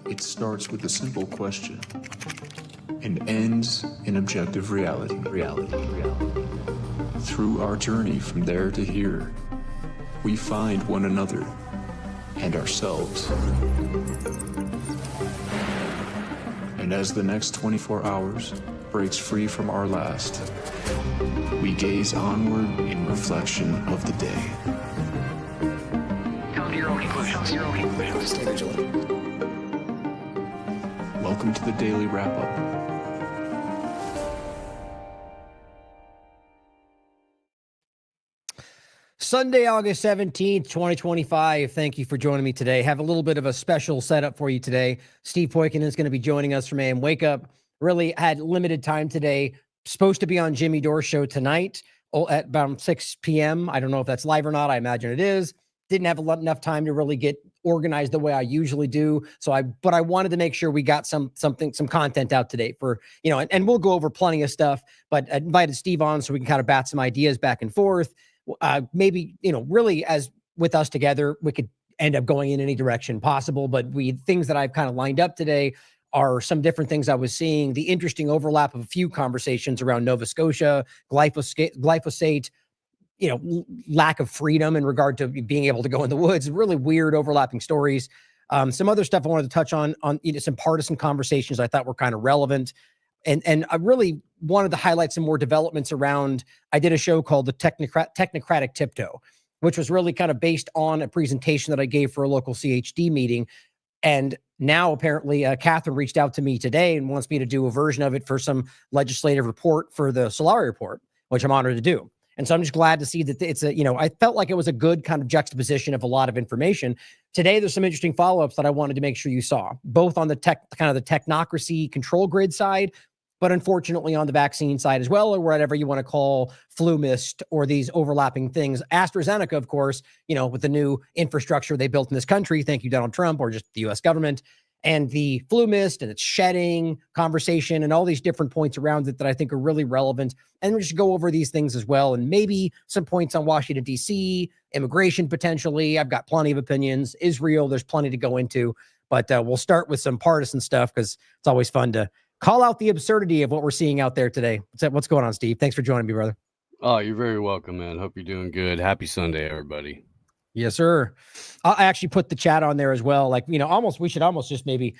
It starts with a simple question and ends in objective reality. Through our journey from there to here, we find one another and ourselves. And as the next 24 hours breaks free from our last, we gaze onward in reflection of the day. Come to your own conclusions. Stay vigilant. Welcome to the Daily Wrap-Up. Sunday, August 17th, 2025. Thank you for joining me today. Have a little bit of a special setup for you today. Steve Poikin is going to be joining us from AM Wake Up. Really had limited time today. Supposed to be on Jimmy Dore's show tonight at about 6 p.m. I don't know if that's live or not. I imagine it is. Didn't have enough time to really get organized the way I usually do. But I wanted to make sure we got some content out today for, and we'll go over plenty of stuff, but I invited Steve on so we can kind of bat some ideas back and forth. Maybe, really as with us together, we could end up going in any direction possible, but things that I've kind of lined up today are some different things I was seeing, the interesting overlap of a few conversations around Nova Scotia, glyphosate, lack of freedom in regard to being able to go in the woods, really weird overlapping stories. Some other stuff I wanted to touch on some partisan conversations I thought were kind of relevant. And I really wanted to highlight some more developments around, I did a show called the Technocratic Tiptoe, which was really kind of based on a presentation that I gave for a local CHD meeting. And now apparently Catherine reached out to me today and wants me to do a version of it for some legislative report for the Solari report, which I'm honored to do. And so I'm just glad to see that it's I felt like it was a good kind of juxtaposition of a lot of information. Today, there's some interesting follow-ups that I wanted to make sure you saw, both on the technocracy control grid side, but unfortunately on the vaccine side as well, or whatever you want to call FluMist or these overlapping things. AstraZeneca, of course, with the new infrastructure they built in this country, thank you, Donald Trump, or just the U.S. government, and the FluMist and its shedding conversation and all these different points around it that I think are really relevant. And we should go over these things as well. And maybe some points on Washington, D.C., immigration potentially. I've got plenty of opinions. Israel, there's plenty to go into. But we'll start with some partisan stuff because it's always fun to call out the absurdity of what we're seeing out there today. What's going on, Steve? Thanks for joining me, brother. Oh, you're very welcome, man. Hope you're doing good. Happy Sunday, everybody. Yes, sir. I actually put the chat on there as well. We should almost just maybe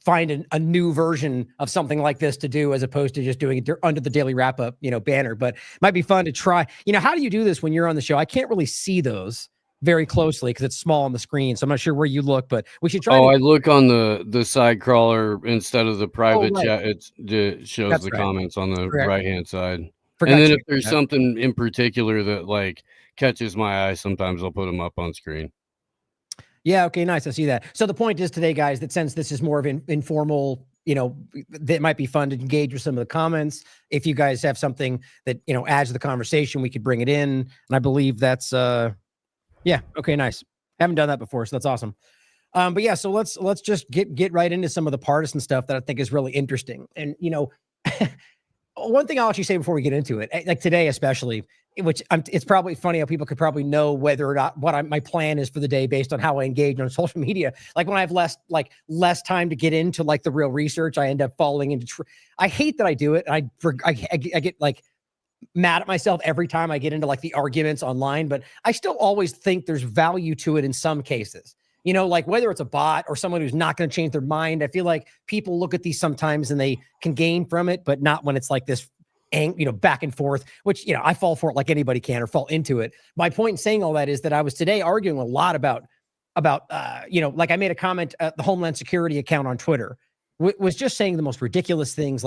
find a new version of something like this to do as opposed to just doing it under the Daily Wrap-Up, banner. But it might be fun to try. How do you do this when you're on the show? I can't really see those very closely because it's small on the screen. So I'm not sure where you look, but we should try. I look on the side crawler instead of the private chat. It shows That's the comments on the right-hand side. And then if there's something in particular that catches my eye, sometimes I'll put them up on screen. Yeah. Okay. Nice. I see that. So the point is today, guys, that since this is more of an informal, that might be fun to engage with some of the comments. If you guys have something that, adds to the conversation, we could bring it in. And I believe that's, yeah. Okay. Nice. Haven't done that before. So that's awesome. But yeah, so let's just get right into some of the partisan stuff that I think is really interesting. And, one thing I'll actually say before we get into it, like today, especially, which it's probably funny how people could probably know whether or not my plan is for the day based on how I engage on social media. Like when I have less time to get into the real research, I end up falling into, I hate that I do it. And I get mad at myself every time I get into the arguments online, but I still always think there's value to it in some cases. Whether it's a bot or someone who's not going to change their mind, I feel like people look at these sometimes and they can gain from it, but not when it's this, back and forth, which, I fall for it like anybody can or fall into it. My point in saying all that is that I was today arguing a lot about I made a comment at the Homeland Security account on Twitter, was just saying the most ridiculous things.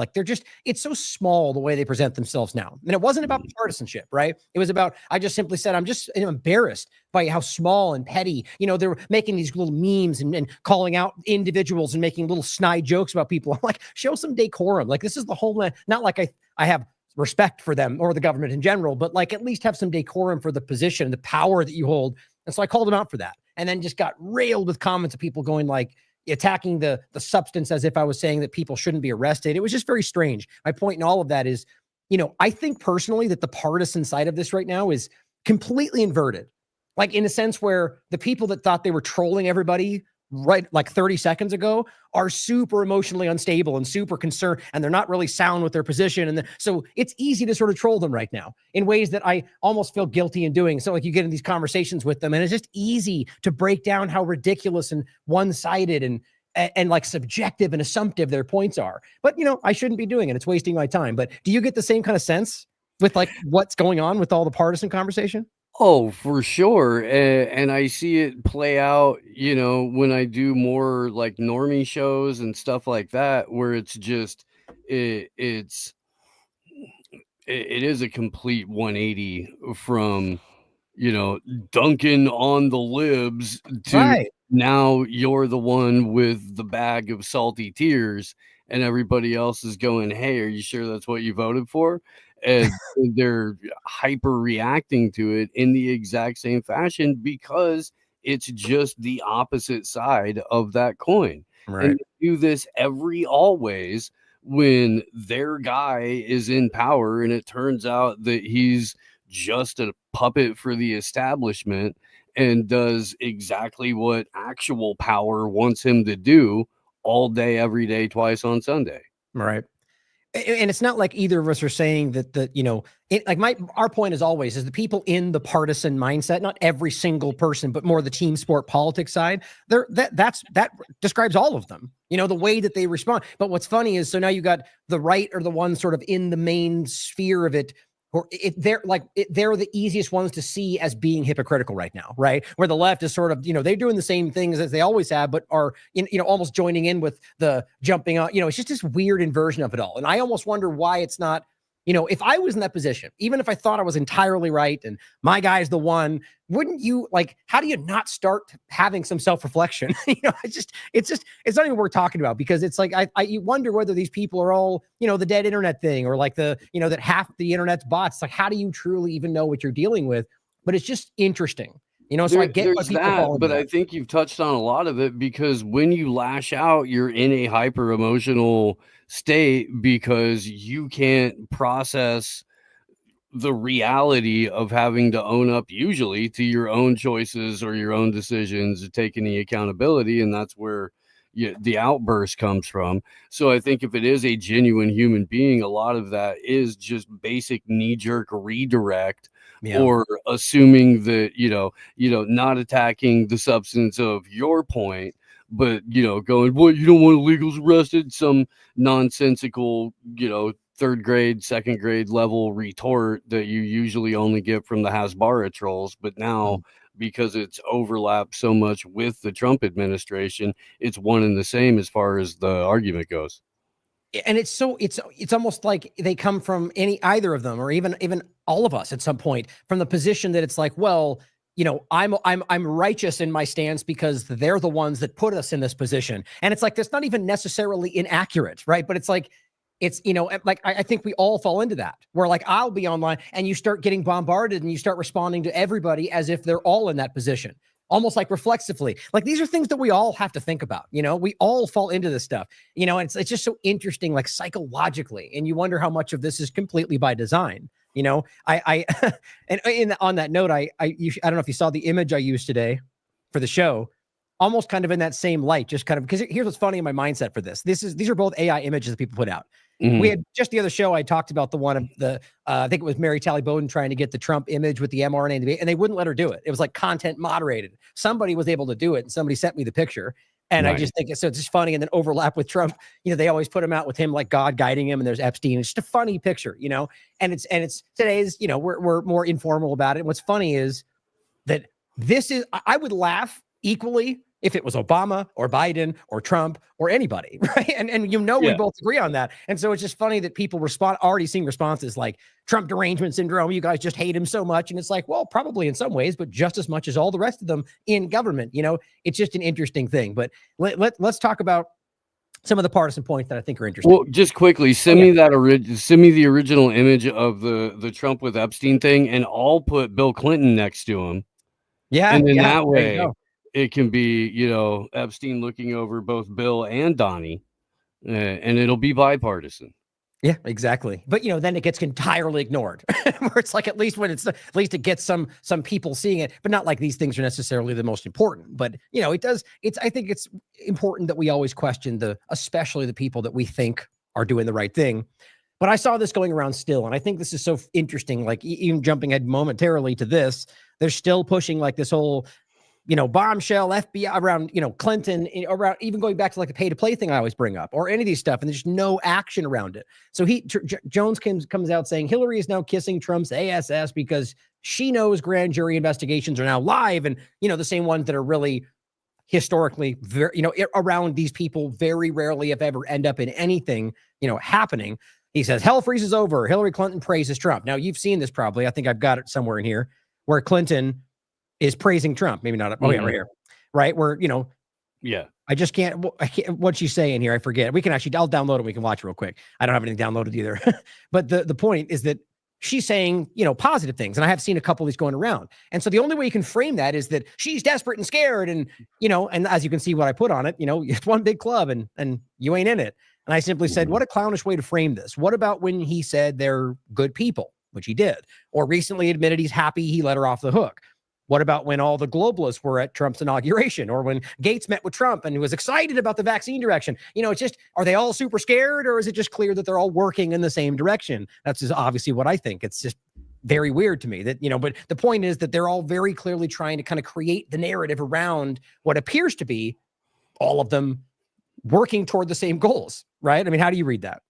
It's so small the way they present themselves now. And it wasn't about partisanship, right? It was about, I just simply said, I'm just embarrassed by how small and petty, they're making these little memes and calling out individuals and making little snide jokes about people. I'm like, show some decorum. This is the Homeland, not like I have respect for them or the government in general, but at least have some decorum for the position, the power that you hold. And so I called them out for that. And then just got railed with comments of people going attacking the substance as if I was saying that people shouldn't be arrested. It was just very strange. My point in all of that is, I think personally that the partisan side of this right now is completely inverted. In a sense where the people that thought they were trolling everybody right like 30 seconds ago are super emotionally unstable and super concerned, and they're not really sound with their position. And so it's easy to sort of troll them right now in ways that I almost feel guilty in doing. So like you get in these conversations with them and it's just easy to break down how ridiculous and one-sided and like subjective and assumptive their points are. But, I shouldn't be doing it. It's wasting my time. But do you get the same kind of sense with like what's going on with all the partisan conversation? Oh, for sure. And I see it play out, when I do more like normie shows and stuff like that, where it's just, it is a complete 180 from, dunking on the libs to now you're the one with the bag of salty tears and everybody else is going, hey, are you sure that's what you voted for? And they're hyper reacting to it in the exact same fashion because it's just the opposite side of that coin. Right. And they do this always when their guy is in power and it turns out that he's just a puppet for the establishment and does exactly what actual power wants him to do all day, every day, twice on Sunday. Right. And it's not like either of us are saying that our point is always is the people in the partisan mindset, not every single person, but more the team sport politics side. That describes all of them, the way that they respond. But what's funny is, so now you got the right or the ones sort of in the main sphere of it, or they're the easiest ones to see as being hypocritical right now, right? Where the left is sort of, they're doing the same things as they always have, but are almost joining in with the jumping on, it's just this weird inversion of it all. And I almost wonder why it's not, if I was in that position, even if I thought I was entirely right and my guy's the one, wouldn't you how do you not start having some self-reflection? It's not even worth talking about, because it's like, you wonder whether these people are all, the dead internet thing, or like that half the internet's bots. Like, how do you truly even know what you're dealing with? But it's just interesting. So I get why people fall into that. I think you've touched on a lot of it, because when you lash out, you're in a hyper emotional state because you can't process the reality of having to own up usually to your own choices or your own decisions, or take any accountability. And that's where the outburst comes from. So I think if it is a genuine human being, a lot of that is just basic knee-jerk redirect. Yeah. Or assuming that, not attacking the substance of your point, but, going, well, you don't want illegals arrested, some nonsensical, third grade, second grade level retort that you usually only get from the Hasbara trolls. But now, because it's overlapped so much with the Trump administration, it's one and the same as far as the argument goes. And it's almost like they come from either of them, or even all of us at some point, from the position that it's like, well, I'm righteous in my stance because they're the ones that put us in this position. And it's like, that's not even necessarily inaccurate, right? But it's like, I think we all fall into that, where like, I'll be online and you start getting bombarded and you start responding to everybody as if they're all in that position, almost like reflexively. Like, these are things that we all have to think about. We all fall into this stuff, and it's just so interesting, like psychologically. And you wonder how much of this is completely by design. And on that note, I don't know if you saw the image I used today for the show, almost kind of in that same light, just kind of, because here's what's funny in my mindset for this. These are both AI images that people put out. Mm-hmm. We had just the other show, I talked about the one of the, I think it was Mary Talley Bowden trying to get the Trump image with the mRNA, and they wouldn't let her do it. It was like content moderated. Somebody was able to do it, and somebody sent me the picture. And right. I just think it's just funny. And then overlap with Trump, they always put him out with him, like God guiding him, and there's Epstein. It's just a funny picture, and it's today's, we're more informal about it. And what's funny is that I would laugh equally if it was Obama or Biden or Trump or anybody, right? And we both agree on that. And so it's just funny that people already seeing responses like Trump derangement syndrome. You guys just hate him so much. And it's like, well, probably in some ways, but just as much as all the rest of them in government. It's just an interesting thing. But let's talk about some of the partisan points that I think are interesting. Well, just quickly, send me the original image of the Trump with Epstein thing, and I'll put Bill Clinton next to him. Yeah. And then that way it can be, Epstein looking over both Bill and Donnie, and it'll be bipartisan. Yeah, exactly. But then it gets entirely ignored. Where it's like at least it gets some people seeing it, but not like these things are necessarily the most important. But it does. I think it's important that we always question especially the people that we think are doing the right thing. But I saw this going around still, and I think this is so interesting. Like even jumping ahead momentarily to this, they're still pushing like this whole bombshell FBI around, Clinton, around even going back to like the pay to play thing I always bring up, or any of these stuff, and there's no action around it. So Jones comes out saying Hillary is now kissing Trump's ASS because she knows grand jury investigations are now live, and the same ones that are really historically very, around these people very rarely, if ever, end up in anything, happening. He says hell freezes over. Hillary Clinton praises Trump. Now you've seen this probably. I think I've got it somewhere in here where Clinton is praising Trump. Maybe not. Oh yeah, right here. Right. Where, yeah. I can't, what's she saying here? I forget. I'll download it. We can watch real quick. I don't have anything downloaded either. But the point is that she's saying, positive things. And I have seen a couple of these going around. And so the only way you can frame that is that she's desperate and scared. And, and as you can see what I put on it, it's one big club and you ain't in it. And I simply said, what a clownish way to frame this. What about when he said they're good people, which he did, or recently admitted he's happy he let her off the hook? What about when all the globalists were at Trump's inauguration, or when Gates met with Trump and he was excited about the vaccine direction? It's just, are they all super scared, or is it just clear that they're all working in the same direction? That's just obviously what I think. It's just very weird to me that, but the point is that they're all very clearly trying to kind of create the narrative around what appears to be all of them working toward the same goals, right? I mean, how do you read that?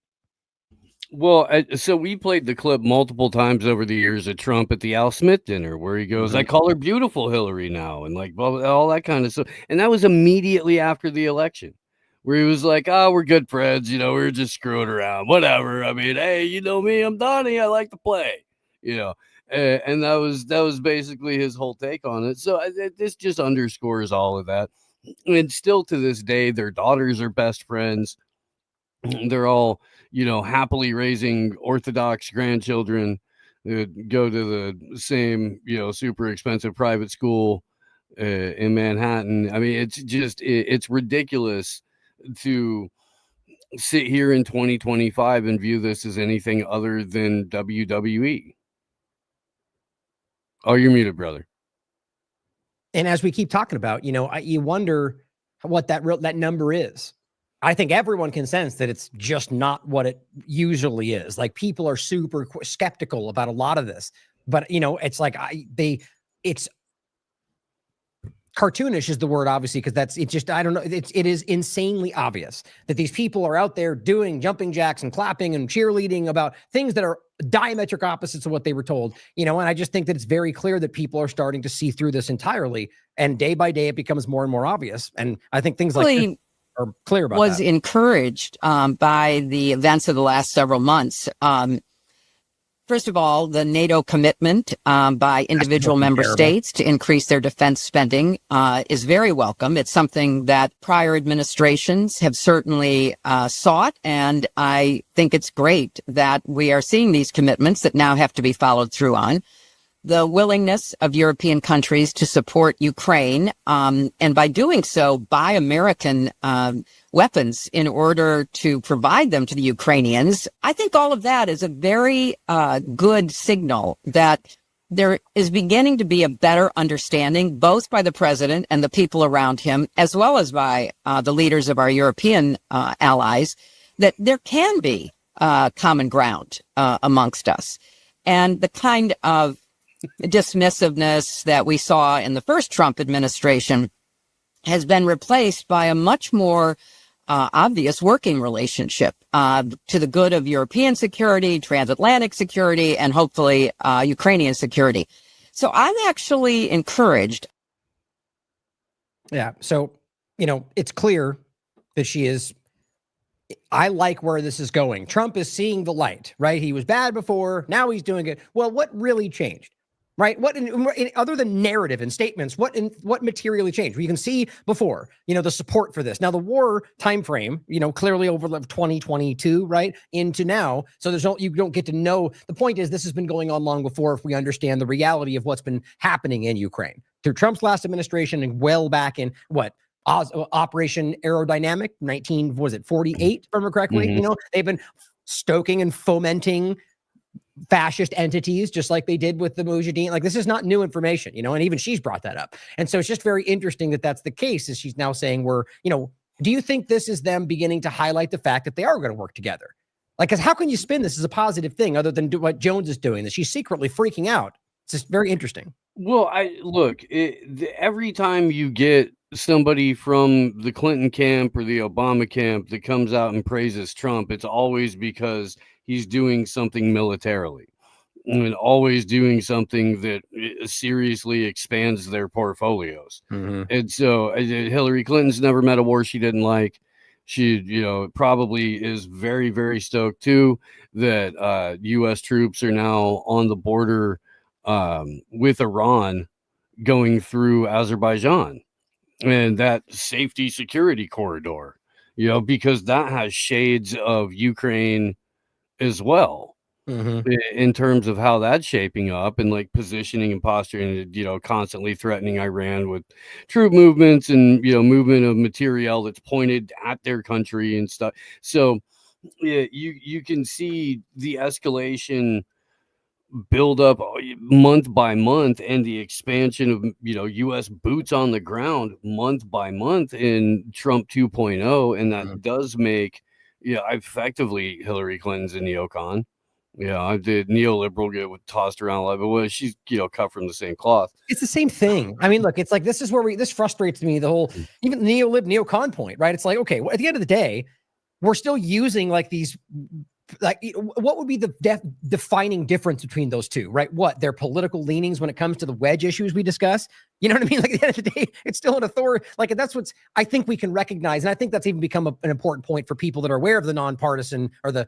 Well, so we played the clip multiple times over the years of Trump at the Al Smith dinner where he goes, I call her beautiful Hillary now, and like all that kind of stuff. And that was immediately after the election where he was like, we're good friends. We were just screwing around, whatever. I mean, hey, you know me, I'm Donnie. I like to play, and that was basically his whole take on it. So this just underscores all of that. And still to this day, their daughters are best friends. They're all, happily raising Orthodox grandchildren that go to the same, super expensive private school in Manhattan. I mean, it's just, it's ridiculous to sit here in 2025 and view this as anything other than WWE. Oh, you're muted, brother. And as we keep talking about, you wonder what that number is. I think everyone can sense that it's just not what it usually is. Like people are super skeptical about a lot of this, but it's like it's cartoonish is the word, obviously, because I don't know. It is insanely obvious that these people are out there doing jumping jacks and clapping and cheerleading about things that are diametric opposites of what they were told, and I just think that it's very clear that people are starting to see through this entirely. And day by day, it becomes more and more obvious. And I think things like this are clear about was that. Encouraged by the events of the last several months. First of all, the NATO commitment by individual member states to increase their defense spending is very welcome. It's something that prior administrations have certainly sought, and I think it's great that we are seeing these commitments that now have to be followed through on. The willingness of European countries to support Ukraine, and by doing so, buy American weapons in order to provide them to the Ukrainians. I think all of that is a very good signal that there is beginning to be a better understanding, both by the president and the people around him, as well as by the leaders of our European allies, that there can be common ground amongst us. And the kind of dismissiveness that we saw in the first Trump administration has been replaced by a much more obvious working relationship to the good of European security, transatlantic security, and hopefully Ukrainian security. So I'm actually encouraged. Yeah. So, it's clear that she is. I like where this is going. Trump is seeing the light, right? He was bad before. Now he's doing it. Well, what really changed? Right? What other than narrative and statements, what materially changed? We can see before, the support for this. Now the war time frame, clearly over 2022, right, into now. So you don't get to know. The point is, this has been going on long before. If we understand the reality of what's been happening in Ukraine through Trump's last administration and well back in Operation Aerodynamic, 19, was it 48? If I remember correctly, they've been stoking and fomenting fascist entities, just like they did with the Mujahideen. Like, this is not new information, and even she's brought that up. And so it's just very interesting that that's the case, is she's now saying do you think this is them beginning to highlight the fact that they are going to work together? Like, because how can you spin this as a positive thing other than what Jones is doing, that she's secretly freaking out? It's just very interesting. Well, every time you get somebody from the Clinton camp or the Obama camp that comes out and praises Trump, it's always because he's doing something militarily and always doing something that seriously expands their portfolios. Mm-hmm. And so Hillary Clinton's never met a war she didn't like. She, probably is very, very stoked too that U.S. troops are now on the border with Iran going through Azerbaijan, and that safety security corridor, because that has shades of Ukraine as well. Mm-hmm. In terms of how that's shaping up and like positioning and posturing, constantly threatening Iran with troop movements and, movement of material that's pointed at their country and stuff. So you can see the escalation build up month by month, and the expansion of U.S. boots on the ground month by month in Trump 2.0, and that does make effectively Hillary Clinton's a neocon. I did neoliberal get tossed around a lot, but she's cut from the same cloth. It's the same thing. I mean, look, it's like this is where this frustrates me. The whole even neocon point, right? It's like, okay, well, at the end of the day, we're still using like these. Like, what would be the defining difference between those two, right? What their political leanings when it comes to the wedge issues we discuss? You know what I mean? Like, at the end of the day, it's still an authority. Like, that's what's I think we can recognize, and I think that's even become an important point for people that are aware of the nonpartisan or the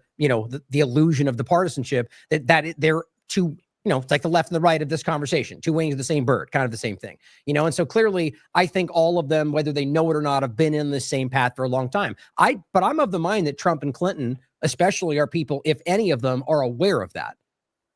illusion of the partisanship, that they're two. It's like the left and the right of this conversation, two wings of the same bird, kind of the same thing, and so clearly I think all of them, whether they know it or not, have been in the same path for a long time. But I'm of the mind that Trump and Clinton especially are people, if any of them are aware of that.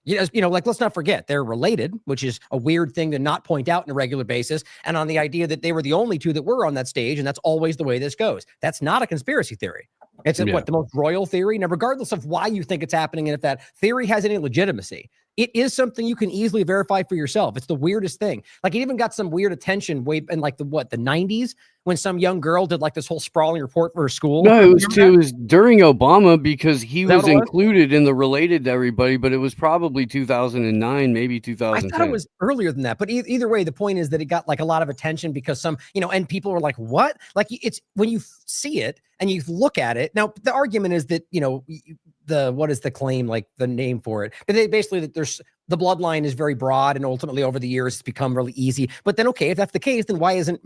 Like, let's not forget they're related, which is a weird thing to not point out on a regular basis. And on the idea that they were the only two that were on that stage, and that's always the way this goes. That's not a conspiracy theory. It's the most royal theory. Now, regardless of why you think it's happening and if that theory has any legitimacy, it is something you can easily verify for yourself. It's the weirdest thing. Like, it even got some weird attention way in like the 90s when some young girl did like this whole sprawling report for her school. No, it was during Obama, because he was included in the related to everybody, but it was probably 2009, maybe 2010. I thought it was earlier than that, but either way, the point is that it got like a lot of attention because some, and people were like, what? Like, it's when you see it and you look at it. Now, the argument is that, what is the claim, like the name for it? But they basically that there's the bloodline is very broad, and ultimately over the years it's become really easy. But then, okay, if that's the case, then why isn't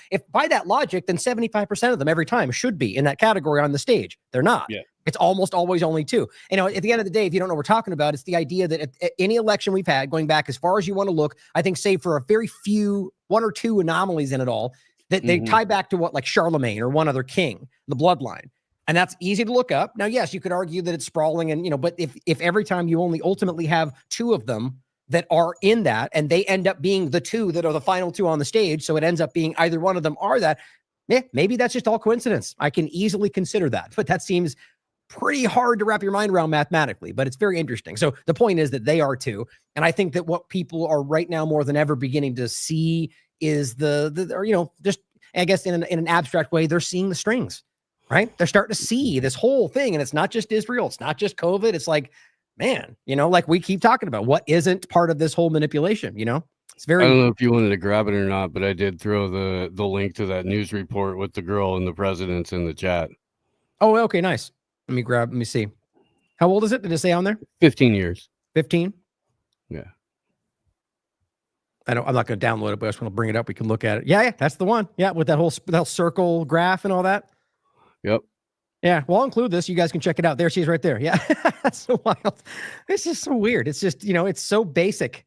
if by that logic, then 75% of them every time should be in that category on the stage? They're not. Yeah. It's almost always only two. At the end of the day, if you don't know what we're talking about, it's the idea that at any election we've had, going back as far as you want to look, I think save for a very few, one or two anomalies in it all, that they tie back to what, like Charlemagne or one other king, the bloodline. And that's easy to look up. Now, yes, you could argue that it's sprawling and, but if every time you only ultimately have two of them that are in that, and they end up being the two that are the final two on the stage, so it ends up being either one of them are that, maybe that's just all coincidence. I can easily consider that, but that seems pretty hard to wrap your mind around mathematically, but it's very interesting. So the point is that they are too. And I think that what people are right now more than ever beginning to see is just, I guess in an abstract way, they're seeing the strings. Right? They're starting to see this whole thing, and it's not just Israel. It's not just COVID. It's like, man, like we keep talking about, what isn't part of this whole manipulation? It's very. I don't know if you wanted to grab it or not, but I did throw the link to that news report with the girl and the presidents in the chat. Oh, okay, nice. Let me see. How old is it? Did it say on there? 15 years. 15. Yeah. I'm not going to download it, but I just want to bring it up. We can look at it. Yeah, that's the one. Yeah, with that whole circle graph and all that. Yep. Yeah. Well, I'll include this. You guys can check it out. There she is right there. Yeah. That's so wild. It's just so weird. It's just, it's so basic,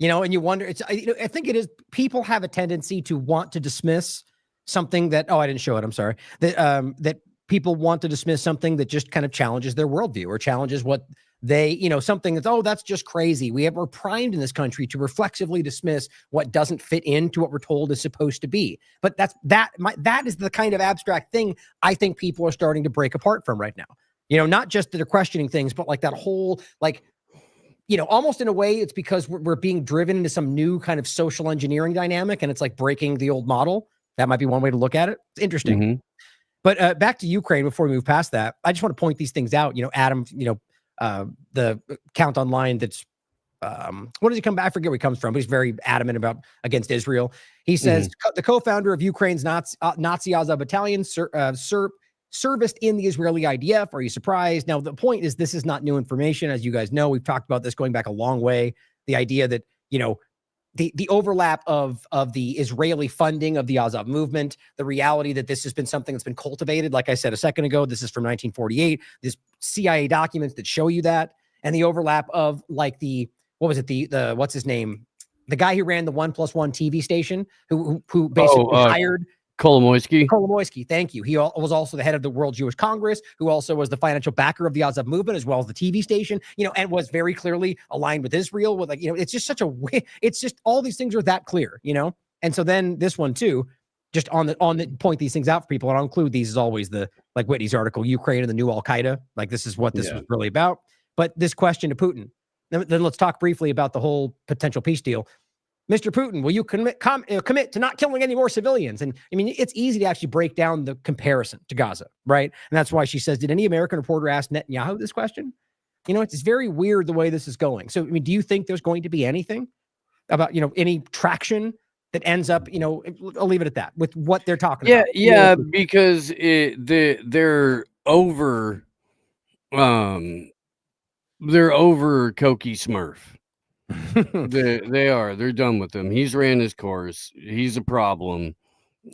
and you wonder, I think it is, people have a tendency to want to dismiss something that, I didn't show it. I'm sorry. That people want to dismiss something that just kind of challenges their worldview or challenges what they, something that's, that's just crazy. We're primed in this country to reflexively dismiss what doesn't fit into what we're told is supposed to be. But that is the kind of abstract thing I think people are starting to break apart from right now. Not just that they're questioning things, but like that whole, like, almost in a way, it's because we're being driven into some new kind of social engineering dynamic, and it's like breaking the old model. That might be one way to look at it. It's interesting. Mm-hmm. But back to Ukraine, before we move past that, I just want to point these things out. Adam, the account online that's, what does he come back? I forget where he comes from, but he's very adamant against Israel. He says, the co-founder of Ukraine's Nazi Azov battalion serviced in the Israeli IDF. Are you surprised? Now, the point is, this is not new information. As you guys know, we've talked about this going back a long way. The idea that, the overlap of the Israeli funding of the Azov movement, the reality that this has been something that's been cultivated. Like I said a second ago, this is from 1948. There's CIA documents that show you that. And the overlap of like what's his name? The guy who ran the 1+1 TV station who basically hired Kolomoisky. Thank you. He was also the head of the World Jewish Congress, who also was the financial backer of the Azov movement, as well as the TV station, and was very clearly aligned with Israel. With it's just such it's just all these things are that clear, And so then this one too, just on the point these things out for people. And I'll include these as always, like Whitney's article, Ukraine and the new Al Qaeda. Like this is what this was really about. But this question to Putin. Then let's talk briefly about the whole potential peace deal. Mr. Putin, will you commit to not killing any more civilians? And I mean, it's easy to actually break down the comparison to Gaza, right? And that's why she says, did any American reporter ask Netanyahu this question? It's very weird the way this is going. So, I mean, do you think there's going to be anything about, any traction that ends up, I'll leave it at that with what they're talking about? Yeah, because they're over Koki Smurf. They're done with him. He's ran his course. He's a problem.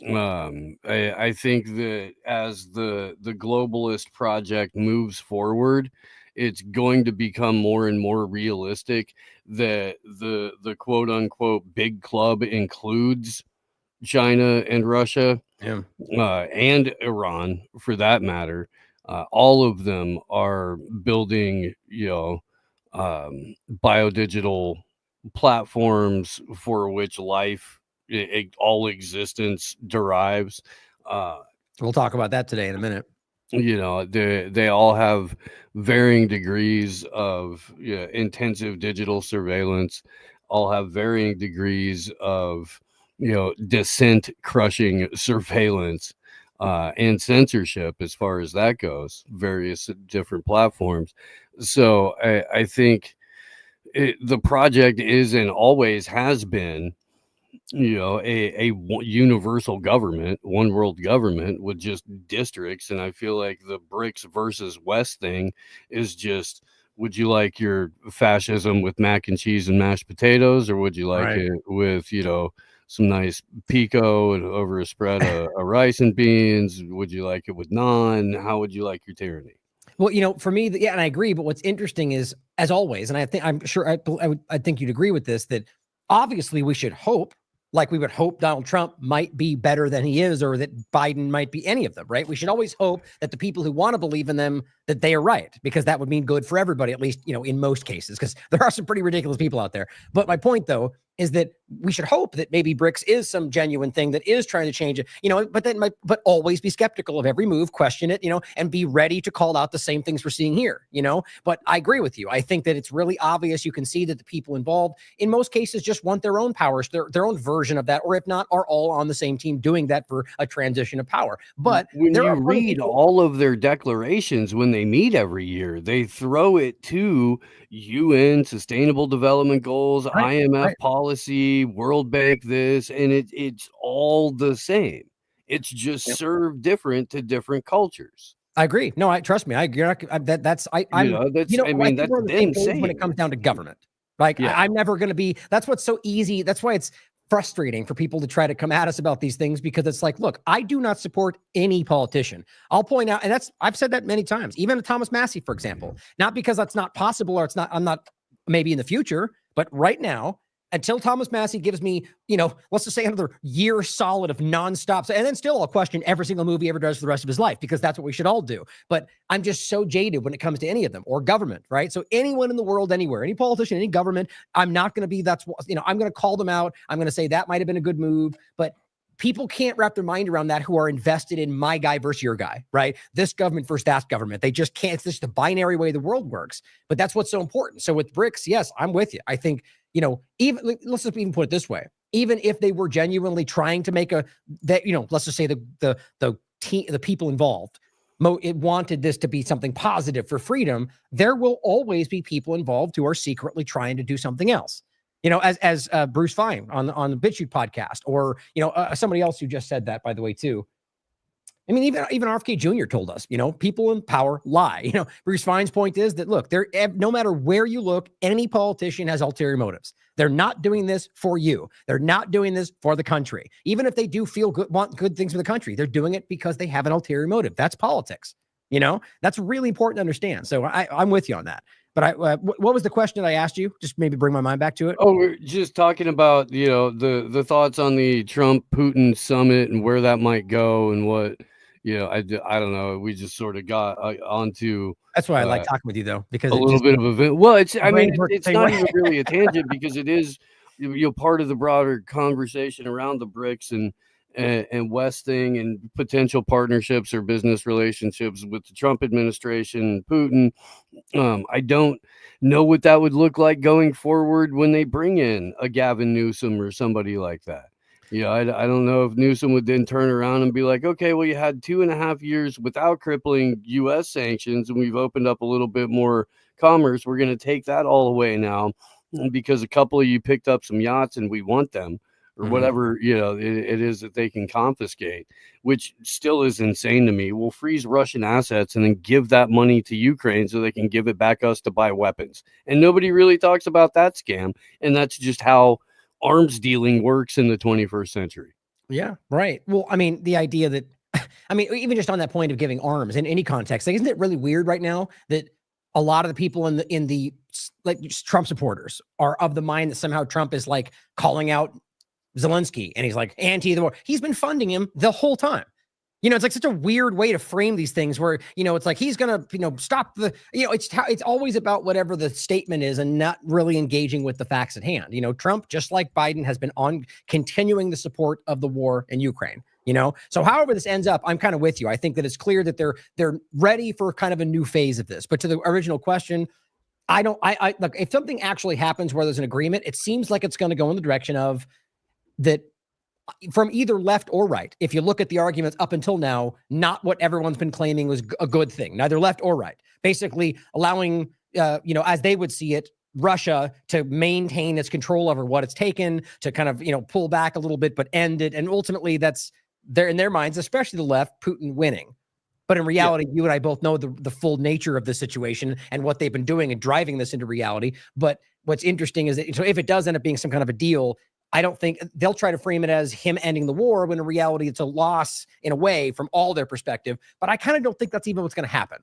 I think that as the globalist project moves forward, it's going to become more and more realistic that the quote unquote big club includes China and Russia, and Iran for that matter. All of them are building, biodigital platforms for which life, all existence derives. We'll talk about that today in a minute. They all have varying degrees of intensive digital surveillance, all have varying degrees of dissent crushing surveillance and censorship as far as that goes, various different platforms. So I think the project is and always has been, a universal government, one world government with just districts. And I feel like the BRICS versus West thing is just, would you like your fascism with mac and cheese and mashed potatoes, or would you like it with, some nice pico and over a spread of rice and beans? Would you like it with naan? How would you like your tyranny? Well, for me, and I agree. But what's interesting is, as always, and I think you'd agree with this, that obviously we should hope, like we would hope Donald Trump might be better than he is, or that Biden might be any of them, right? We should always hope that the people who want to believe in them, that they are right, because that would mean good for everybody, at least, in most cases, because there are some pretty ridiculous people out there. But my point, though, is that we should hope that maybe BRICS is some genuine thing that is trying to change it, but always be skeptical of every move, question it, and be ready to call out the same things we're seeing here, But I agree with you. I think that it's really obvious. You can see that the people involved, in most cases, just want their own powers, their own version of that, or if not, are all on the same team doing that for a transition of power. But when you read all of their declarations, when they meet every year, they throw it to UN Sustainable Development Goals, IMF policy, World Bank this, and it's all the same. It's just served different to different cultures. I agree. No, trust me. That's them saying when it comes down to government. I'm never going to be. That's what's so easy. That's why it's frustrating for people to try to come at us about these things, because it's like, look, I do not support any politician. I'll point out, and I've said that many times, even Thomas Massey, for example, not because that's not possible, or I'm not maybe in the future, but right now, until Thomas Massey gives me, let's just say another year solid of nonstop. And then still I'll question every single move he ever does for the rest of his life, because that's what we should all do. But I'm just so jaded when it comes to any of them, or government, right? So anyone in the world, anywhere, any politician, any government, I'm not going to be, I'm going to call them out. I'm going to say that might've been a good move, but people can't wrap their mind around that who are invested in my guy versus your guy, right? This government versus that government. They just can't. It's just the binary way the world works. But that's what's so important. So with BRICS, yes, I'm with you. I think, even let's just even put it this way. Even if they were genuinely trying to make let's just say the people involved it wanted this to be something positive for freedom, there will always be people involved who are secretly trying to do something else. As Bruce Fine on the BitChute podcast, or somebody else who just said that, by the way, too. I mean, even RFK Jr. told us, people in power lie. Bruce Fine's point is that, look, no matter where you look, any politician has ulterior motives. They're not doing this for you. They're not doing this for the country. Even if they do feel good, want good things for the country, they're doing it because they have an ulterior motive. That's politics. That's really important to understand. So I'm with you on that. But what was the question that I asked you? Just maybe bring my mind back to it. Oh, we're just talking about, the thoughts on the Trump-Putin summit and where that might go and what, I don't know. We just sort of got onto. That's why I like talking with you, though, because a little bit of a. Well, it's not even really a tangent because it is, part of the broader conversation around the BRICS and West thing and potential partnerships or business relationships with the Trump administration, Putin. I don't know what that would look like going forward when they bring in a Gavin Newsom or somebody like that. I don't know if Newsom would then turn around and be like, okay, well, you had 2.5 years without crippling U.S. sanctions, and we've opened up a little bit more commerce. We're going to take that all away now because a couple of you picked up some yachts and we want them. Or whatever, it is that they can confiscate, which still is insane to me. We'll freeze Russian assets and then give that money to Ukraine so they can give it back us to buy weapons. And nobody really talks about that scam. And that's just how arms dealing works in the 21st century. Yeah, right. Well, I mean, the idea that, even just on that point of giving arms in any context, isn't it really weird right now that a lot of the people in the Trump supporters are of the mind that somehow Trump is like calling out Zelensky and he's like anti the war. He's been funding him the whole time. It's like such a weird way to frame these things where, it's like he's going to, stop the, it's always about whatever the statement is and not really engaging with the facts at hand. Trump, just like Biden, has been on continuing the support of the war in Ukraine. So however this ends up, I'm kind of with you. I think that it's clear that they're ready for kind of a new phase of this. But to the original question, look, if something actually happens where there's an agreement, it seems like it's going to go in the direction of that from either left or right. If you look at the arguments up until now, not what everyone's been claiming was a good thing, neither left or right. Basically allowing, as they would see it, Russia to maintain its control over what it's taken, to kind of, pull back a little bit, but end it. And ultimately that's there in their minds, especially the left, Putin winning. But in reality, you and I both know the full nature of the situation and what they've been doing and driving this into reality. But what's interesting is that, so if it does end up being some kind of a deal, I don't think they'll try to frame it as him ending the war when in reality it's a loss in a way from all their perspective. But I kind of don't think that's even what's going to happen.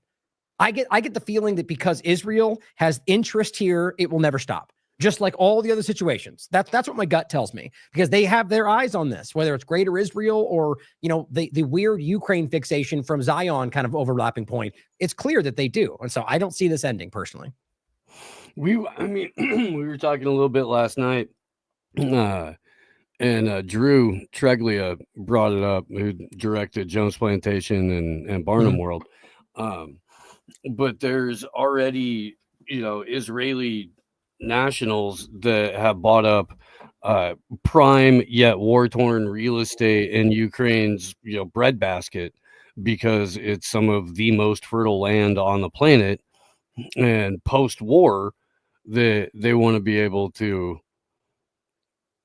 I get the feeling that because Israel has interest here, it will never stop. Just like all the other situations. That's what my gut tells me, because they have their eyes on this, whether it's Greater Israel or, the weird Ukraine fixation from Zion kind of overlapping point. It's clear that they do. And so I don't see this ending personally. We were talking a little bit last night. And Drew Treglia brought it up, who directed Jones Plantation and Barnum World. But there's already, Israeli nationals that have bought up prime yet war-torn real estate in Ukraine's, breadbasket, because it's some of the most fertile land on the planet. And post-war, they want to be able to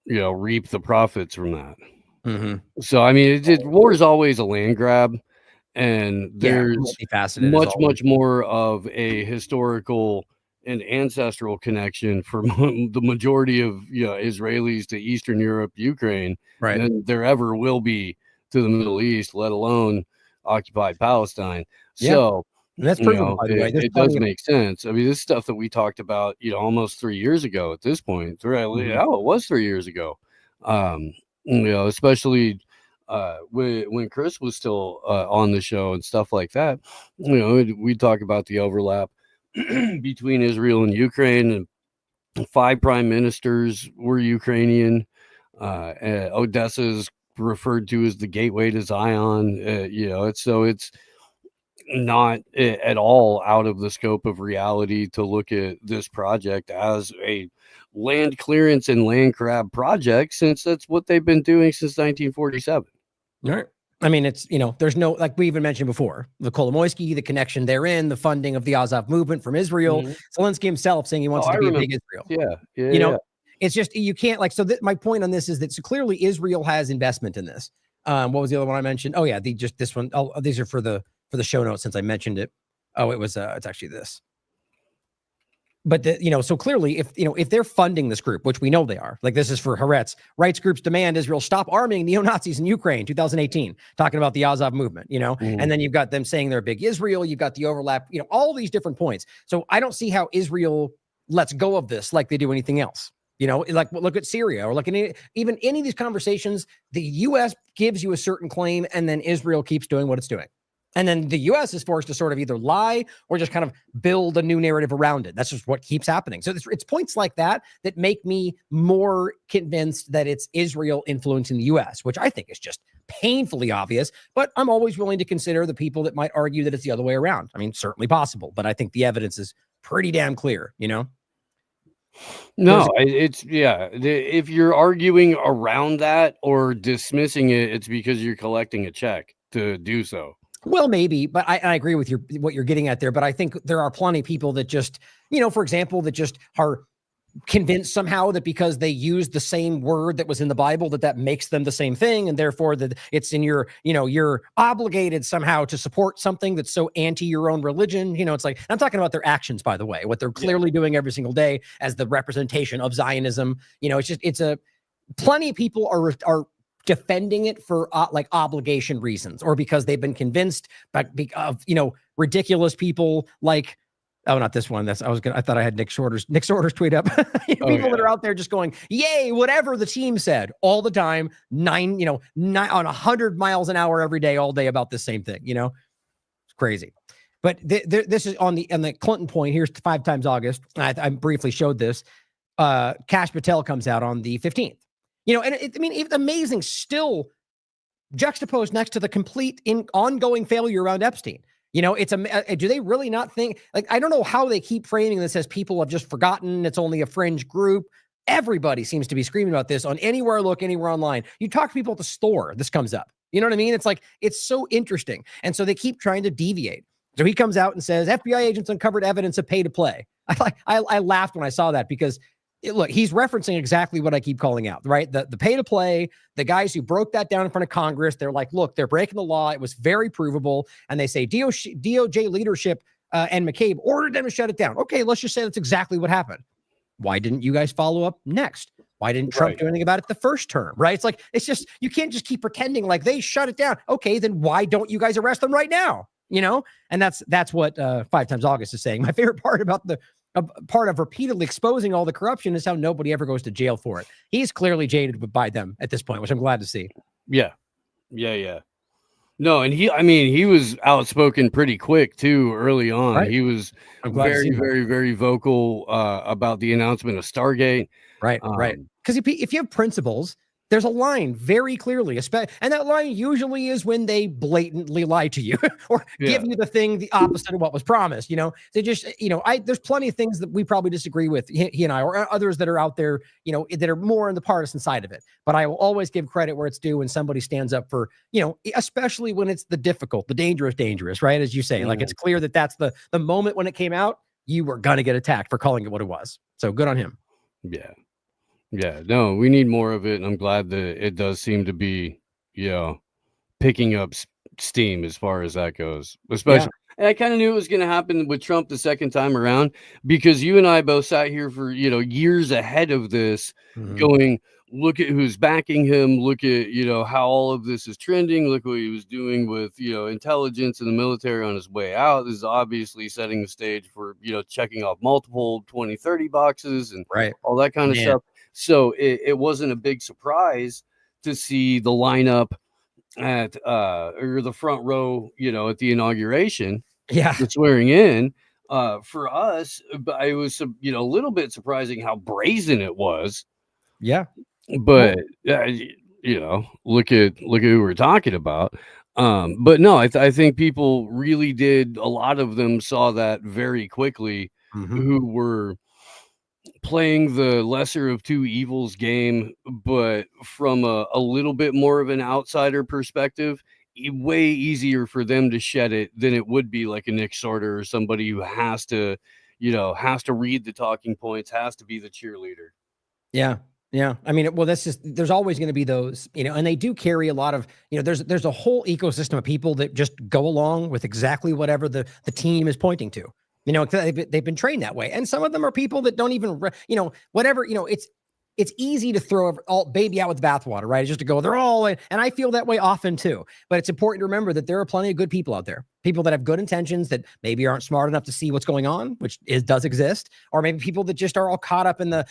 reap the profits from that. So, war is always a land grab, and there's much more of a historical and ancestral connection for the majority of Israelis to Eastern Europe, Ukraine, than there ever will be to the Middle East, let alone occupied Palestine. So that's proven, by the way. It does make sense. This stuff that we talked about, almost 3 years ago at this point. It was 3 years ago. Especially when Chris was still on the show and stuff like that. We talk about the overlap between Israel and Ukraine, and 5 prime ministers were Ukrainian. Odessa's referred to as the gateway to Zion. It's not at all out of the scope of reality to look at this project as a land clearance and land grab project, since that's what they've been doing since 1947. Right. I mean, it's, there's no, like we even mentioned before, the Kolomoisky, the connection therein, the funding of the Azov movement from Israel, Zelensky himself saying he wants to be a big Israel. Yeah. It's just, you can't my point on this is that, so clearly Israel has investment in this. What was the other one I mentioned? Oh yeah. This one. Oh, these are for the show notes since I mentioned it. Oh, it was, it's actually this. But so clearly, if they're funding this group, which we know they are, like this is for Haaretz, rights groups demand Israel stop arming neo-Nazis in Ukraine, 2018, talking about the Azov movement, and then you've got them saying they're big Israel, you've got the overlap, all these different points. So I don't see how Israel lets go of this like they do anything else. Like look at Syria, or like even any of these conversations, the U.S. gives you a certain claim, and then Israel keeps doing what it's doing. And then the U.S. is forced to sort of either lie or just kind of build a new narrative around it. That's just what keeps happening. So it's points like that that make me more convinced that it's Israel influencing the U.S., which I think is just painfully obvious. But I'm always willing to consider the people that might argue that it's the other way around. I mean, certainly possible, but I think the evidence is pretty damn clear, No, if you're arguing around that or dismissing it, it's because you're collecting a check to do so. Well, maybe, but I agree with what you're getting at there. But I think there are plenty of people that just, for example, that just are convinced somehow that because they use the same word that was in the Bible, that makes them the same thing. And therefore that it's in you're obligated somehow to support something that's so anti your own religion. It's like, I'm talking about their actions, by the way, what they're clearly doing every single day as the representation of Zionism. Plenty of people are defending it for like obligation reasons, or because they've been convinced of ridiculous people like, oh, not this one. I thought I had Nick Shorter's tweet up. People that are out there just going, yay, whatever the team said all the time, on 100 miles an hour every day, all day about the same thing. It's crazy. But this is on the Clinton point. Here's 5 times August. I briefly showed this. Kash Patel comes out on the 15th. It's amazing, still juxtaposed next to the complete ongoing failure around Epstein. Do they really not think, like, I don't know how they keep framing this as people have just forgotten, it's only a fringe group. Everybody seems to be screaming about this on anywhere I look, anywhere online. You talk to people at the store, this comes up. You know what I mean? It's like, it's so interesting. And so they keep trying to deviate. So he comes out and says, FBI agents uncovered evidence of pay to play. I laughed when I saw that because look, he's referencing exactly what I keep calling out, right? The pay to play, the guys who broke that down in front of Congress, they're like, look, they're breaking the law. It was very provable. And they say DOJ leadership and McCabe ordered them to shut it down. Okay, let's just say that's exactly what happened. Why didn't you guys follow up next? Why didn't Trump do anything about it the first term, right? It's just, you can't just keep pretending like they shut it down. Okay, then why don't you guys arrest them right now? And that's what 5 times August is saying. My favorite part about part of repeatedly exposing all the corruption is how nobody ever goes to jail for it. He's clearly jaded by them at this point, which I'm glad to see. Yeah. No, and he was outspoken pretty quick too early on. Right. He was very, very, very vocal about the announcement of Stargate. Right. Because if you have principles, there's a line very clearly, and that line usually is when they blatantly lie to you or give you the thing the opposite of what was promised. They just, there's plenty of things that we probably disagree with, he and I, or others that are out there, that are more on the partisan side of it. But I will always give credit where it's due when somebody stands up for, especially when it's the difficult, the dangerous, right? As you say, like it's clear that that's the moment when it came out, you were going to get attacked for calling it what it was. So good on him. Yeah, no, we need more of it. And I'm glad that it does seem to be, picking up steam as far as that goes. Especially, and I kind of knew it was going to happen with Trump the second time around, because you and I both sat here for, years ahead of this going, look at who's backing him. Look at, how all of this is trending. Look what he was doing with, intelligence and the military on his way out. This is obviously setting the stage for, checking off multiple 2030 boxes and all that kind of stuff. So it wasn't a big surprise to see the lineup at or the front row, at the inauguration, the swearing in. For us, it was a little bit surprising how brazen it was. Yeah, but look at who we're talking about. But no, I think people really did. A lot of them saw that very quickly, who were playing the lesser of two evils game, but from a little bit more of an outsider perspective, way easier for them to shed it than it would be like a Nick Sorter or somebody who has to read the talking points, has to be the cheerleader. Yeah. Yeah. I mean, well, there's always going to be those, and they do carry a lot of, there's a whole ecosystem of people that just go along with exactly whatever the team is pointing to. They've been trained that way. And some of them are people that don't even, whatever, it's easy to throw all baby out with the bathwater, right? It's just to go, they're all, and I feel that way often too. But it's important to remember that there are plenty of good people out there, people that have good intentions that maybe aren't smart enough to see what's going on, which does exist, or maybe people that just are all caught up in that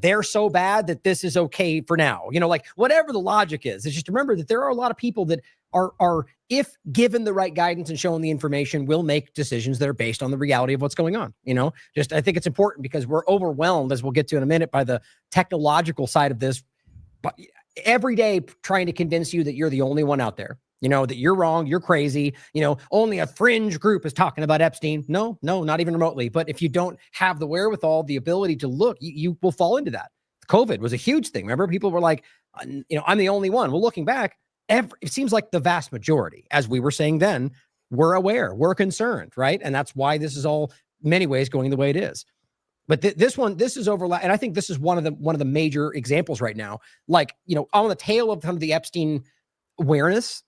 they're so bad that this is okay for now, like whatever the logic is. It's just remember that there are a lot of people that are, if given the right guidance and shown the information, will make decisions that are based on the reality of what's going on. I think it's important because we're overwhelmed, as we'll get to in a minute, by the technological side of this, but every day trying to convince you that you're the only one out there, that you're wrong, you're crazy, only a fringe group is talking about Epstein. No, not even remotely. But if you don't have the wherewithal, the ability to look, you will fall into that. COVID was a huge thing. Remember, people were like, I'm the only one. Well, looking back, it seems like the vast majority, as we were saying then, we're aware, we're concerned, right? And that's why this is all, in many ways, going the way it is. But this is overlap, and I think this is one of the major examples right now. Like, on the tail of some of the Epstein awareness,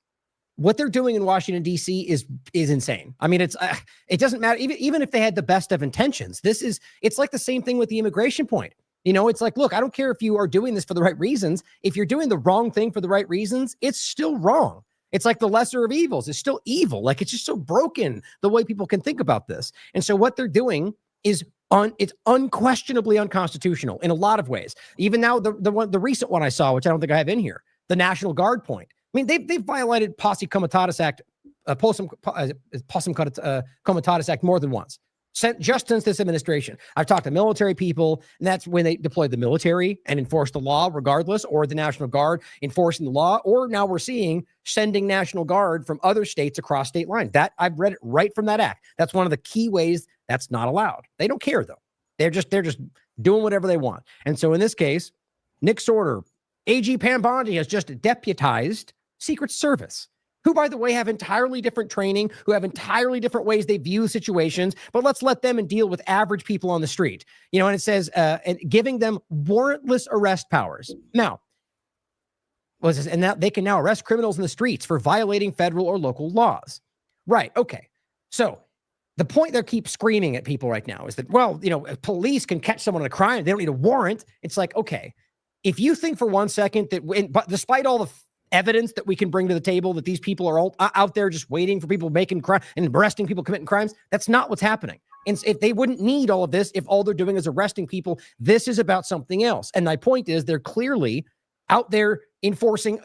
what they're doing in Washington D.C. is insane. I mean, it doesn't matter even if they had the best of intentions. It's like the same thing with the immigration point. It's like, look, I don't care if you are doing this for the right reasons. If you're doing the wrong thing for the right reasons, it's still wrong. It's like the lesser of evils. It's still evil. Like, it's just so broken the way people can think about this. And so what they're doing is it's unquestionably unconstitutional in a lot of ways. Even now, the recent one I saw, which I don't think I have in here, the National Guard point. I mean, they've violated Posse Comitatus Act, Possum Comitatus Act more than once. Just since this administration. I've talked to military people, and that's when they deployed the military and enforced the law regardless, or the National Guard enforcing the law, or now we're seeing sending National Guard from other states across state lines. That I've read it right from that act. That's one of the key ways that's not allowed. They don't care though. They're just doing whatever they want. And so in this case, Nick Sorter, AG Pam Bondi has just deputized Secret Service, who, by the way, have entirely different training, who have entirely different ways they view situations, but let's let them and deal with average people on the street. And it says, and giving them warrantless arrest powers. Now, and that they can now arrest criminals in the streets for violating federal or local laws. Right. Okay. So the point they keep screaming at people right now is that, well, police can catch someone in a crime. They don't need a warrant. It's like, okay, if you think for 1 second that, but despite all the evidence that we can bring to the table that these people are all out there just waiting for people making crime and arresting people committing crimes, that's not what's happening. And if they wouldn't need all of this, if all they're doing is arresting people, this is about something else. And my point is, they're clearly out there enforcing,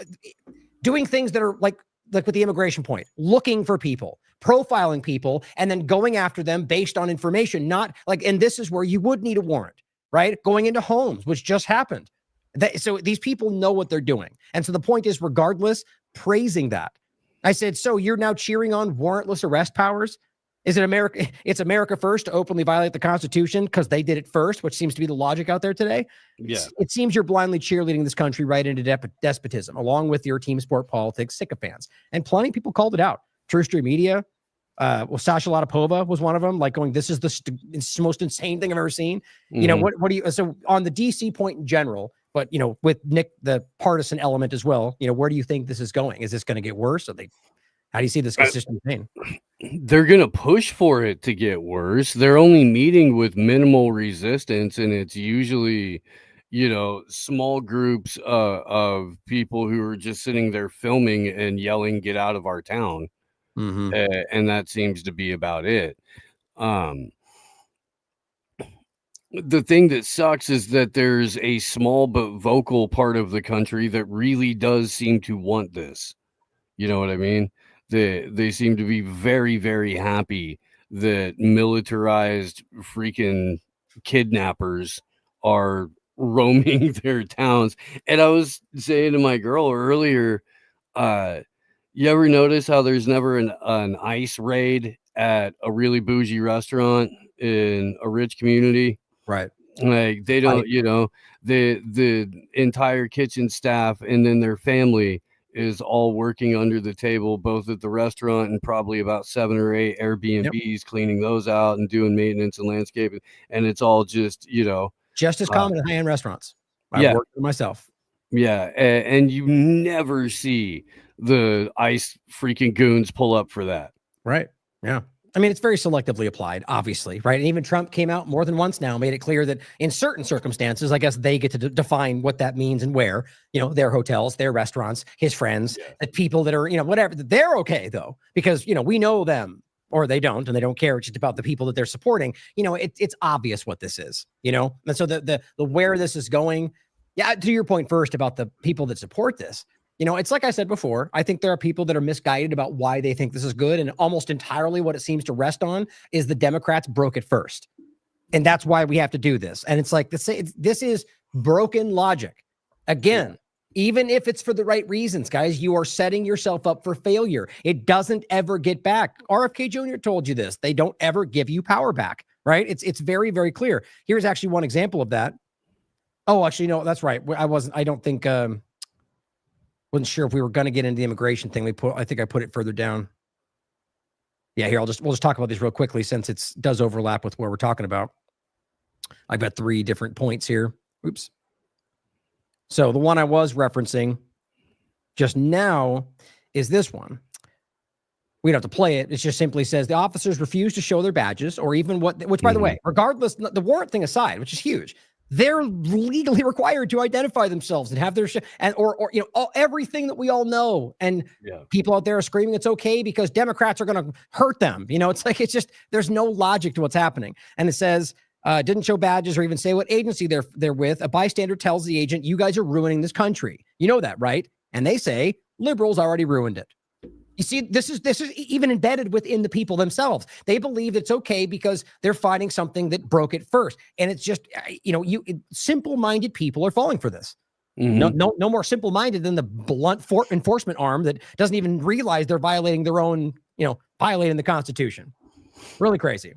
doing things that are like with the immigration point, looking for people, profiling people, and then going after them based on information, not like, and this is where you would need a warrant, right? Going into homes, which just happened. So these people know what they're doing. And so the point is, regardless, praising that. I said, so you're now cheering on warrantless arrest powers? Is it America? It's America first to openly violate the Constitution because they did it first, which seems to be the logic out there today. Yeah. It seems you're blindly cheerleading this country right into despotism, along with your team sport politics sycophants. And plenty of people called it out. True Street Media, Sasha Latapova was one of them, like going, this is the most insane thing I've ever seen. Mm-hmm. What do you, so on the DC point in general, but, with Nick, the partisan element as well, where do you think this is going? Is this going to get worse? How do you see this consistent thing? They're going to push for it to get worse. They're only meeting with minimal resistance, and it's usually, small groups of people who are just sitting there filming and yelling, "Get out of our town." Mm-hmm. And that seems to be about it. The thing that sucks is that there's a small but vocal part of the country that really does seem to want this. You know what I mean? They seem to be very, very happy that militarized freaking kidnappers are roaming their towns. And I was saying to my girl earlier, you ever notice how there's never an ICE raid at a really bougie restaurant in a rich community? Right. Like they don't, the entire kitchen staff and then their family is all working under the table, both at the restaurant and probably about 7 or 8 Airbnbs, cleaning those out and doing maintenance and landscaping. And it's all just, just as common in high-end restaurants. I worked with myself. Yeah. And you never see the ICE freaking goons pull up for that. Right. Yeah. I mean, it's very selectively applied, obviously, right? And even Trump came out more than once now, made it clear that in certain circumstances, I guess they get to define what that means and where, their hotels, their restaurants, his friends, the people that are, whatever, they're okay though, because, we know them or they don't, and they don't care. It's just about the people that they're supporting. It's obvious what this is, and so the where this is going. Yeah. To your point first about the people that support this, it's like I said before, I think there are people that are misguided about why they think this is good. And almost entirely what it seems to rest on is the Democrats broke it first. And that's why we have to do this. And it's like, this is broken logic. Again, even if it's for the right reasons, guys, you are setting yourself up for failure. It doesn't ever get back. RFK Jr. told you this. They don't ever give you power back, right? It's very, very clear. Here's actually one example of that. Oh, actually, no, that's right. I don't think... wasn't sure if we were going to get into the immigration thing. I think I put it further down. Yeah, here, we'll just talk about this real quickly since it does overlap with what we're talking about. I've got 3 different points here. Oops. So the one I was referencing just now is this one. We don't have to play it. It just simply says the officers refuse to show their badges or even which by the way, regardless, the warrant thing aside, which is huge, they're legally required to identify themselves and have their everything that we all know. And people out there are screaming it's okay because Democrats are going to hurt them. It's like, it's just, there's no logic to what's happening. And it says, didn't show badges or even say what agency they're with. A bystander tells the agent, you guys are ruining this country. You know that, right? And they say liberals already ruined it. You see, this is even embedded within the people themselves. They believe it's okay because they're fighting something that broke it first. And it's just, simple-minded people are falling for this. Mm-hmm. No more simple-minded than the blunt enforcement arm that doesn't even realize they're violating their own, violating the Constitution. Really crazy.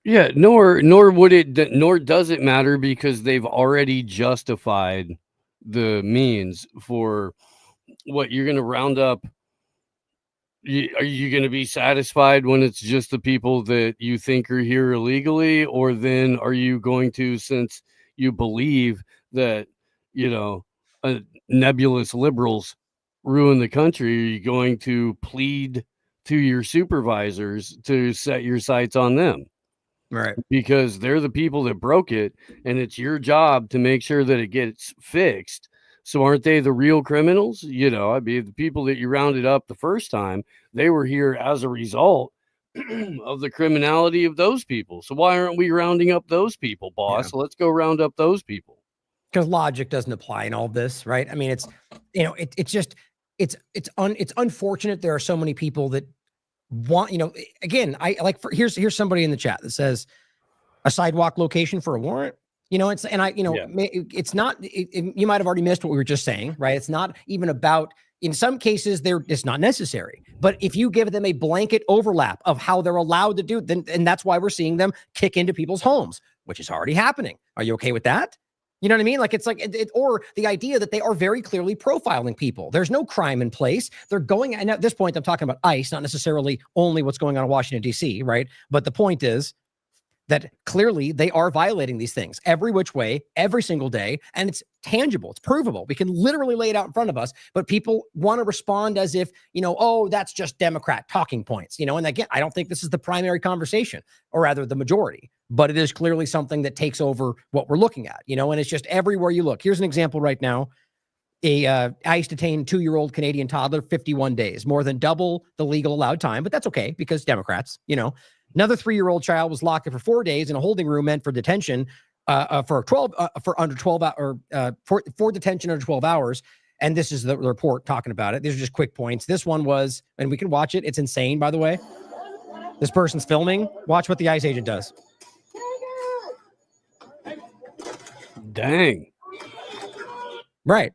Yeah, nor does it matter because they've already justified the means for what you're going to round up. Are you going to be satisfied when it's just the people that you think are here illegally? Or then are you going to, since you believe that, nebulous liberals ruin the country, are you going to plead to your supervisors to set your sights on them? Right. Because they're the people that broke it and it's your job to make sure that it gets fixed. So aren't they the real criminals? The people that you rounded up the first time, they were here as a result of the criminality of those people. So why aren't we rounding up those people, boss? Yeah. Let's go round up those people. Because logic doesn't apply in all this, right? I mean, it's unfortunate there are so many people that want, again, here's somebody in the chat that says a sidewalk location for a warrant. It's not, you might have already missed what we were just saying, right? It's not even about, in some cases, it's not necessary. But if you give them a blanket overlap of how they're allowed to do, and that's why we're seeing them kick into people's homes, which is already happening. Are you okay with that? You know what I mean? Like, it's like, or the idea that they are very clearly profiling people. There's no crime in place. They're going, and at this point, I'm talking about ICE, not necessarily only what's going on in Washington, D.C., right? But the point is, that clearly they are violating these things every which way, every single day. And it's tangible. It's provable. We can literally lay it out in front of us, but people want to respond as if, oh, that's just Democrat talking points, and again, I don't think this is the primary conversation, or rather the majority, but it is clearly something that takes over what we're looking at, and it's just everywhere you look. Here's an example right now. ICE detained 2-year-old Canadian toddler, 51 days, more than double the legal allowed time, but that's okay because Democrats, Another 3-year-old child was locked up for 4 days in a holding room meant for detention for detention under 12 hours. And this is the report talking about it. These are just quick points. This one was, and we can watch it. It's insane, by the way. This person's filming. Watch what the ICE agent does. Dang. Right.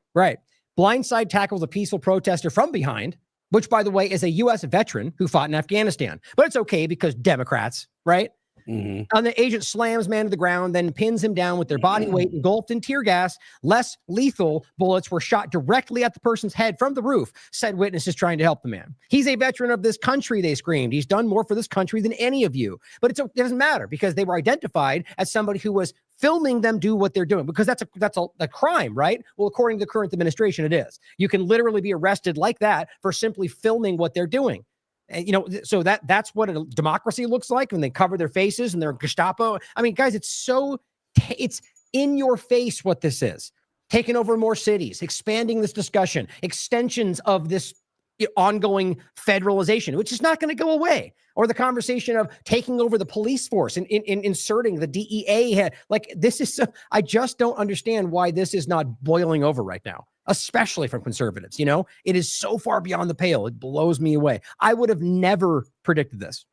Blindside tackles a peaceful protester from behind, which, by the way, is a U.S. veteran who fought in Afghanistan. But it's okay because Democrats, right? And the agent slams man to the ground, then pins him down with their body weight engulfed in tear gas. Less lethal bullets were shot directly at the person's head from the roof, said witnesses trying to help the man. He's a veteran of this country, they screamed. He's done more for this country than any of you. But it doesn't matter because they were identified as somebody who was filming them do what they're doing, because that's a crime, right? Well, according to the current administration, it is. You can literally be arrested like that for simply filming what they're doing. And, so that's what a democracy looks like when they cover their faces and they're Gestapo. I mean, guys, it's in your face what this is. Taking over more cities, expanding this discussion, extensions of this ongoing federalization, which is not going to go away, or the conversation of taking over the police force and inserting the DEA. Like, this is I just don't understand why this is not boiling over right now, especially from conservatives. It is so far beyond the pale. It blows me away. I would have never predicted this.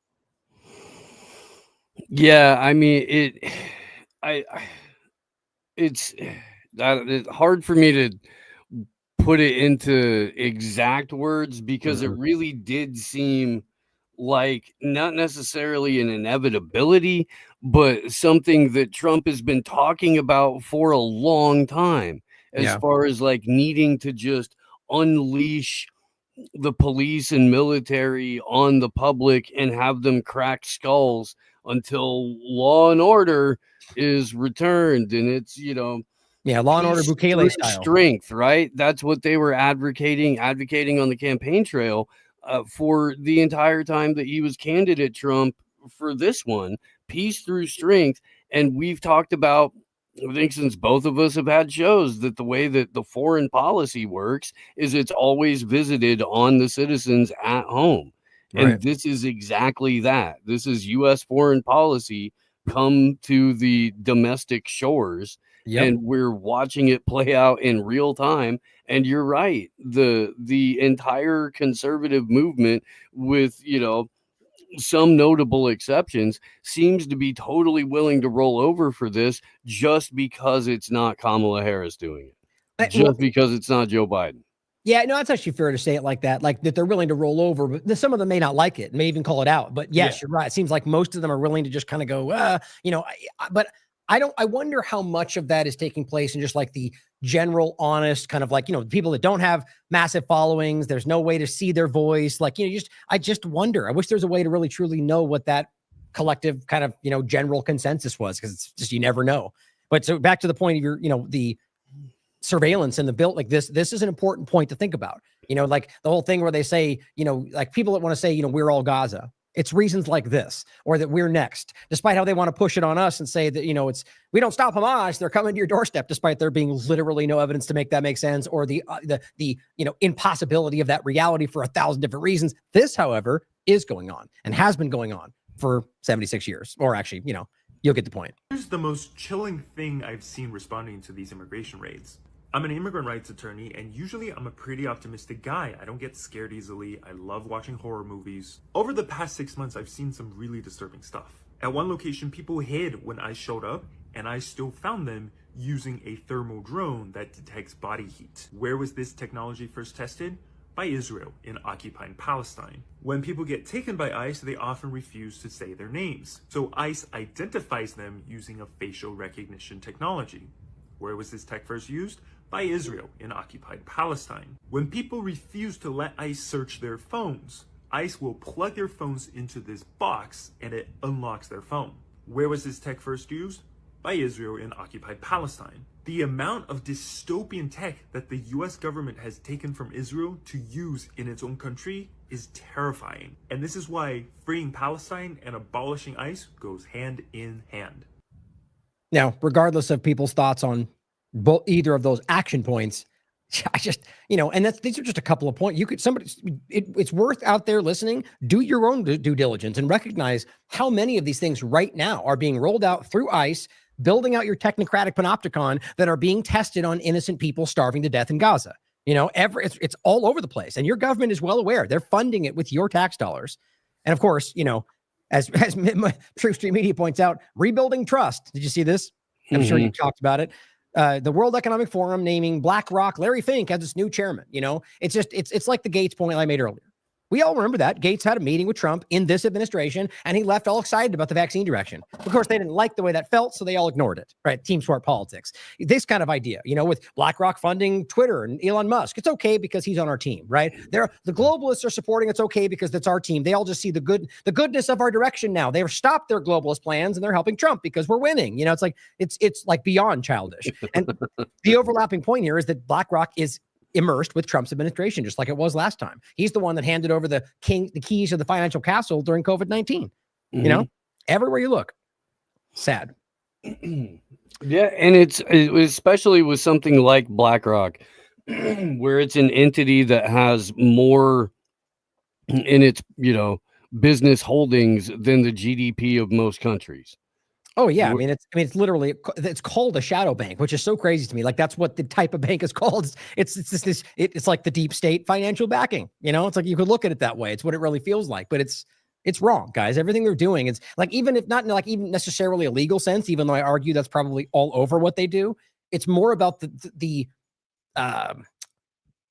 Yeah, I mean, it's hard for me to put it into exact words, because it really did seem like not necessarily an inevitability, but something that Trump has been talking about for a long time, as far as like needing to just unleash the police and military on the public and have them crack skulls until law and order is returned. And it's, law and order Bukele style strength, right? That's what they were advocating on the campaign trail for the entire time that he was candidate Trump for this one, peace through strength. And we've talked about, I think since both of us have had shows, that the way that the foreign policy works is it's always visited on the citizens at home. Right. And this is exactly that. This is U.S. foreign policy come to the domestic shores. And we're watching it play out in real time. And you're right. The entire conservative movement, with, some notable exceptions, seems to be totally willing to roll over for this just because it's not Kamala Harris doing it. Because it's not Joe Biden. Yeah, no, that's actually fair to say it like that. Like that they're willing to roll over, but some of them may not like it, may even call it out. But yes, you're right. It seems like most of them are willing to just kind of go, but I wonder how much of that is taking place in just like the general honest kind of like, people that don't have massive followings. There's no way to see their voice. Like, I just wonder. I wish there's a way to really truly know what that collective kind of, general consensus was, because it's just, you never know. But so back to the point of your, the surveillance and the built, like this is an important point to think about. Like the whole thing where they say, like people that want to say, we're all Gaza. It's reasons like this, or that we're next, despite how they want to push it on us and say that, we don't stop Hamas, they're coming to your doorstep, despite there being literally no evidence to make that make sense, or the impossibility of that reality for 1,000 different reasons. This, however, is going on and has been going on for 76 years, or actually, you'll get the point. Here's the most chilling thing I've seen responding to these immigration raids. I'm an immigrant rights attorney, and usually I'm a pretty optimistic guy. I don't get scared easily. I love watching horror movies. Over the past 6 months, I've seen some really disturbing stuff. At one location, people hid when I showed up, and I still found them using a thermal drone that detects body heat. Where was this technology first tested? By Israel in occupied Palestine. When people get taken by ICE, they often refuse to say their names. So ICE identifies them using a facial recognition technology. Where was this tech first used? By Israel in occupied Palestine. When people refuse to let ICE search their phones, ICE will plug their phones into this box and it unlocks their phone. Where was this tech first used? By Israel in occupied Palestine. The amount of dystopian tech that the US government has taken from Israel to use in its own country is terrifying. And this is why freeing Palestine and abolishing ICE goes hand in hand. Now, regardless of people's thoughts on either of those action points, I just, and these are just a couple of points. It's worth out there listening, do your own due diligence and recognize how many of these things right now are being rolled out through ICE, building out your technocratic panopticon that are being tested on innocent people starving to death in Gaza. It's all over the place, and your government is well aware. They're funding it with your tax dollars. And of course, as True Street Media points out, rebuilding trust. Did you see this? I'm sure you talked about it. the World Economic Forum naming BlackRock Larry Fink as its new chairman. It's like the Gates point I made earlier. We all remember that Gates had a meeting with Trump in this administration, and he left all excited about the vaccine direction. Of course, they didn't like the way that felt, so they all ignored it, right? Team sport politics. This kind of idea, with BlackRock funding Twitter and Elon Musk, it's okay because he's on our team, right? The globalists are supporting it's okay because that's our team. They all just see the goodness of our direction now. They've stopped their globalist plans, and they're helping Trump because we're winning. It's like beyond childish. And the overlapping point here is that BlackRock is immersed with Trump's administration, just like it was last time. He's the one that handed over the keys of the financial castle during COVID-19. Everywhere you look, sad. Yeah, and it's especially with something like BlackRock, where it's an entity that has more in its business holdings than the GDP of most countries. Oh yeah, it's literally, it's called a shadow bank, which is so crazy to me. Like that's what the type of bank is called. It's like the deep state financial backing. It's like you could look at it that way. It's what it really feels like, but it's wrong, guys. Everything they're doing is like, even if not in like even necessarily a legal sense, even though I argue that's probably all over what they do. It's more about the what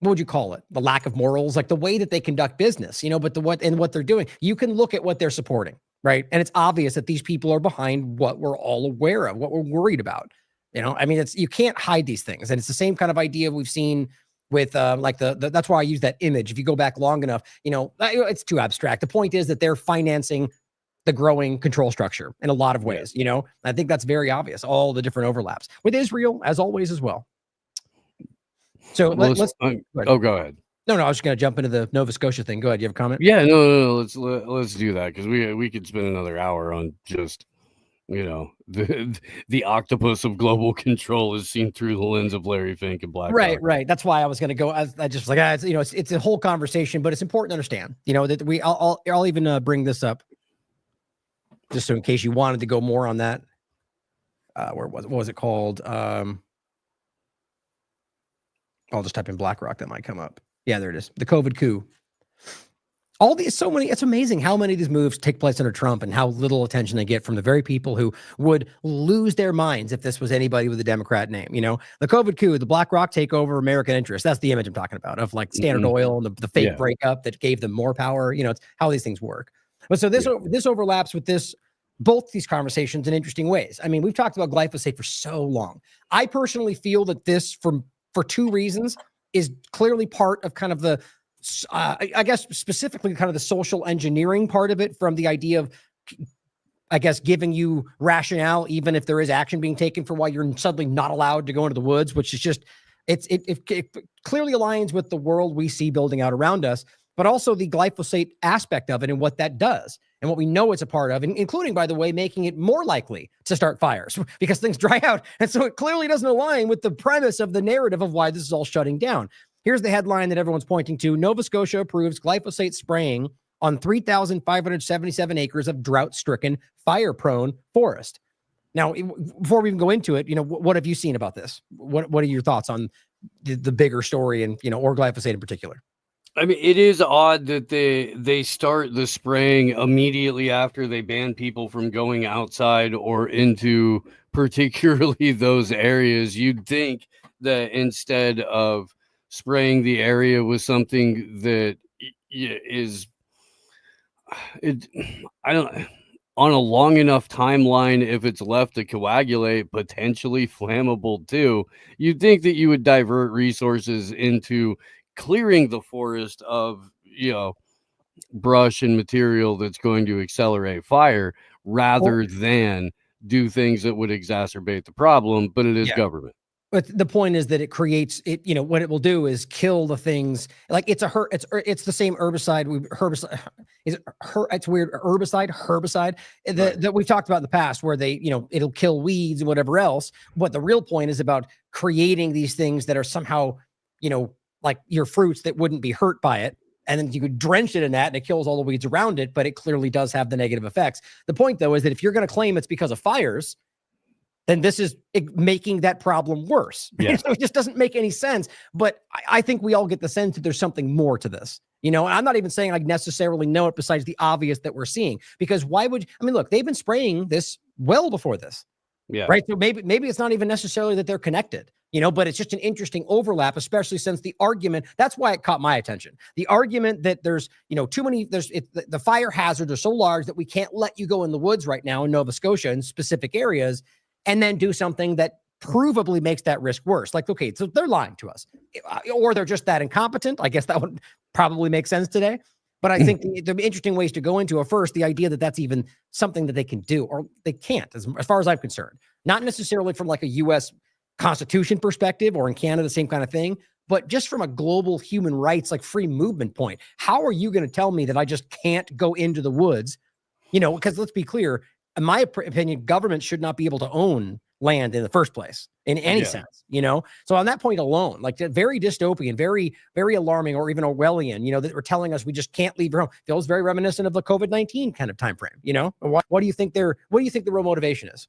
would you call it? The lack of morals, like the way that they conduct business. But what they're doing, you can look at what they're supporting. Right. And it's obvious that these people are behind what we're all aware of, what we're worried about. You can't hide these things. And it's the same kind of idea we've seen with that's why I use that image. If you go back long enough, it's too abstract. The point is that they're financing the growing control structure in a lot of ways. I think that's very obvious, all the different overlaps with Israel, as always, as well. So let's go ahead. No, I was just going to jump into the Nova Scotia thing. Go ahead. You have a comment? Yeah, no. Let's do that because we could spend another hour on just the octopus of global control is seen through the lens of Larry Fink and BlackRock. Right. That's why I was going to go. I just was like, it's a whole conversation, but it's important to understand. That I'll even bring this up just so in case you wanted to go more on that. What was it called? I'll just type in BlackRock. That might come up. Yeah, there it is. The COVID coup. It's amazing how many of these moves take place under Trump and how little attention they get from the very people who would lose their minds if this was anybody with a Democrat name. The COVID coup, the BlackRock takeover American interest. That's the image I'm talking about of like Standard Oil and the fake breakup that gave them more power. It's how these things work. But so this overlaps with both these conversations in interesting ways. We've talked about glyphosate for so long. I personally feel that this, for two reasons, is clearly part of kind of the, I guess, specifically kind of the social engineering part of it, from the idea of, I guess, giving you rationale, even if there is action being taken for why you're suddenly not allowed to go into the woods, which is just, it clearly aligns with the world we see building out around us, but also the glyphosate aspect of it and what that does and what we know it's a part of, including, by the way, making it more likely to start fires because things dry out. And so it clearly doesn't align with the premise of the narrative of why this is all shutting down. Here's the headline that everyone's pointing to. Nova Scotia approves glyphosate spraying on 3,577 acres of drought-stricken, fire-prone forest. Now, before we even go into it, what have you seen about this? What are your thoughts on the bigger story and, or glyphosate in particular? It is odd that they start the spraying immediately after they ban people from going outside or into particularly those areas. You'd think that instead of spraying the area with something that is, on a long enough timeline, if it's left to coagulate, potentially flammable too, you'd think that you would divert resources into clearing the forest of brush and material that's going to accelerate fire rather than do things that would exacerbate the problem. But it is government. But the point is that it creates it. What it will do is kill the things. Like it's the same herbicide. It's weird herbicide that we've talked about in the past, where they it'll kill weeds and whatever else. But the real point is about creating these things that are somehow like your fruits that wouldn't be hurt by it. And then you could drench it in that and it kills all the weeds around it, but it clearly does have the negative effects. The point, though, is that if you're going to claim it's because of fires, then this is making that problem worse. Yeah. So it just doesn't make any sense. But I think we all get the sense that there's something more to this. And I'm not even saying I necessarily know it besides the obvious that we're seeing. Because why would look, they've been spraying this well before this. Yeah. Right. So maybe it's not even necessarily that they're connected, but it's just an interesting overlap, especially since the argument, that's why it caught my attention. The argument that there's, too many, the fire hazards are so large that we can't let you go in the woods right now in Nova Scotia in specific areas and then do something that provably makes that risk worse. Like, okay, so they're lying to us, or they're just that incompetent. I guess that would probably make sense today. But I think the interesting ways to go into it, first, the idea that that's even something that they can do, or they can't, as far as I'm concerned, not necessarily from like a U.S. Constitution perspective or in Canada, same kind of thing, but just from a global human rights, like free movement point. How are you going to tell me that I just can't go into the woods? Because let's be clear, in my opinion, government should not be able to own land in the first place in any sense, So on that point alone, like very dystopian, very, very alarming, or even Orwellian, that we're telling us we just can't leave your home. Feels very reminiscent of the COVID-19 kind of time frame, What do you think the real motivation is?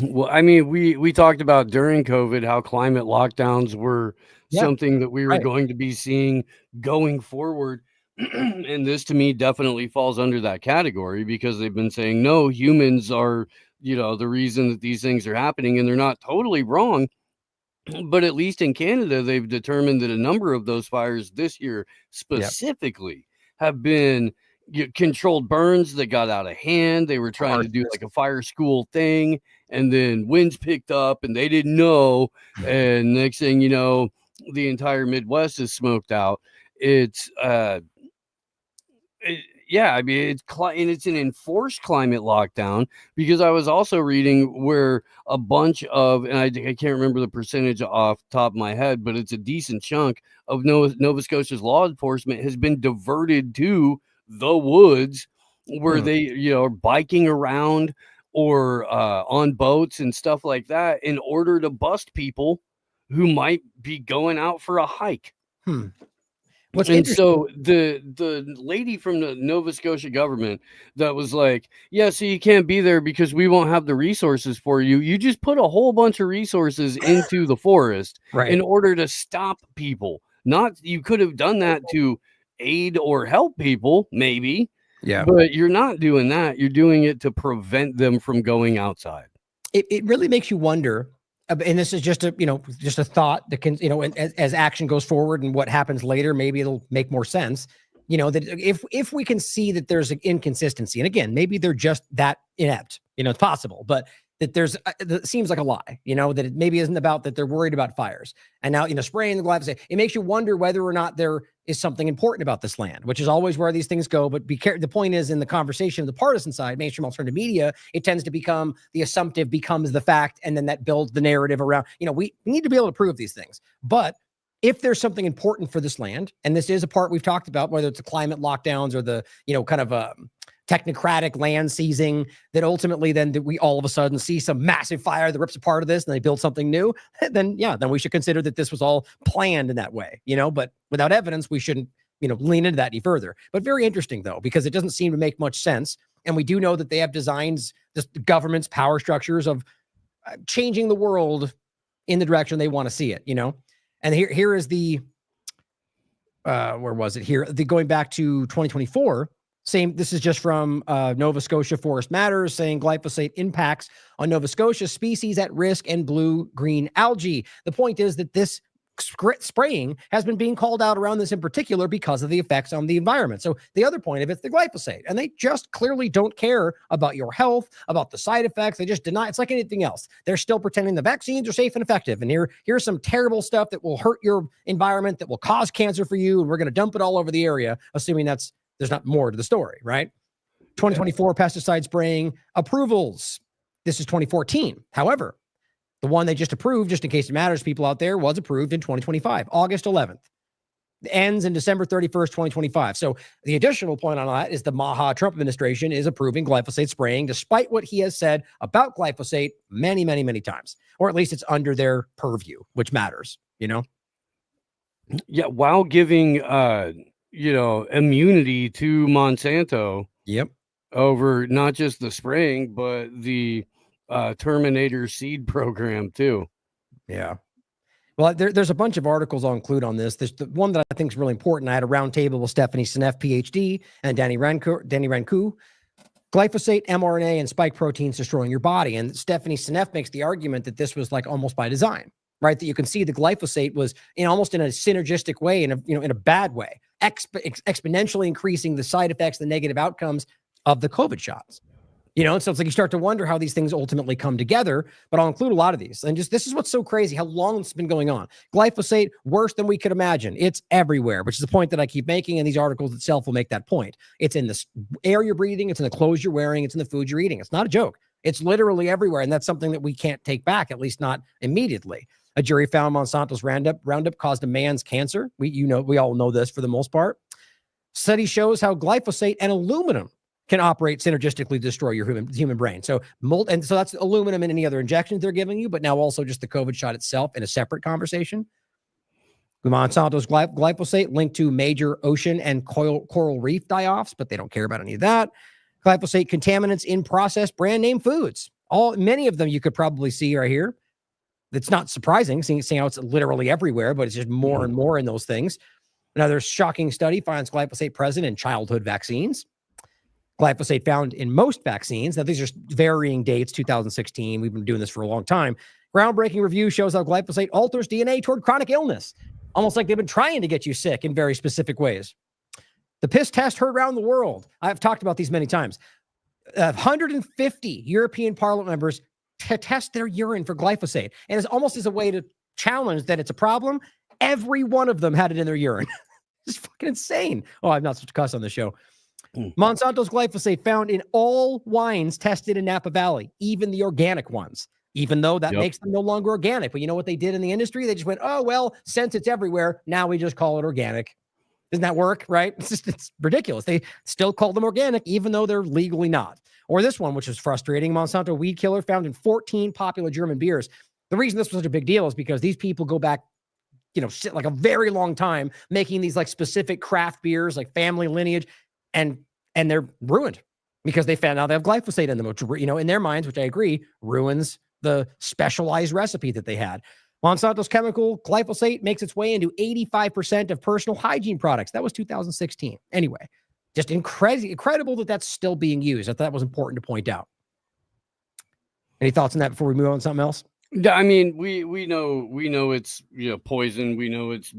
Well, I mean, we talked about during COVID how climate lockdowns were something that we were going to be seeing going forward. And this to me definitely falls under that category, because they've been saying, no, humans are, the reason that these things are happening, and they're not totally wrong. But at least in Canada, they've determined that a number of those fires this year specifically have been controlled burns that got out of hand. They were trying to do like a fire school thing, and then winds picked up and they didn't know. And next thing you know, the entire Midwest is smoked out. It's I mean, it's an enforced climate lockdown, because I was also reading where a bunch of, and I can't remember the percentage off the top of my head, but it's a decent chunk of Nova Scotia's law enforcement has been diverted to the woods, where they, are biking around or on boats and stuff like that in order to bust who might be going out for a hike. And so the lady from the Nova Scotia government that was like, so you can't be there because we won't have the resources for you. You just put a whole bunch of resources into the forest in order to stop people. You could have done that to aid or help people, maybe. Yeah. But you're not doing that. You're doing it to prevent them from going outside. It really makes you wonder. And this is just a thought that can, as action goes forward and what happens later, maybe it'll make more sense, that if we can see that there's an inconsistency, and again, maybe they're just that inept, it's possible, but that that seems like a lie, that it maybe isn't about that they're worried about fires. And now, spraying the glyphosate, it makes you wonder whether or not there is something important about this land, which is always where these things go. But be careful. The point is, in the conversation of the partisan side, mainstream alternative media, it tends to become the assumptive becomes the fact. And then that builds the narrative around, we need to be able to prove these things. But if there's something important for this land, and this is a part we've talked about, whether it's the climate lockdowns or the, kind of technocratic land seizing, that ultimately then we all of a sudden see some massive fire that rips apart of this and they build something new, then we should consider that this was all planned in that way, but without evidence, we shouldn't, lean into that any further. But very interesting though, because it doesn't seem to make much sense. And we do know that they have designs, the government's power structures of changing the world in the direction they want to see it, And here is the, where was it here? Going back to 2024, this is just from Nova Scotia Forest Matters, saying glyphosate impacts on Nova Scotia species at risk and blue-green algae. The point is that this spraying has been being called out around this in particular because of the effects on the environment. So the other point of it's the glyphosate, and they just clearly don't care about your health, about the side effects. They just deny. It's like anything else. They're still pretending the vaccines are safe and effective. And here's some terrible stuff that will hurt your environment, that will cause cancer for you. And we're going to dump it all over the area, assuming there's not more to the story, right? 2024 pesticide spraying approvals. This is 2014. However, the one they just approved, just in case it matters, people out there, was approved in 2025, August 11th. It ends in December 31st, 2025. So the additional point on that is the Maha Trump administration is approving glyphosate spraying, despite what he has said about glyphosate many, many, many times, or at least it's under their purview, which matters, Yeah, while giving, immunity to Monsanto. Yep. Over not just the spraying, but the Terminator seed program too. Yeah. Well, there's a bunch of articles I'll include on this. There's the one that I think is really important. I had a roundtable with Stephanie Seneff, PhD, and Danny Rancoux. Glyphosate, mRNA, and spike proteins destroying your body. And Stephanie Seneff makes the argument that this was like almost by design, right? That you can see the glyphosate was almost in a synergistic way, in a bad way, exponentially increasing the side effects, the negative outcomes of the COVID shots. And so it's like you start to wonder how these things ultimately come together, but I'll include a lot of these. And just this is what's so crazy, how long it's been going on. Glyphosate, worse than we could imagine. It's everywhere, which is the point that I keep making, and these articles itself will make that point. It's in the air you're breathing, it's in the clothes you're wearing, it's in the food you're eating. It's not a joke. It's literally everywhere, and that's something that we can't take back, at least not immediately. A jury found Monsanto's Roundup caused a man's cancer. We all know this for the most part. Study shows how glyphosate and aluminum can operate synergistically to destroy your human brain. So that's aluminum and any other injections they're giving you, but now also just the COVID shot itself in a separate conversation. Monsanto's glyphosate linked to major ocean and coral reef die-offs, but they don't care about any of that. Glyphosate contaminants in processed brand name foods. Many of them you could probably see right here. It's not surprising seeing how it's literally everywhere, but it's just more and more in those things. Another shocking study finds glyphosate present in childhood vaccines. Glyphosate found in most vaccines. Now, these are varying dates, 2016. We've been doing this for a long time. Groundbreaking review shows how glyphosate alters DNA toward chronic illness, almost like they've been trying to get you sick in very specific ways. The piss test heard around the world. I've talked about these many times. 150 European Parliament members to test their urine for glyphosate. And it's almost as a way to challenge that it's a problem. Every one of them had it in their urine. It's fucking insane. Oh, I'm not supposed to cuss on the show. Monsanto's glyphosate found in all wines tested in Napa Valley, even the organic ones, even though that makes them no longer organic. But you know what they did in the industry? They just went, oh, well, since it's everywhere, now we just call it organic. Doesn't that work, right? It's ridiculous. They still call them organic, even though they're legally not. Or this one, which is frustrating, Monsanto weed killer found in 14 popular German beers. The reason this was such a big deal is because these people go back, like a very long time, making these like specific craft beers, like family lineage, and they're ruined because they found out they have glyphosate in them, which, in their minds, which I agree, ruins the specialized recipe that they had. Monsanto's chemical glyphosate makes its way into 85% of personal hygiene products. That was 2016. Anyway, just incredible that that's still being used. I thought that was important to point out. Any thoughts on that before we move on to something else? Yeah, I mean, we know it's poison. We know it's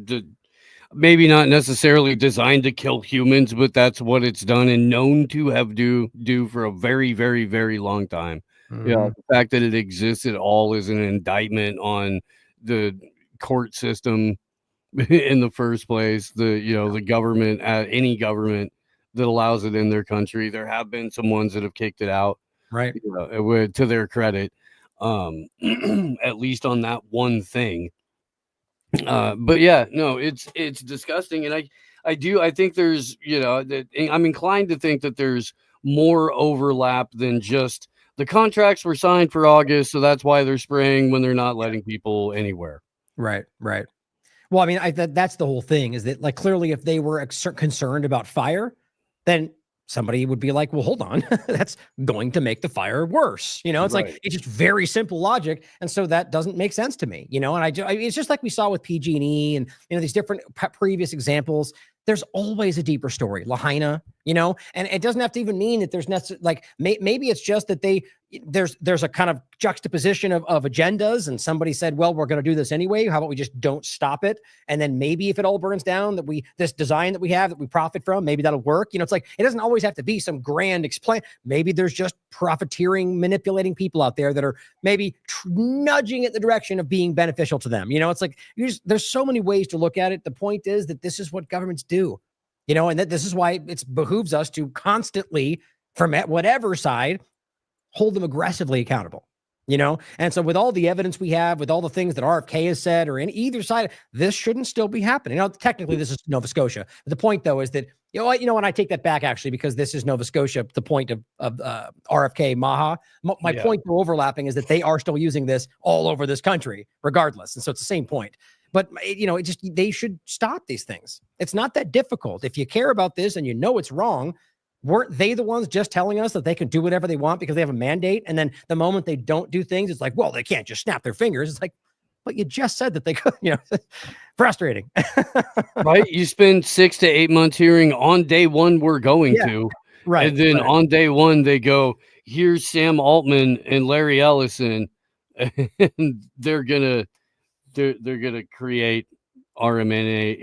maybe not necessarily designed to kill humans, but that's what it's done and known to have do for a very, very, very long time. Mm-hmm. Yeah, the fact that it exists at all is an indictment on the court system in the first place. The government, any government that allows it in their country. There have been some ones that have kicked it out, right? To their credit, at least on that one thing. But yeah, no, it's disgusting. And I think there's, I'm inclined to think that there's more overlap than just the contracts were signed for August. So that's why they're spraying when they're not letting people anywhere. Right. Well, I mean, that's the whole thing is that, like, clearly if they were concerned about fire, then somebody would be like, well, hold on, that's going to make the fire worse. It's right. Like, it's just very simple logic. And so that doesn't make sense to me, and it's just like we saw with PG&E and, these different previous examples. There's always a deeper story, Lahaina, and it doesn't have to even mean that there's maybe it's just that there's a kind of juxtaposition of agendas, and somebody said, well, we're going to do this anyway. How about we just don't stop it? And then maybe if it all burns down, this design that we have that we profit from, maybe that'll work. It's like, it doesn't always have to be some grand explain. Maybe there's just profiteering, manipulating people out there that are maybe nudging it the direction of being beneficial to them. It's like, there's so many ways to look at it. The point is that this is what governments do, and that this is why it behooves us to constantly, from whatever side, hold them aggressively accountable, And so with all the evidence we have, with all the things that RFK has said, or in either side, this shouldn't still be happening. Technically this is Nova Scotia. But the point though is that, and I take that back actually, because this is Nova Scotia, the point of RFK Maha. My point for overlapping is that they are still using this all over this country regardless. And so it's the same point. But, they should stop these things. It's not that difficult. If you care about this and it's wrong, weren't they the ones just telling us that they can do whatever they want because they have a mandate? And then the moment they don't do things, it's like, well, they can't just snap their fingers. It's like, but you just said that they could, frustrating. Right? You spend 6 to 8 months hearing on day one, we're going to. Right. And then on day one, they go, here's Sam Altman and Larry Ellison, and they're gonna create mRNA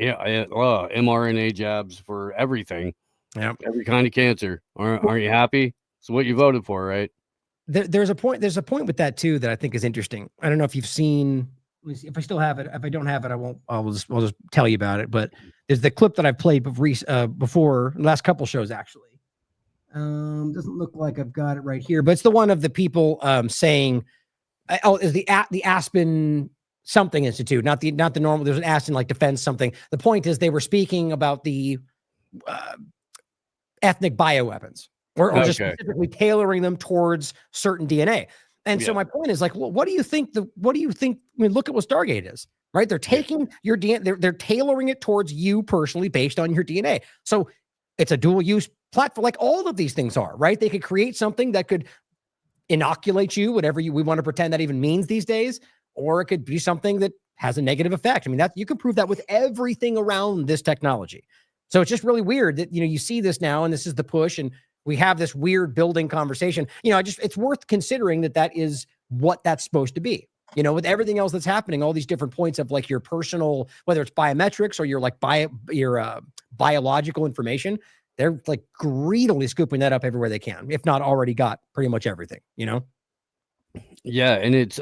jabs for everything. Yeah. Every kind of cancer. Aren't you happy? It's what you voted for, right? There's a point with that too that I think is interesting. I don't know if you've seen. Let me see if I still have it. If I don't have it, I won't. I'll just tell you about it. But there's the clip that I've played before last couple shows actually. Doesn't look like I've got it right here, but it's the one of the people saying, is the Aspen something institute, not the normal. There's an Aspen like defense something. The point is they were speaking about the ethnic bioweapons. Or just specifically tailoring them towards certain DNA. And so my point is like, well, what do you think? I mean, look at what Stargate is, right? They're taking your DNA, they're tailoring it towards you personally based on your DNA. So it's a dual use platform, like all of these things are, right? They could create something that could inoculate you, whatever we want to pretend that even means these days, or it could be something that has a negative effect. I mean, you can prove that with everything around this technology. So it's just really weird that, you see this now, and this is the push, and we have this weird building conversation. It's worth considering that is what that's supposed to be. With everything else that's happening, all these different points of like your personal, whether it's biometrics or your like biological information, they're like greedily scooping that up everywhere they can, if not already got pretty much everything. Yeah, and it's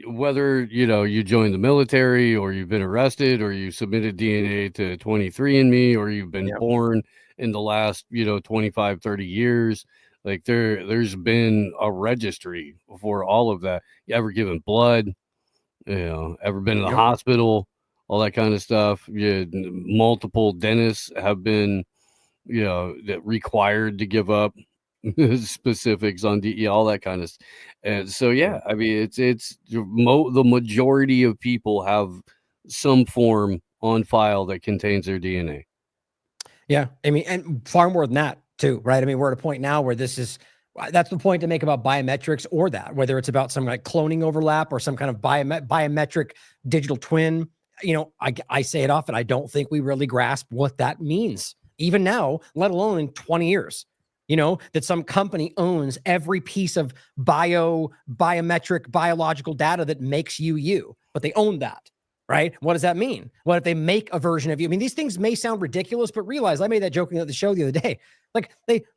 whether you joined the military or you've been arrested or you submitted DNA to 23andMe or you've been born in the last 25 30 years, like there's been a registry for all of that. You ever given blood, ever been in the hospital, all that kind of stuff. Multiple dentists have been required to give up specifics on DE, all that kind of stuff. And so I mean it's the majority of people have some form on file that contains their DNA. Yeah, I mean, and far more than that too, right? I mean, we're at a point now where that's the point to make about biometrics, or that whether it's about some like cloning overlap or some kind of biometric digital twin. I say it often. I don't think we really grasp what that means even now, let alone in 20 years. That some company owns every piece of biometric biological data that makes you, but they own that. Right? What does that mean? What if they make a version of you? I mean, these things may sound ridiculous, but realize I made that joking at the show the other day. Like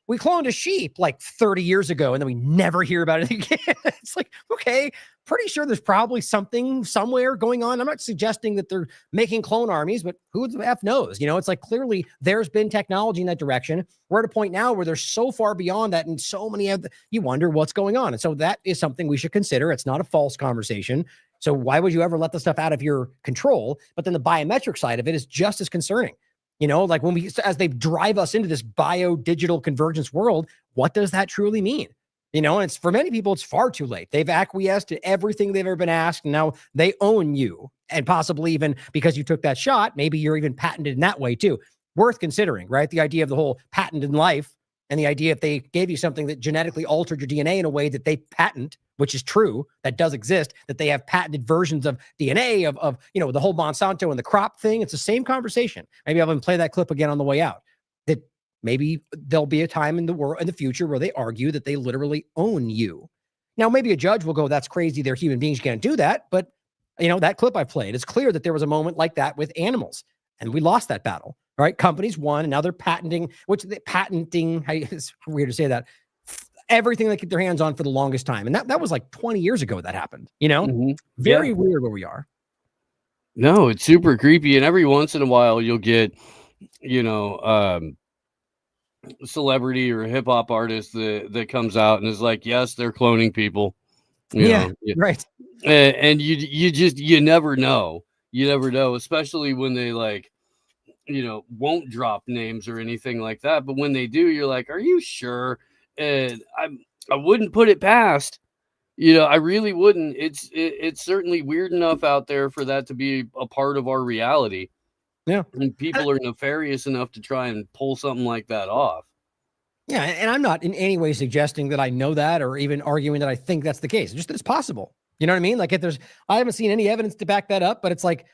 we cloned a sheep like 30 years ago, and then we never hear about it again. It's like, okay, pretty sure there's probably something somewhere going on. I'm not suggesting that they're making clone armies, but who the F knows? It's like clearly there's been technology in that direction. We're at a point now where they're so far beyond that, and so many you wonder what's going on. And so that is something we should consider. It's not a false conversation. So why would you ever let the stuff out of your control? But then the biometric side of it is just as concerning. Like as they drive us into this bio-digital convergence world, what does that truly mean? And it's for many people, it's far too late. They've acquiesced to everything they've ever been asked, and now they own you. And possibly even because you took that shot, maybe you're even patented in that way too. Worth considering, right? The idea of the whole patent in life, and the idea if they gave you something that genetically altered your DNA in a way that they patent, which is true, that does exist, that they have patented versions of DNA of the whole Monsanto and the crop thing. It's the same conversation. Maybe I'll even play that clip again on the way out. That maybe there'll be a time in the future where they argue that they literally own you. Now, maybe a judge will go, that's crazy. They're human beings. You can't do that. But that clip I played, it's clear that there was a moment like that with animals, and we lost that battle. Right? Companies won, and now they're patenting, it's weird to say that, everything they get their hands on for the longest time. And that was like 20 years ago that happened, Very weird where we are. No, it's super creepy. And every once in a while you'll get, celebrity or hip hop artist that comes out and is like, yes, they're cloning people. Right. And you never know. You never know, especially when they like, won't drop names or anything like that. But when they do, you're like, are you sure? And I wouldn't put it past, I really wouldn't. It's certainly weird enough out there for that to be a part of our reality. Yeah. And people are nefarious enough to try and pull something like that off. Yeah. And I'm not in any way suggesting that I know that or even arguing that I think that's the case. Just that it's possible. You know what I mean? Like I haven't seen any evidence to back that up, but it's like,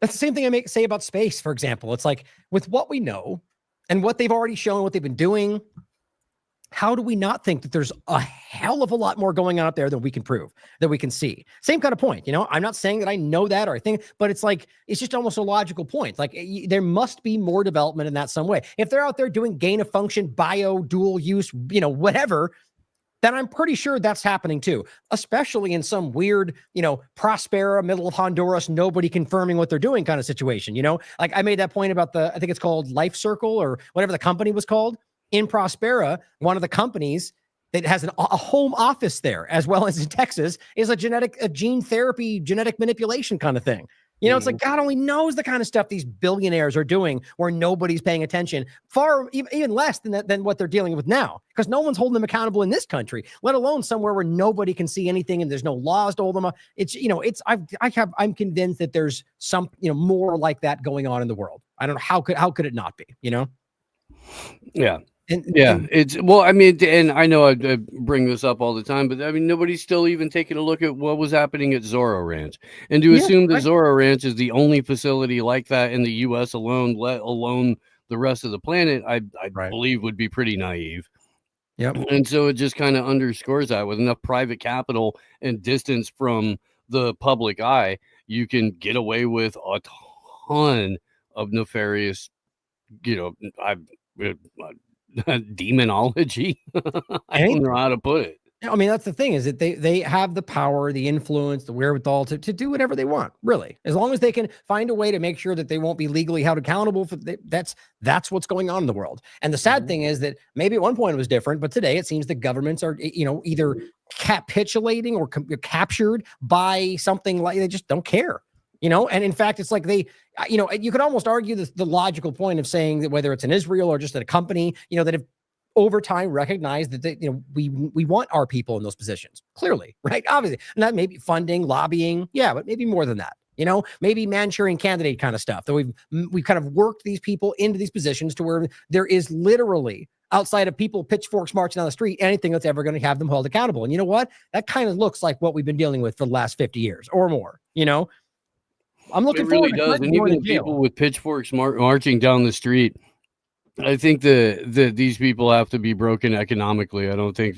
that's the same thing I say about space, for example. It's like with what we know and what they've already shown, what they've been doing, how do we not think that there's a hell of a lot more going on out there than we can prove, that we can see? Same kind of point. I'm not saying that I know that or I think, but it's like, it's just almost a logical point. Like there must be more development in that some way. If they're out there doing gain of function, bio, dual use, whatever, then I'm pretty sure that's happening too, especially in some weird, Prospera, middle of Honduras, nobody confirming what they're doing kind of situation. Like I made that point about I think it's called Life Circle or whatever the company was called. In Prospera, one of the companies that has a home office there, as well as in Texas, is a gene therapy, genetic manipulation kind of thing. It's like God only knows the kind of stuff these billionaires are doing where nobody's paying attention, far even less than what they're dealing with now, because no one's holding them accountable in this country, let alone somewhere where nobody can see anything and there's no laws to hold them up. I'm convinced that there's some, more like that going on in the world. I don't know how could it not be, Yeah. It's and I know I bring this up all the time, but I mean, nobody's still even taking a look at what was happening at Zorro Ranch, and to assume that Zorro Ranch is the only facility like that in the U.S. alone, let alone the rest of the planet, I believe would be pretty naive. Yep. And so it just kind of underscores that with enough private capital and distance from the public eye, you can get away with a ton of nefarious, demonology. I don't know how to put it. I mean, that's the thing, is that they have the power, the influence, the wherewithal to do whatever they want, really, as long as they can find a way to make sure that they won't be legally held accountable for that's what's going on in the world. And the sad thing is that maybe at one point it was different, but today it seems that governments are, either capitulating or captured by something like they just don't care. And in fact, it's like you could almost argue the logical point of saying that whether it's in Israel or just at a company, that have over time recognized that we want our people in those positions, clearly, right? Obviously, and that may be funding, lobbying, but maybe more than that. Maybe Manchurian candidate kind of stuff. That we've kind of worked these people into these positions to where there is literally, outside of people pitchforks marching down the street, anything that's ever going to have them held accountable. And you know what? That kind of looks like what we've been dealing with for the last 50 years or more. I'm looking forward to does. And even the people with pitchforks marching down the street, I think that these people have to be broken economically. I don't think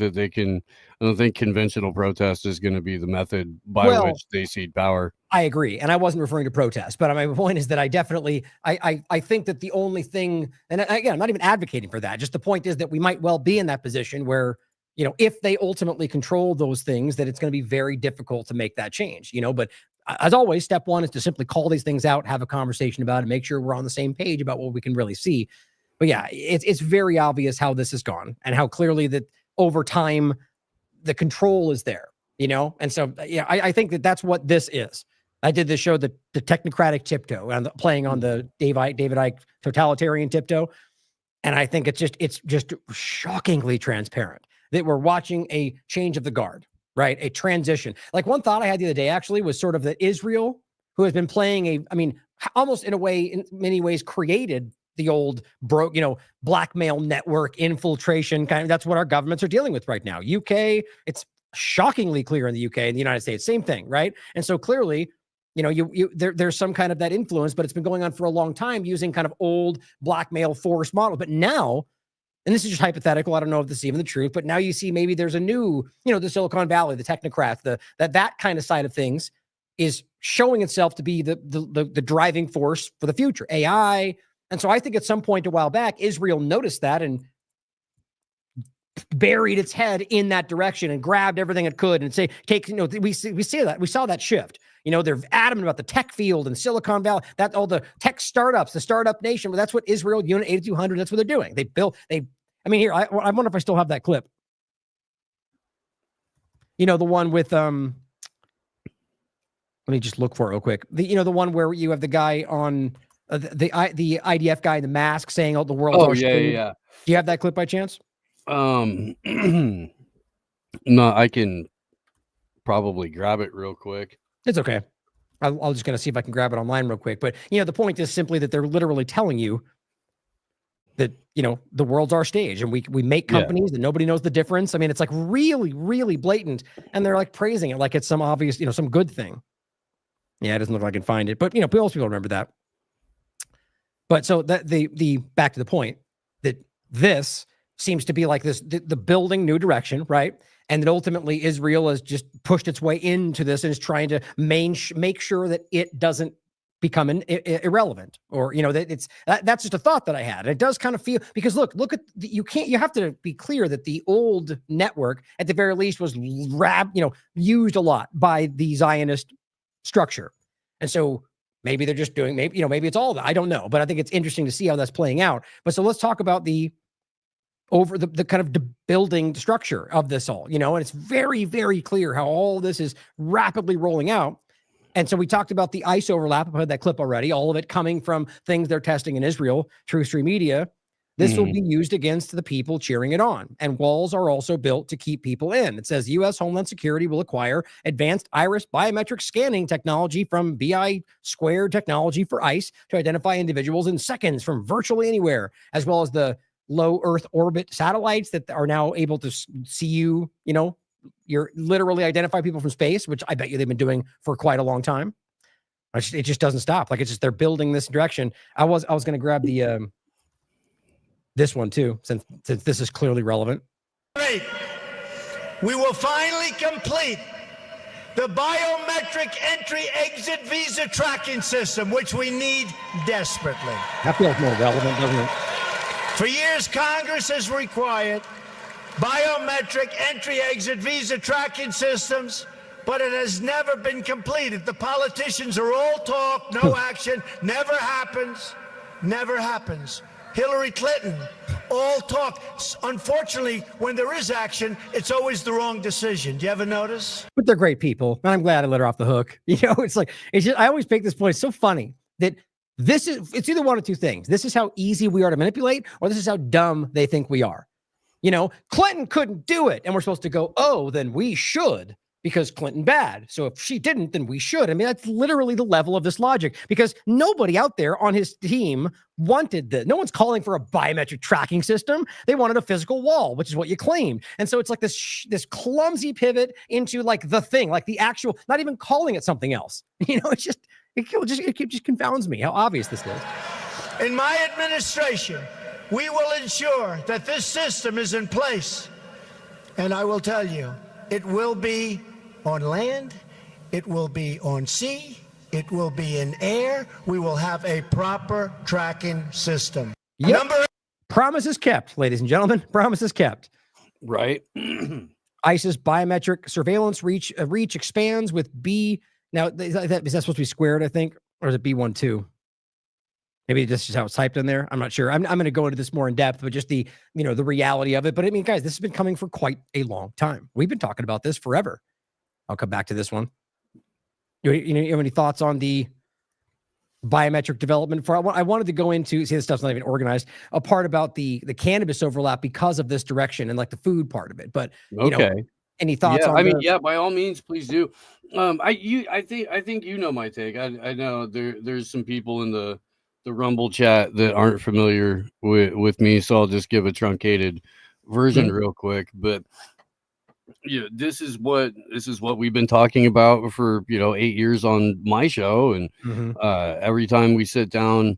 conventional protest is going to be the method by which they cede power. I agree. And I wasn't referring to protest, but my point is that I definitely, I think that the only thing, and again, I'm not even advocating for that. Just the point is that we might well be in that position where, if they ultimately control those things, that it's going to be very difficult to make that change, but as always, step one is to simply call these things out, have a conversation about it, make sure we're on the same page about what we can really see. But yeah, it's very obvious how this has gone and how clearly that over time, the control is there, And so, I think that's what this is. I did this show, the technocratic tiptoe, and playing on the David Icke totalitarian tiptoe. And I think it's just shockingly transparent that we're watching a change of the guard. Right. A transition. Like one thought I had the other day actually was sort of that Israel, who has been playing almost in a way, in many ways, created the old blackmail network infiltration kind of, that's what our governments are dealing with right now. UK, it's shockingly clear in the UK and the United States, same thing. Right. And so clearly, there's some kind of that influence, but it's been going on for a long time using kind of old blackmail force model. But now, and this is just hypothetical, I don't know if this is even the truth, but now you see maybe there's a new, the Silicon Valley, the technocrats, that kind of side of things is showing itself to be the driving force for the future, AI. And so I think at some point a while back, Israel noticed that and buried its head in that direction and grabbed everything it could and say, we saw that shift. They're adamant about the tech field and Silicon Valley, that all the tech startups, the startup nation. Well, that's what Israel Unit 8200, that's what they're doing. Here, I wonder if I still have that clip. The one with, let me just look for it real quick. The one where you have the guy on the IDF guy in the mask saying, "Oh, the world's our stage." Yeah. Do you have that clip by chance? No, I can probably grab it real quick. It's okay. I'll just gonna see if I can grab it online real quick. But the point is simply that they're literally telling you that the world's our stage and we make companies and nobody knows the difference. I mean, it's like really, really blatant, and they're like praising it like it's some obvious, some good thing. Yeah, it doesn't look like I can find it, but most people remember that. But so that the back to the point that this seems to be like this, the building new direction, right? And that ultimately Israel has just pushed its way into this and is trying to make sure that it doesn't become irrelevant, or, you know, that that's just a thought that I had. It does kind of feel, because look at you have to be clear that the old network at the very least was used a lot by the Zionist structure. And so maybe they're just doing, maybe it's all that, I don't know, but I think it's interesting to see how that's playing out. But so let's talk about the kind of building structure of this all, and it's very, very clear how all this is rapidly rolling out. And so we talked about the ICE overlap. I've heard that clip already, all of it coming from things they're testing in Israel, True Stream Media. This will be used against the people cheering it on. And walls are also built to keep people in. It says U.S. Homeland Security will acquire advanced iris biometric scanning technology from BI Squared technology for ICE to identify individuals in seconds from virtually anywhere, as well as the low Earth orbit satellites that are now able to see you're literally identify people from space, which I bet you they've been doing for quite a long time. It just doesn't stop. Like, it's just, they're building this direction. I was going to grab the, this one too, since this is clearly relevant. Great. We will finally complete the biometric entry-exit visa tracking system, which we need desperately. That feels more relevant, doesn't it? For years, Congress has required biometric entry-exit visa tracking systems, but it has never been completed. The politicians are all talk, no action, never happens, never happens. Hillary Clinton, all talk. Unfortunately, when there is action, it's always the wrong decision. Do you ever notice? But they're great people, and I'm glad I let her off the hook. It's like, I always make this point. It's so funny that it's either one of two things. This is how easy we are to manipulate, or this is how dumb they think we are. Clinton couldn't do it, and we're supposed to go, oh, then we should, because Clinton bad. So if she didn't, then we should. I mean, that's literally the level of this logic, because nobody out there on his team wanted this. No one's calling for a biometric tracking system. They wanted a physical wall, which is what you claimed. And so it's like this clumsy pivot into like the thing, like the actual, not even calling it something else. It just confounds me how obvious this is. In my administration, we will ensure that this system is in place. And I will tell you, it will be on land, it will be on sea, it will be in air. We will have a proper tracking system. Yep. Promise is kept, ladies and gentlemen. Promise is kept. Right. ISIS biometric surveillance reach expands with B. Now, is that supposed to be squared, I think? Or is it B12? Maybe this is how it's typed in there. I'm not sure. I'm going to go into this more in depth, but just the reality of it. But I mean, guys, this has been coming for quite a long time. We've been talking about this forever. I'll come back to this one. You have any thoughts on the biometric development? I wanted to go into, see, this stuff's not even organized, a part about the cannabis overlap because of this direction and like the food part of it. But any thoughts on by all means, please do. I think my take. I know there's some people in the Rumble chat that aren't familiar with me, so I'll just give a truncated version real quick. But this is what we've been talking about for 8 years on my show, and every time we sit down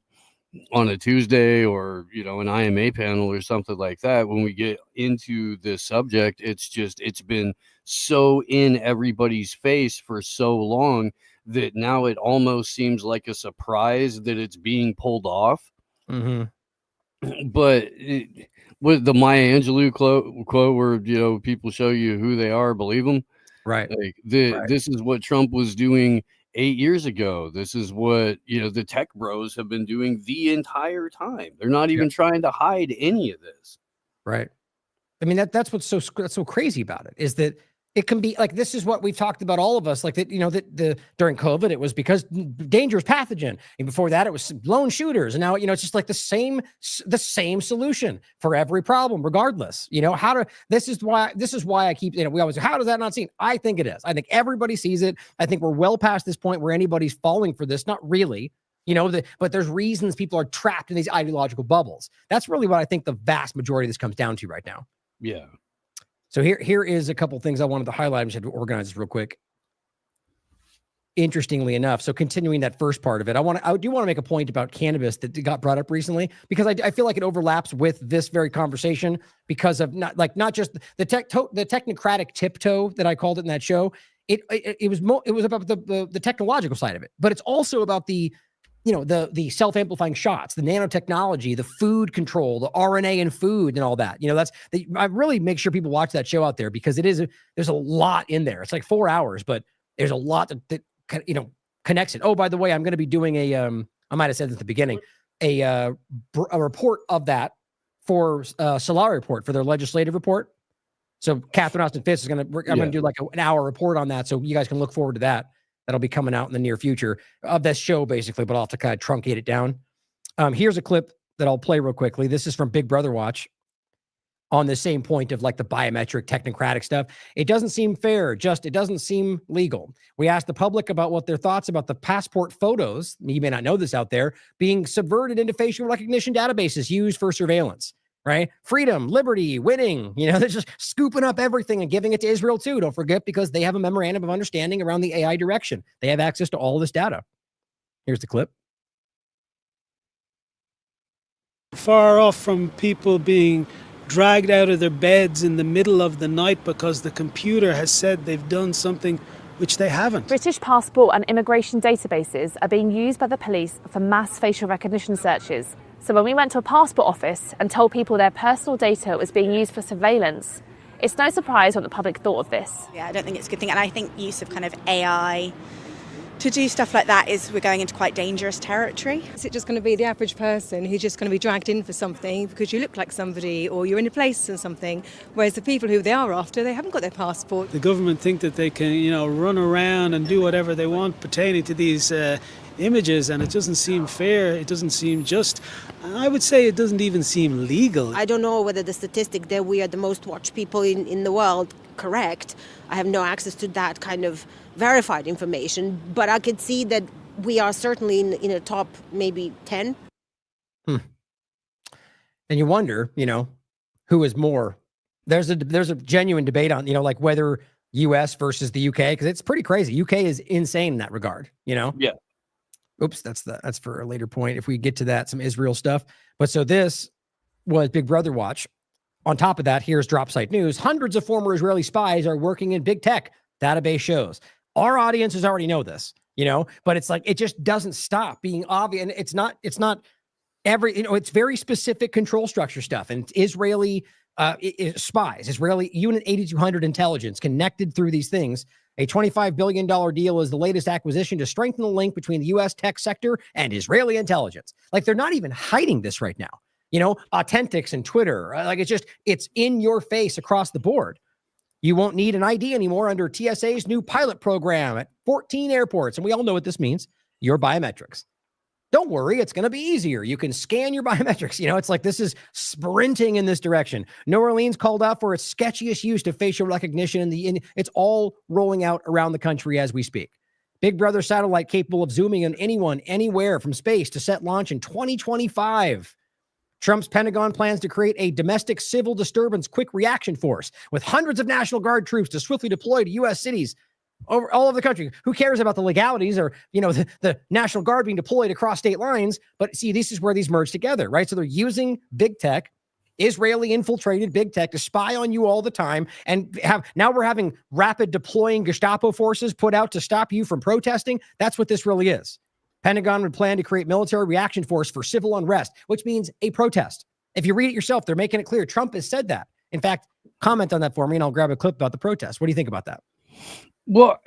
on a Tuesday or an IMA panel or something like that, when we get into this subject, it's been so in everybody's face for so long that now it almost seems like a surprise that it's being pulled off. But with the Maya Angelou quote where people show you who they are, believe them, right? Like this is what Trump was doing 8 years ago. This is what the tech bros have been doing the entire time. They're not even trying to hide any of this, right? I mean, that's what's so crazy about it, is that it can be like, this is what we've talked about, all of us, like that, during COVID, it was because dangerous pathogen. And before that, it was lone shooters. And now, it's just like the same solution for every problem, regardless, this is why I keep, we always, how does that not seem? I think it is. I think everybody sees it. I think we're well past this point where anybody's falling for this. Not really, but there's reasons people are trapped in these ideological bubbles. That's really what I think the vast majority of this comes down to right now. Yeah. So here is a couple things I wanted to highlight. I just had to organize this real quick. interestingly enough. So continuing that first part of it, I do want to make a point about cannabis that got brought up recently, because I feel like it overlaps with this very conversation because of not just the technocratic tiptoe that I called it in that show. It was about the technological side of it, but it's also about the self-amplifying shots, the nanotechnology, the food control, the RNA in food and all that. I really make sure people watch that show out there, because there's a lot in there. It's like 4 hours, but there's a lot that connects it. Oh, by the way, I'm going to be doing I might have said this at the beginning, a report of that for Solari report for their legislative report. So Catherine Austin Fitz is I'm going to do like an hour report on that. So you guys can look forward to that. That'll be coming out in the near future of this show, basically, but I'll have to kind of truncate it down. Here's a clip that I'll play real quickly. This is from Big Brother Watch on the same point of like the biometric technocratic stuff. It doesn't seem fair. It doesn't seem legal. We asked the public about what their thoughts about the passport photos, you may not know this out there, being subverted into facial recognition databases used for surveillance. Right? Freedom, liberty, winning, they're just scooping up everything and giving it to Israel too. Don't forget, because they have a memorandum of understanding around the AI direction. They have access to all this data. Here's the clip. Far off from people being dragged out of their beds in the middle of the night because the computer has said they've done something which they haven't. British passport and immigration databases are being used by the police for mass facial recognition searches. So when we went to a passport office and told people their personal data was being used for surveillance, it's no surprise what the public thought of this. Yeah, I don't think it's a good thing. And I think use of kind of AI to do stuff like that we're going into quite dangerous territory. Is it just going to be the average person who's just going to be dragged in for something because you look like somebody or you're in a place or something, whereas the people who they are after, they haven't got their passport? The government think that they can, run around and do whatever they want pertaining to these images, and it doesn't seem fair. It doesn't seem just. I would say it doesn't even seem legal. I don't know whether the statistic that we are the most watched people in the world correct. I have no access to that kind of verified information, but I could see that we are certainly in a top maybe 10. And you wonder, who is more. There's a genuine debate on, like whether US versus the UK, because it's pretty crazy. UK is insane in that regard, Yeah. Oops, that's for a later point. If we get to that, some Israel stuff. But so this was Big Brother Watch. On top of that, here's Drop Site News. Hundreds of former Israeli spies are working in big tech, database shows. Our audiences already know this, but it's like, it just doesn't stop being obvious. And it's not every, it's very specific control structure stuff. And Israeli spies, Israeli Unit 8200 intelligence connected through these things. A $25 billion deal is the latest acquisition to strengthen the link between the U.S. tech sector and Israeli intelligence. Like, they're not even hiding this right now. Authentics and Twitter, it's in your face across the board. You won't need an ID anymore under TSA's new pilot program at 14 airports. And we all know what this means. Your biometrics. Don't worry, it's going to be easier. You can scan your biometrics. It's like this is sprinting in this direction. New Orleans called out for its sketchiest use of facial recognition. It's all rolling out around the country as we speak. Big Brother satellite capable of zooming on anyone, anywhere from space to set launch in 2025. Trump's Pentagon plans to create a domestic civil disturbance quick reaction force with hundreds of National Guard troops to swiftly deploy to U.S. cities over all over the country. Who cares about the legalities or, the National Guard being deployed across state lines? But see, this is where these merge together, right? So they're using big tech, Israeli infiltrated big tech, to spy on you all the time. And now we're having rapid deploying Gestapo forces put out to stop you from protesting. That's what this really is. Pentagon would plan to create military reaction force for civil unrest, which means a protest. If you read it yourself, they're making it clear. Trump has said that. In fact, comment on that for me and I'll grab a clip about the protest. What do you think about that? Well,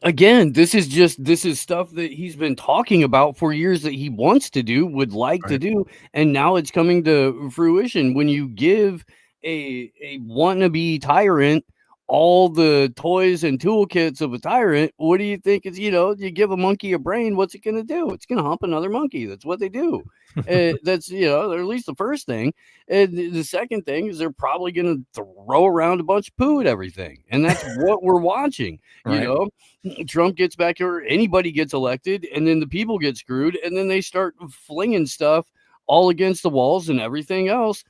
again, this is stuff that he's been talking about for years that he wants to do, would like to do, and now it's coming to fruition. When you give a wannabe tyrant all the toys and toolkits of a tyrant, what do you think is, you give a monkey a brain, what's it going to do? It's going to hump another monkey. That's what they do. That's, or at least the first thing. And the second thing is they're probably going to throw around a bunch of poo at everything. And that's what we're watching. Trump gets back here, anybody gets elected, and then the people get screwed. And then they start flinging stuff all against the walls and everything else.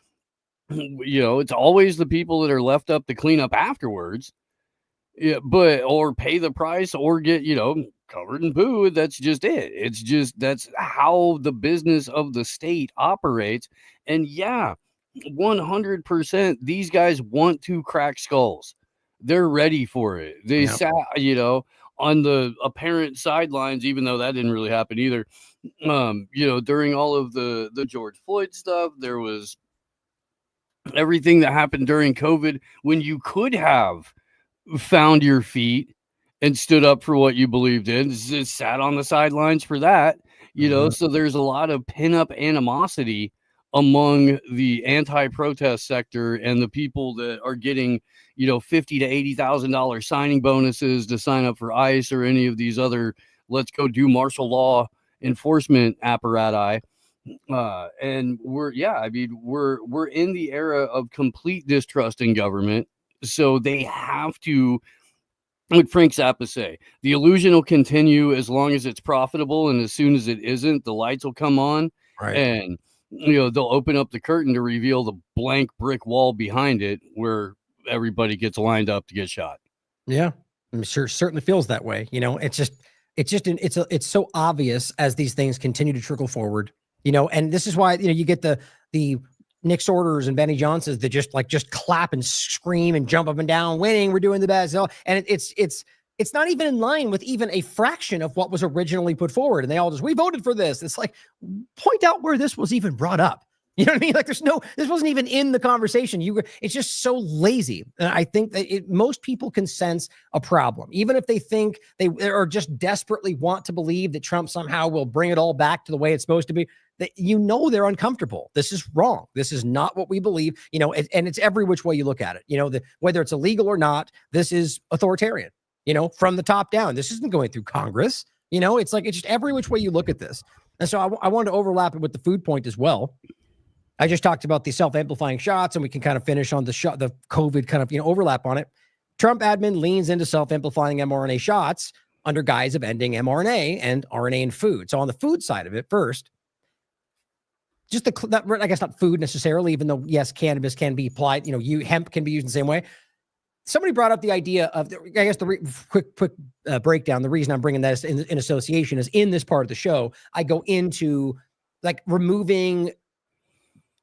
It's always the people that are left up to clean up afterwards. Yeah, or pay the price or get, covered in poo. That's just it. It's just that's how the business of the state operates. And yeah, 100%, these guys want to crack skulls. They're ready for it. They sat, on the apparent sidelines, even though that didn't really happen either. During all of the George Floyd stuff, there was everything that happened during COVID when you could have found your feet and stood up for what you believed in. Just sat on the sidelines for that, so there's a lot of pinup animosity among the anti-protest sector and the people that are getting, $50,000 to $80,000 signing bonuses to sign up for ICE or any of these other let's go do martial law enforcement apparati. And we're in the era of complete distrust in government. So they have to, what Frank Zappa say, the illusion will continue as long as it's profitable, and as soon as it isn't, the lights will come on, and they'll open up the curtain to reveal the blank brick wall behind it where everybody gets lined up to get shot. Yeah, I'm sure it certainly feels that way. It's so obvious as these things continue to trickle forward. And this is why you get the Nick Sorters and Benny Johnsons that just clap and scream and jump up and down, winning, we're doing the best. And it's not even in line with even a fraction of what was originally put forward. And they all we voted for this. It's like, point out where this was even brought up. You know what I mean? Like this wasn't even in the conversation. It's just so lazy. And I think that most people can sense a problem, even if they think they or just desperately want to believe that Trump somehow will bring it all back to the way it's supposed to be. That they're uncomfortable. This is wrong. This is not what we believe. And it's every which way you look at it. Whether it's illegal or not, this is authoritarian. From the top down. This isn't going through Congress. It's just every which way you look at this. And so I wanted to overlap it with the food point as well. I just talked about the self-amplifying shots, and we can kind of finish on the COVID kind of overlap on it. Trump admin leans into self-amplifying mRNA shots under guise of ending mRNA and RNA in food. So on the food side of it, first, just I guess not food necessarily, even though yes, cannabis can be applied. Hemp can be used in the same way. Somebody brought up the idea of, I guess quick breakdown. The reason I'm bringing that in association is in this part of the show, I go into removing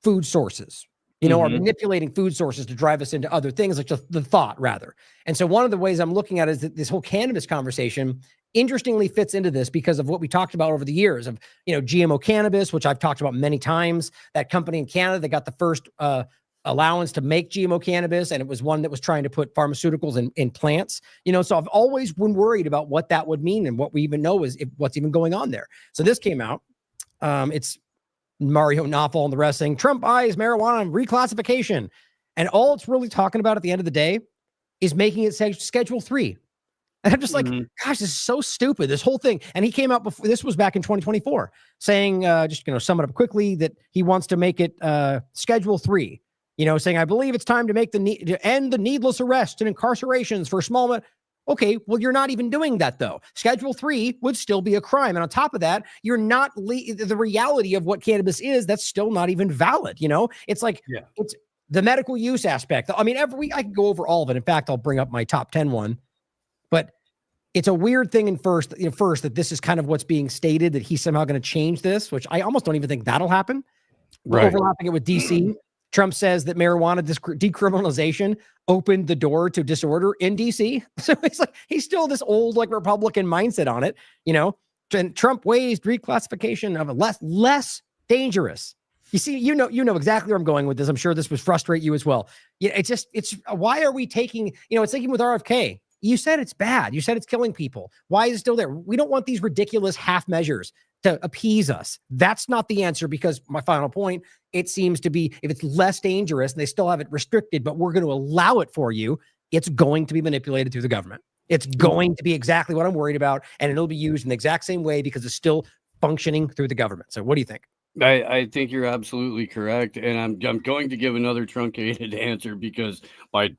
food sources, or manipulating food sources to drive us into other things, like just the thought rather. And so one of the ways I'm looking at it is that this whole cannabis conversation interestingly fits into this because of what we talked about over the years of, GMO cannabis, which I've talked about many times. That company in Canada that got the first allowance to make GMO cannabis, and it was one that was trying to put pharmaceuticals in plants. So I've always been worried about what that would mean, and what we even know is what's even going on there. So this came out. It's Mario Knopfel and the rest saying Trump eyes marijuana and reclassification. And all it's really talking about at the end of the day is making it Schedule 3. And I'm just like, gosh, this is so stupid, this whole thing. And he came out before, this was back in 2024, saying, just sum it up quickly, that he wants to make it Schedule 3, saying, I believe it's time to end the needless arrests and incarcerations for small. Okay, well, you're not even doing that, though. Schedule 3 would still be a crime. And on top of that, you're not the reality of what cannabis is. That's still not even valid. It's like, it's the medical use aspect. I mean, every week I can go over all of it. In fact, I'll bring up my top 10 one. But it's a weird thing first that this is kind of what's being stated, that he's somehow going to change this, which I almost don't even think that'll happen. Right. Overlapping it with DC. Trump says that marijuana decriminalization opened the door to disorder in DC. So it's like he's still this old Republican mindset on it, And Trump weighs reclassification of a less dangerous. You see, you know exactly where I'm going with this. I'm sure this would frustrate you as well. It's why are we taking, it's thinking with RFK. You said it's bad. You said it's killing people. Why is it still there? We don't want these ridiculous half measures to appease us. That's not the answer, because my final point, it seems to be, if it's less dangerous and they still have it restricted, but we're going to allow it for you, it's going to be manipulated through the government. It's going to be exactly what I'm worried about. And it'll be used in the exact same way because it's still functioning through the government. So what do you think? I think you're absolutely correct. And I'm going to give another truncated answer because my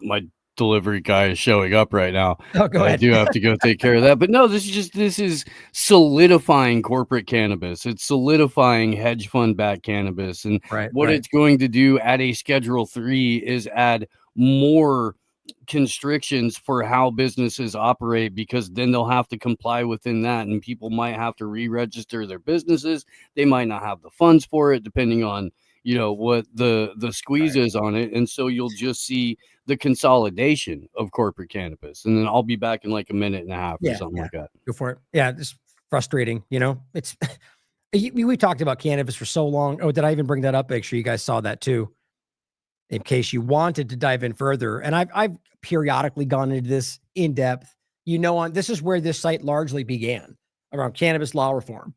delivery guy is showing up right now. Oh, go ahead. I do have to go take care of that. But no, this is solidifying corporate cannabis. It's solidifying hedge fund backed cannabis. And what it's going to do at a Schedule 3 is add more constrictions for how businesses operate, because then they'll have to comply within that, and people might have to re-register their businesses. They might not have the funds for it, depending on what the squeeze is on it. And so you'll just see the consolidation of corporate cannabis. And then I'll be back in like a minute and a half or something like that. Go for it. Yeah, it's frustrating. It's we talked about cannabis for so long. Oh, did I even bring that up? Make sure you guys saw that too, in case you wanted to dive in further. And I've periodically gone into this in depth. This is where this site largely began, around cannabis law reform.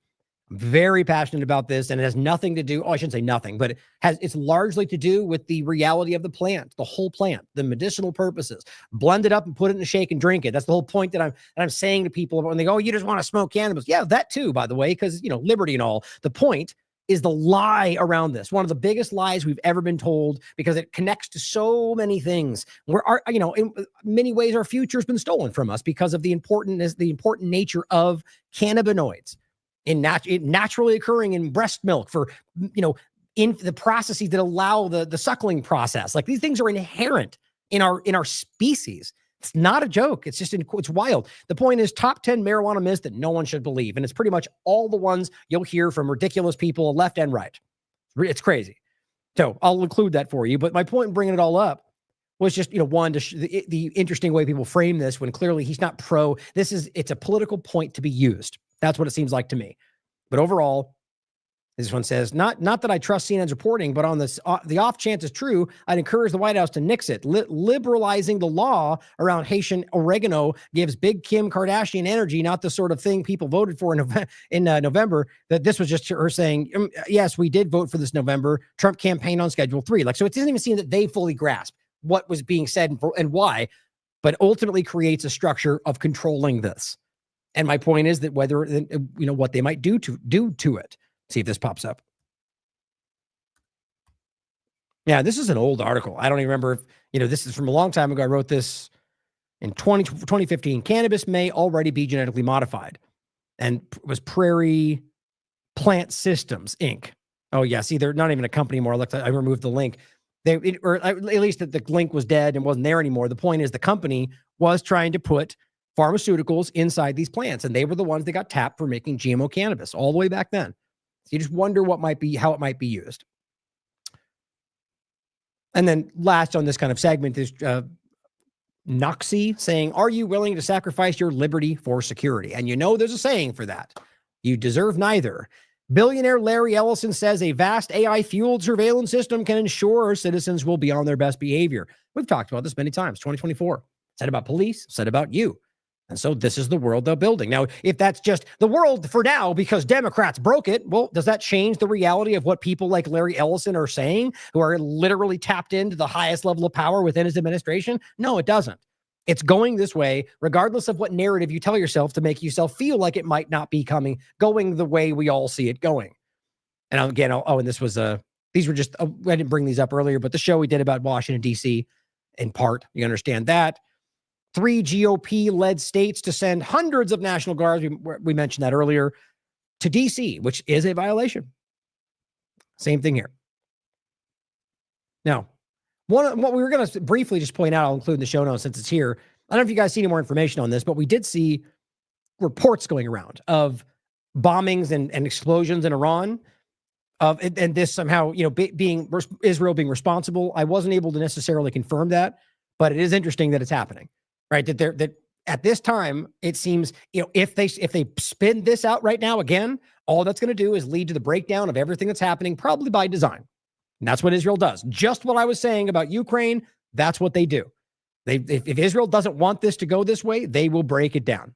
I'm very passionate about this, and it has nothing to do. Oh, I shouldn't say nothing, but it's largely to do with the reality of the plant, the whole plant, the medicinal purposes. Blend it up and put it in a shake and drink it. That's the whole point that I'm saying to people when they go, "Oh, you just want to smoke cannabis." Yeah, that too, by the way, because liberty and all. The point is the lie around this. One of the biggest lies we've ever been told, because it connects to so many things. In many ways, our future has been stolen from us because of the important nature of cannabinoids. Naturally occurring in breast milk, for in the processes that allow the suckling process. Like, these things are inherent in our species. It's not a joke. It's just it's wild. The point is, top 10 marijuana myths that no one should believe, and it's pretty much all the ones you'll hear from ridiculous people left and right. It's crazy. So I'll include that for you. But my point in bringing it all up was just one, the interesting way people frame this, when clearly he's not pro. It's a political point to be used. That's what it seems like to me. But overall, this one says, not that I trust CNN's reporting, but on this, the off chance is true, I'd encourage the White House to nix it. Liberalizing the law around Haitian oregano gives Big Kim Kardashian energy, not the sort of thing people voted for in November. That this was just her saying, yes, we did vote for this November. Trump campaigned on Schedule 3. So it doesn't even seem that they fully grasp what was being said and why, but ultimately creates a structure of controlling this. And my point is that whether, what they might do to it. See if this pops up. Yeah, this is an old article. I don't even remember if, this is from a long time ago. I wrote this in 2015. Cannabis may already be genetically modified. And it was Prairie Plant Systems, Inc. Oh, yeah. See, they're not even a company anymore. I removed the link. Or at least that the link was dead and wasn't there anymore. The point is, the company was trying to put pharmaceuticals inside these plants, and they were the ones that got tapped for making GMO cannabis all the way back then. So you just wonder how it might be used. And then last on this kind of segment is Noxie saying, "Are you willing to sacrifice your liberty for security?" And there's a saying for that. You deserve neither. Billionaire Larry Ellison says a vast AI-fueled surveillance system can ensure citizens will be on their best behavior. We've talked about this many times. 2024. Said about police, said about you. And so this is the world they're building. Now, if that's just the world for now because Democrats broke it, well, does that change the reality of what people like Larry Ellison are saying, who are literally tapped into the highest level of power within his administration? No, it doesn't. It's going this way, regardless of what narrative you tell yourself to make yourself feel like it might not be going the way we all see it going. And again, and this was these were just, I didn't bring these up earlier, but the show we did about Washington, D.C., in part, you understand that. 3 GOP-led states to send hundreds of National Guards, we mentioned that earlier, to D.C., which is a violation. Same thing here. Now, what we were going to briefly just point out, I'll include in the show notes since it's here. I don't know if you guys see any more information on this, but we did see reports going around of bombings and explosions in Iran, and this somehow, Israel being responsible. I wasn't able to necessarily confirm that, but it is interesting that it's happening. Right, that at this time, it seems, if they spin this out right now again, all that's going to do is lead to the breakdown of everything that's happening, probably by design. And that's what Israel does. Just what I was saying about Ukraine, that's what they do. If Israel doesn't want this to go this way, they will break it down.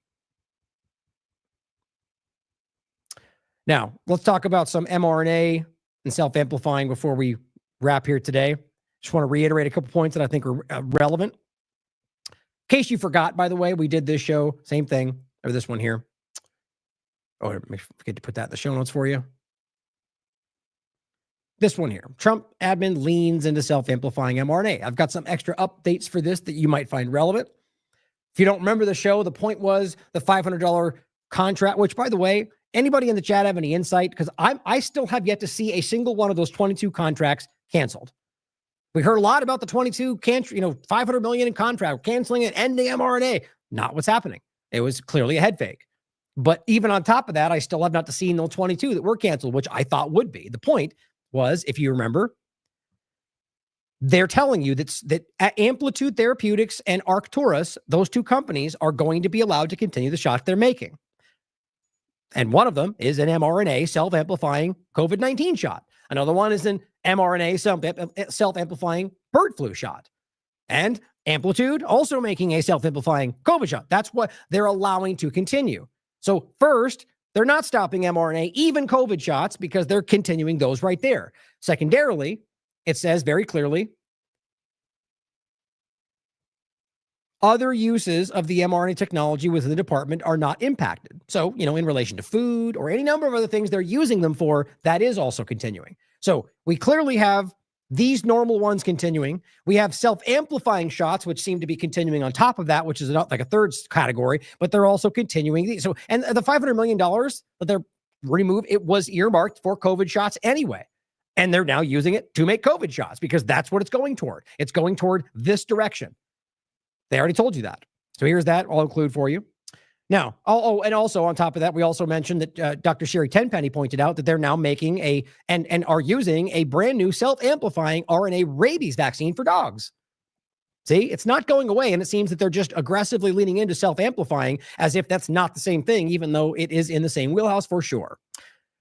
Now, let's talk about some mRNA and self-amplifying before we wrap here today. Just want to reiterate a couple points that I think are relevant. In case you forgot, by the way, we did this show, same thing, or this one here. Oh, I forget to put that in the show notes for you. This one here. Trump admin leans into self-amplifying mRNA. I've got some extra updates for this that you might find relevant. If you don't remember the show, the point was the $500 contract, which, by the way, anybody in the chat have any insight? Because I still have yet to see a single one of those 22 contracts canceled. We heard a lot about the 500 million in contract, canceling it, ending mRNA. Not what's happening. It was clearly a head fake. But even on top of that, I still have not seen those 22 that were canceled, which I thought would be. The point was, if you remember, they're telling you that Amplitude Therapeutics and Arcturus, those two companies, are going to be allowed to continue the shots they're making. And one of them is an mRNA self-amplifying COVID-19 shot. Another one is an mRNA self-amplifying bird flu shot. And Amplitude also making a self-amplifying COVID shot. That's what they're allowing to continue. So first, they're not stopping mRNA, even COVID shots, because they're continuing those right there. Secondarily, it says very clearly, other uses of the mRNA technology within the department are not impacted. So, in relation to food or any number of other things they're using them for, that is also continuing. So we clearly have these normal ones continuing. We have self-amplifying shots, which seem to be continuing on top of that, which is like a third category, but they're also continuing. So, and the $500 million that they're removed, it was earmarked for COVID shots anyway. And they're now using it to make COVID shots because that's what it's going toward. It's going toward this direction. They already told you that. So here's that. I'll include for you. Now, and also on top of that, we also mentioned that Dr. Sherry Tenpenny pointed out that they're now making and are using a brand new self-amplifying RNA rabies vaccine for dogs. See, it's not going away, and it seems that they're just aggressively leaning into self-amplifying as if that's not the same thing, even though it is in the same wheelhouse for sure.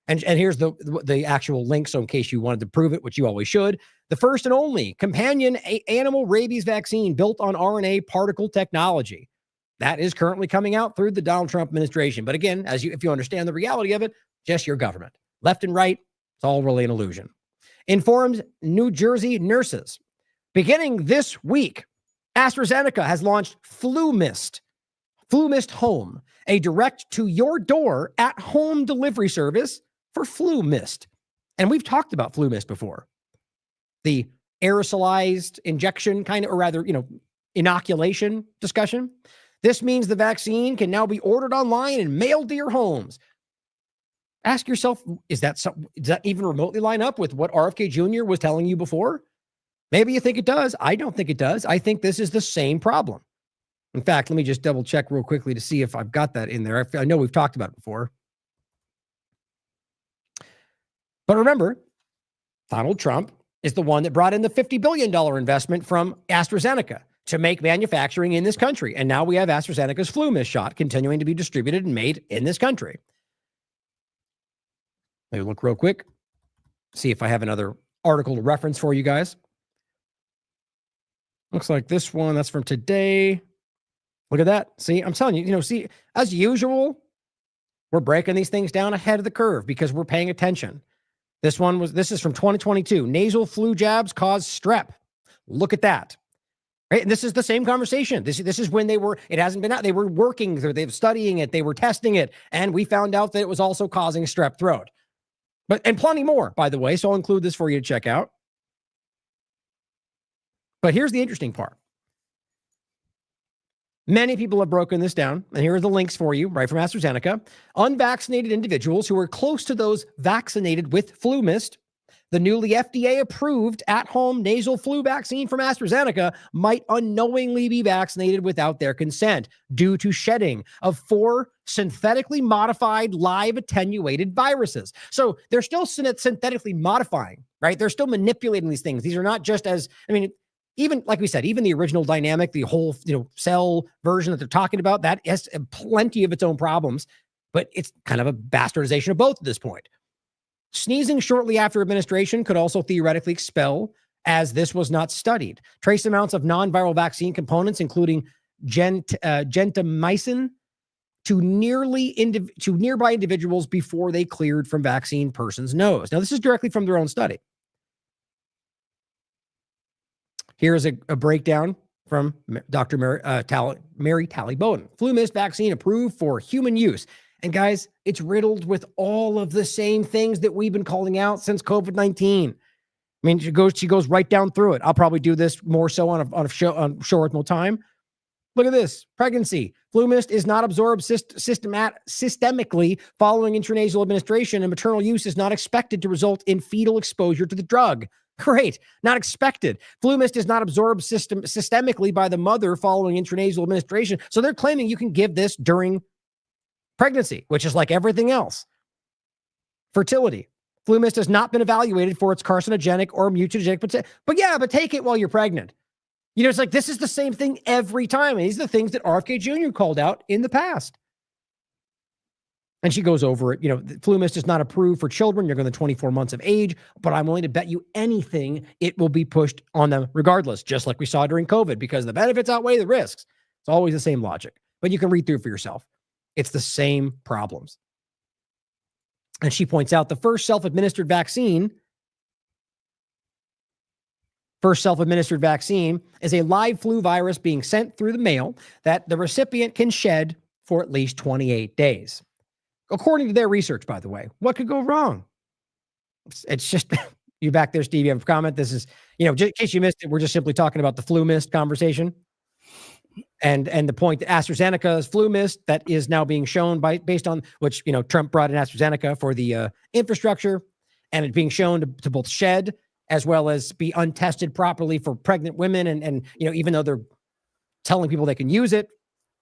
And here's the actual link, so in case you wanted to prove it, which you always should, the first and only companion animal rabies vaccine built on RNA particle technology. That is currently coming out through the Donald Trump administration. But again, if you understand the reality of it, just your government. Left and right, it's all really an illusion. Informs New Jersey nurses. Beginning this week, AstraZeneca has launched FluMist Home, a direct-to-your-door at-home delivery service for FluMist. And we've talked about FluMist before. The aerosolized injection inoculation discussion. This means the vaccine can now be ordered online and mailed to your homes. Ask yourself, does that even remotely line up with what RFK Jr. was telling you before? Maybe you think it does. I don't think it does. I think this is the same problem. In fact, let me just double check real quickly to see if I've got that in there. I know we've talked about it before. But remember, Donald Trump is the one that brought in the $50 billion investment from AstraZeneca to make manufacturing in this country. And now we have AstraZeneca's FluMist shot continuing to be distributed and made in this country. Let me look real quick, see if I have another article to reference for you guys. Looks like this one, that's from today. Look at that. See, I'm telling you, see, as usual, we're breaking these things down ahead of the curve because we're paying attention. This is from 2022. Nasal flu jabs cause strep. Look at that. Right? And this is the same conversation. This is when it hasn't been out. They were working, they were studying it, they were testing it, and we found out that it was also causing strep throat. And plenty more, by the way, so I'll include this for you to check out. But here's the interesting part. Many people have broken this down, and here are the links for you, right from AstraZeneca. Unvaccinated individuals who are close to those vaccinated with FluMist, the newly FDA-approved at-home nasal flu vaccine from AstraZeneca, might unknowingly be vaccinated without their consent due to shedding of 4 synthetically modified live attenuated viruses. So they're still synthetically modifying, right? They're still manipulating these things. These are not just even like we said, even the original dynamic, the whole cell version that they're talking about, that has plenty of its own problems, but it's kind of a bastardization of both at this point. Sneezing shortly after administration could also theoretically expel, as this was not studied. Trace amounts of non-viral vaccine components, including gentamicin, to nearby individuals before they cleared from vaccine person's nose. Now, this is directly from their own study. Here's a breakdown from Dr. Mary Talley Bowden. FluMist vaccine approved for human use. And guys, it's riddled with all of the same things that we've been calling out since COVID-19. I mean, she goes right down through it. I'll probably do this more so on a show with more time. Look at this. Pregnancy. FluMist is not absorbed systemically following intranasal administration, and maternal use is not expected to result in fetal exposure to the drug. Great. Not expected. FluMist is not absorbed systemically by the mother following intranasal administration. So they're claiming you can give this during pregnancy, which is like everything else. Fertility. FluMist has not been evaluated for its carcinogenic or mutagenic potential. But take it while you're pregnant. It's like this is the same thing every time. And these are the things that RFK Jr. called out in the past. And she goes over it. FluMist is not approved for children. You're going to 24 months of age, but I'm willing to bet you anything it will be pushed on them regardless, just like we saw during COVID, because the benefits outweigh the risks. It's always the same logic, but you can read through for yourself. It's the same problems. And she points out the first self-administered vaccine is a live flu virus being sent through the mail that the recipient can shed for at least 28 days. According to their research, by the way, what could go wrong? It's just, you back there, Steve, you have a comment. This is, just in case you missed it, we're just simply talking about the FluMist conversation. And the point that AstraZeneca's FluMist that is now being shown based on which, Trump brought in AstraZeneca for the infrastructure, and it's being shown to both shed as well as be untested properly for pregnant women. And even though they're telling people they can use it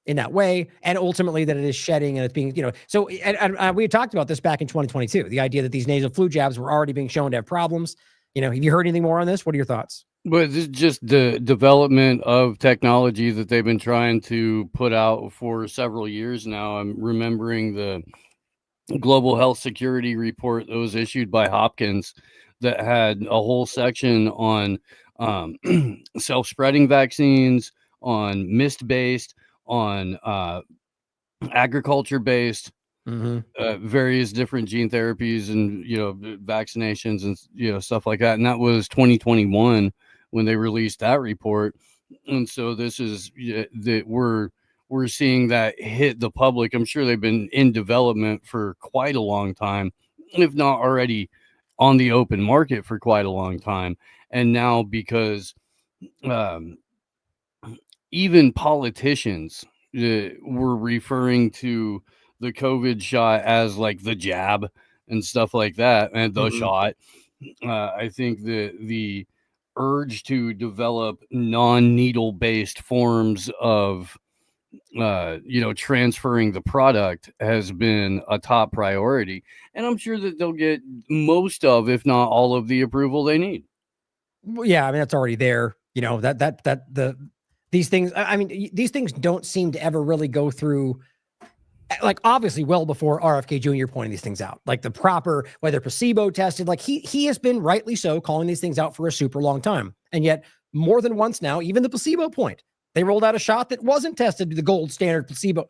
in that way, and ultimately that it is shedding and it's being, so and we had talked about this back in 2022, the idea that these nasal flu jabs were already being shown to have problems. Have you heard anything more on this? What are your thoughts? But this is just the development of technology that they've been trying to put out for several years now. I'm remembering the Global Health Security Report that was issued by Hopkins that had a whole section on self-spreading vaccines, on mist-based, on agriculture-based, various different gene therapies and, vaccinations and, stuff like that. And that was 2021 when they released that report. And so this is that we're seeing that hit the public. I'm sure they've been in development for quite a long time, if not already on the open market for quite a long time. And now because even politicians were referring to the COVID shot as like the jab and stuff like that, and the shot. I think the urge to develop non-needle based forms of transferring the product has been a top priority, and I'm sure that they'll get most of, if not all of, the approval they need. Well, yeah, I mean that's already there. These things don't seem to ever really go through, like obviously well before RFK Jr. pointing these things out, like the proper, whether placebo tested, like he has been rightly so calling these things out for a super long time. And yet more than once now, even the placebo point, they rolled out a shot that wasn't tested to the gold standard placebo.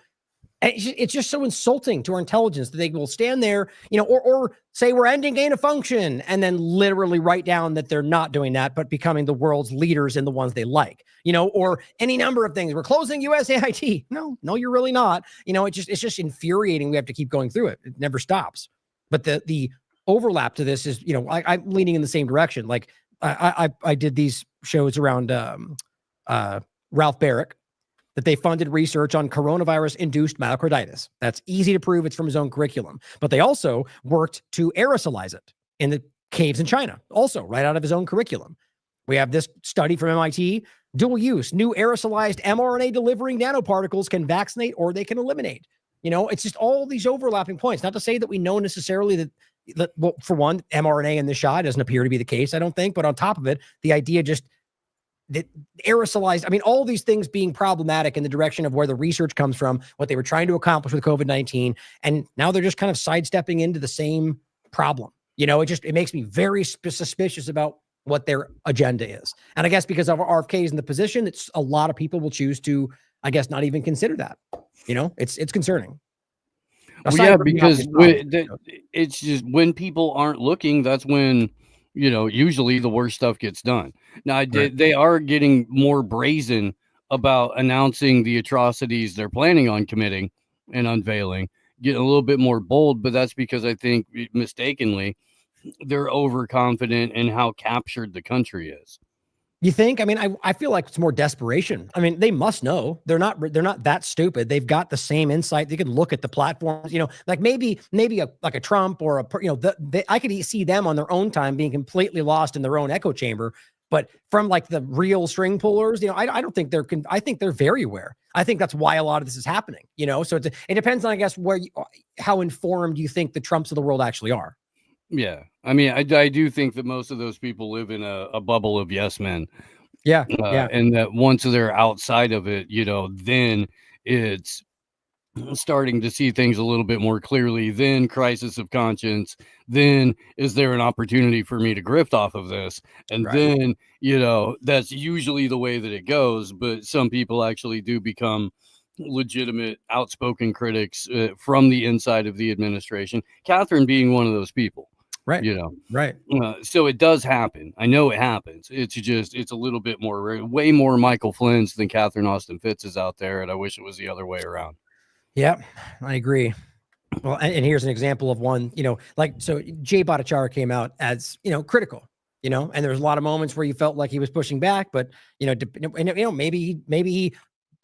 And it's just so insulting to our intelligence that they will stand there, or say we're ending gain of function and then literally write down that they're not doing that, but becoming the world's leaders in the ones they like, or any number of things. We're closing USAID. No, you're really not. It's just infuriating. We have to keep going through it. It never stops. But the overlap to this is, I'm leaning in the same direction. Like I did these shows around Ralph Barrick, that they funded research on coronavirus-induced myocarditis. That's easy to prove. It's from his own curriculum. But they also worked to aerosolize it in the caves in China, also right out of his own curriculum. We have this study from MIT, dual use, new aerosolized mRNA delivering nanoparticles can vaccinate or they can eliminate. It's just all these overlapping points. Not to say that we know necessarily that well, for one, mRNA in the shot doesn't appear to be the case, I don't think. But on top of it, the idea just that aerosolized, all these things being problematic in the direction of where the research comes from, what they were trying to accomplish with COVID-19. And now they're just kind of sidestepping into the same problem. It makes me very suspicious about what their agenda is. And I guess because of RFK's in the position, it's a lot of people will choose to, I guess, not even consider that. It's concerning. Well, yeah, because it's just when people aren't looking, that's when usually the worst stuff gets done. Now, they are getting more brazen about announcing the atrocities they're planning on committing and unveiling, getting a little bit more bold, but that's because I think mistakenly they're overconfident in how captured the country is. You think? I mean, I feel like it's more desperation. I mean, they must know. They're not that stupid. They've got the same insight. They can look at the platforms, like maybe a Trump or I could see them on their own time being completely lost in their own echo chamber. But from like the real string pullers, I don't think I think they're very aware. I think that's why a lot of this is happening, so it depends on, I guess, how informed you think the Trumps of the world actually are. Yeah. I mean, I do think that most of those people live in a bubble of yes men. Yeah. And that once they're outside of it, then it's starting to see things a little bit more clearly, then crisis of conscience, then is there an opportunity for me to grift off of this? And then, that's usually the way that it goes. But some people actually do become legitimate, outspoken critics from the inside of the administration. Catherine being one of those people. Right. Right. So it does happen. I know it happens. It's a little bit more, way more Michael Flynn's than Catherine Austin Fitz is out there. And I wish it was the other way around. Yeah, I agree. Well, and here's an example of one, so Jay Bhattacharya came out as, critical, and there's a lot of moments where you felt like he was pushing back, but, maybe he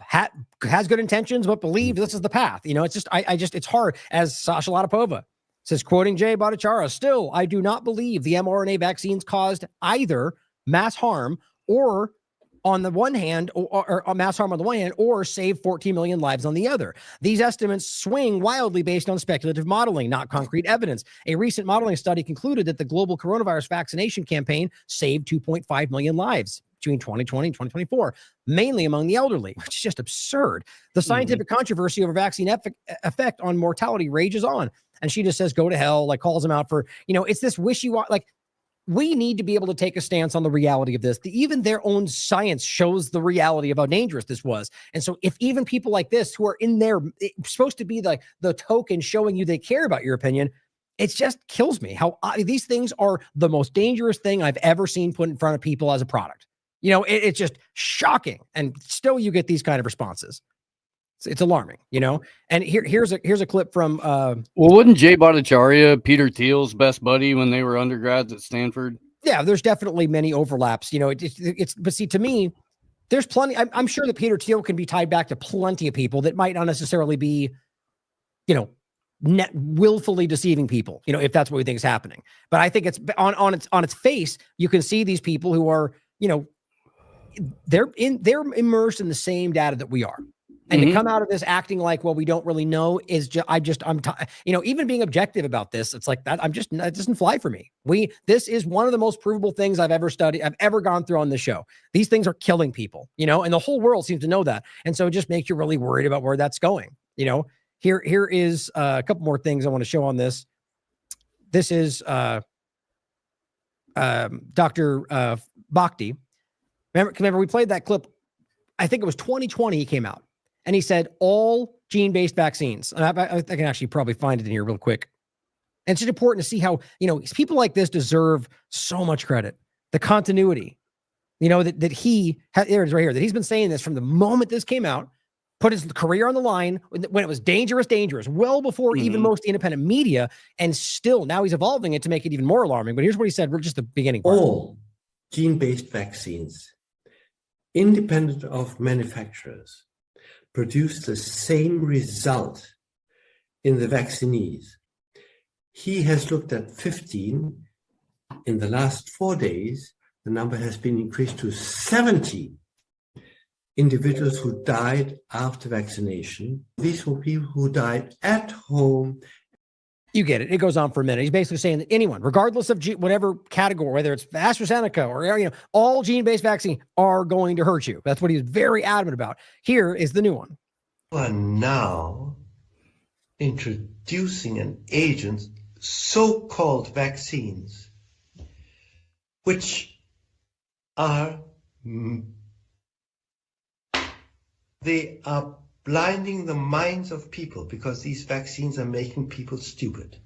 has good intentions, but believe this is the path. It's just, it's hard. As Sasha Latapova says, quoting Jay Bhattacharya, still, I do not believe the mRNA vaccines caused either mass harm or on the one hand, or mass harm on the one hand, or save 14 million lives on the other. These estimates swing wildly based on speculative modeling, not concrete evidence. A recent modeling study concluded that the global coronavirus vaccination campaign saved 2.5 million lives between 2020 and 2024, mainly among the elderly, which is just absurd. The scientific controversy over vaccine effect on mortality rages on. And she just says, go to hell, like calls them out for, it's this wishy-washy, like, we need to be able to take a stance on the reality of this. Even their own science shows the reality of how dangerous this was. And so if even people like this who are in there, supposed to be like the token showing you they care about your opinion, it just kills me how these things are the most dangerous thing I've ever seen put in front of people as a product. It's just shocking. And still you get these kind of responses. It's alarming, and here's a clip from well, wasn't Jay Bhattacharya Peter Thiel's best buddy when they were undergrads at Stanford? Yeah, there's definitely many overlaps, but see, to me, there's plenty. I'm sure that Peter Thiel can be tied back to plenty of people that might not necessarily be, willfully deceiving people, if that's what we think is happening. But I think it's on its face, you can see these people who are, they're immersed in the same data that we are. And to come out of this acting like, well, we don't really know is even being objective about this, it's like that. That doesn't fly for me. This is one of the most provable things I've ever studied, I've ever gone through on this show. These things are killing people, and the whole world seems to know that. And so it just makes you really worried about where that's going. Here is a couple more things I want to show on this. This is Dr. Bhakti. Remember, we played that clip. I think it was 2020 he came out. And he said all gene-based vaccines, and I can actually probably find it in here real quick. And it's just important to see how, people like this deserve so much credit. The continuity, that he had, there it is right here, that he's been saying this from the moment this came out, put his career on the line when it was dangerous, well before even most independent media. And still now he's evolving it to make it even more alarming. But here's what he said. We're just the beginning part. All gene-based vaccines, independent of manufacturers, produce the same result in the vaccinees. He has looked at 15. In the last 4 days, the number has been increased to 70 individuals who died after vaccination. These were people who died at home. You get it. It goes on for a minute. He's basically saying that anyone, regardless of whatever category, whether it's AstraZeneca or, all gene-based vaccine are going to hurt you. That's what he's very adamant about. Here is the new one. We are now introducing an agent, so-called vaccines, which are blinding the minds of people, because these vaccines are making people stupid.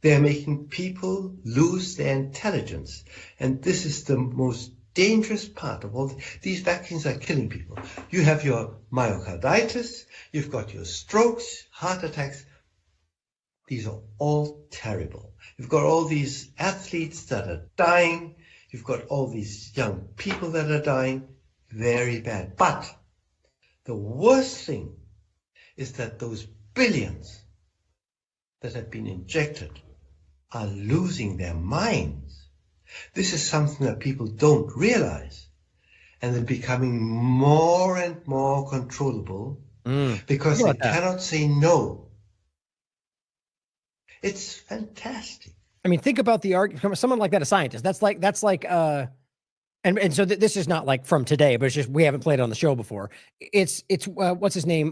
They're making people lose their intelligence. And this is the most dangerous part of all. These vaccines are killing people. You have your myocarditis, you've got your strokes, heart attacks. These are all terrible. You've got all these athletes that are dying. You've got all these young people that are dying. Very bad. But the worst thing is that those billions that have been injected are losing their minds. This is something that people don't realize. And they're becoming more and more controllable because they cannot say no. It's fantastic. I mean, think about the argument. Someone like that, a scientist. That's like, and so this is not like from today, but it's just we haven't played it on the show before. It's what's his name?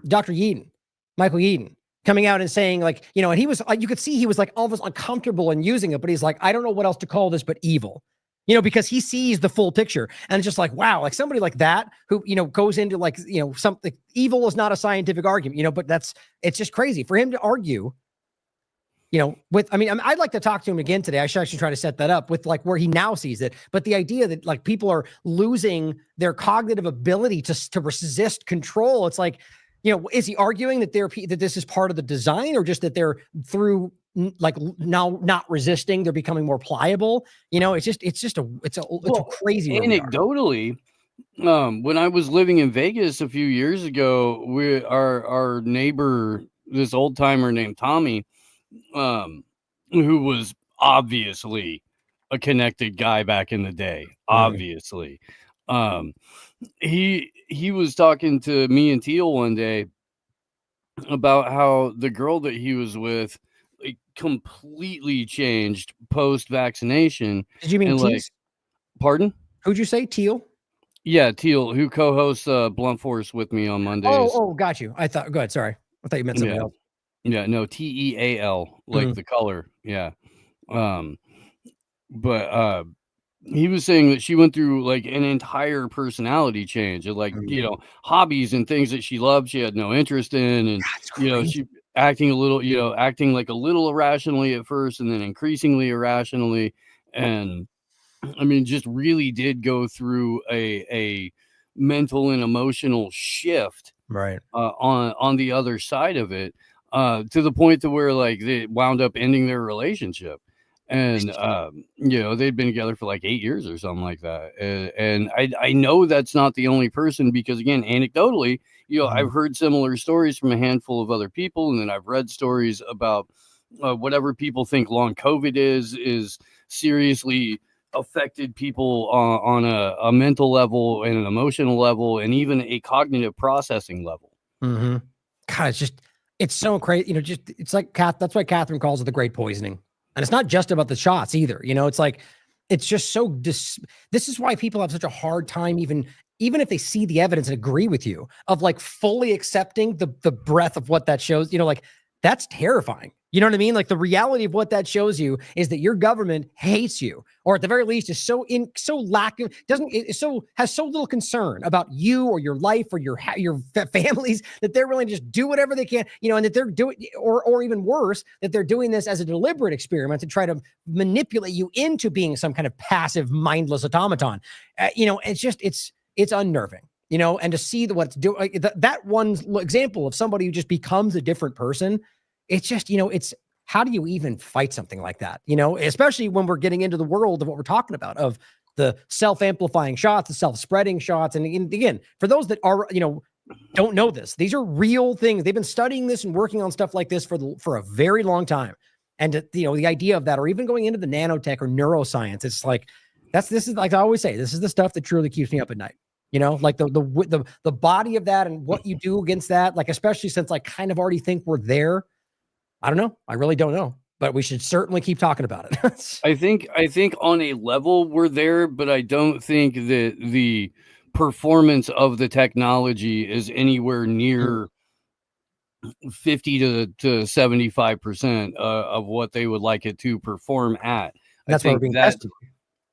Dr. Yeadon, Michael Yeadon, coming out and saying like, you know, and he was, you could see he was like almost uncomfortable in using it, but he's like, I don't know what else to call this but evil. You know, because he sees the full picture and it's just like, wow, like somebody like that who, you know, goes into like, you know, something evil is not a scientific argument, you know, but it's just crazy for him to argue, you know, I'd like to talk to him again today. I should actually try to set that up with like where he now sees it. But the idea that like people are losing their cognitive ability to resist control. It's like, you know, is he arguing that that this is part of the design or just that they're through like now not resisting, they're becoming more pliable? You know, it's crazy. Anecdotally, when I was living in Vegas a few years ago, our neighbor, this old timer named Tommy, who was obviously a connected guy back in the day, obviously. He was talking to me and Teal one day about how the girl that he was with completely changed post-vaccination. Did you mean Teal? Pardon? Who'd you say? Teal? Yeah, Teal, who co-hosts Blunt Force with me on Mondays. Oh, got you. I thought, go ahead. Sorry. I thought you meant something else. Yeah, no, TEAL, like the color. Yeah. But he was saying that she went through like an entire personality change of like, you know, hobbies and things that she loved, she had no interest in. And, you know, she acting like a little irrationally at first and then increasingly irrationally. And I mean, just really did go through a mental and emotional shift right on the other side of it, to the point to where like they wound up ending their relationship. And you know, they'd been together for like 8 years or something like that. And I know that's not the only person, because again, anecdotally, you know, I've heard similar stories from a handful of other people, and then I've read stories about whatever people think long COVID is seriously affected people on a mental level and an emotional level and even a cognitive processing level. God, it's so crazy. You know, it's like that's why Catherine calls it the great poisoning. And it's not just about the shots either. You know, it's like, it's just so this is why people have such a hard time, even if they see the evidence and agree with you, of like fully accepting the breadth of what that shows. You know, like that's terrifying. You know what I mean? Like the reality of what that shows you is that your government hates you, or at the very least is has so little concern about you or your life or your families that they're willing to just do whatever they can, you know, and that they're doing, or even worse, that they're doing this as a deliberate experiment to try to manipulate you into being some kind of passive, mindless automaton. You know, it's unnerving, you know, and to see what's doing that one example of somebody who just becomes a different person. It's just, you know, how do you even fight something like that? You know, especially when we're getting into the world of what we're talking about, of the self-amplifying shots, the self-spreading shots. And again, for those that are, you know, don't know this, these are real things. They've been studying this and working on stuff like this for a very long time. And, you know, the idea of that, or even going into the nanotech or neuroscience, it's like, this is like I always say, this is the stuff that truly keeps me up at night. You know, like the body of that and what you do against that, like, especially since I kind of already think we're there. I don't know. I really don't know, but we should certainly keep talking about it. I think on a level we're there, but I don't think that the performance of the technology is anywhere near 50 to 75% of what they would like it to perform at. That's why we're being tested.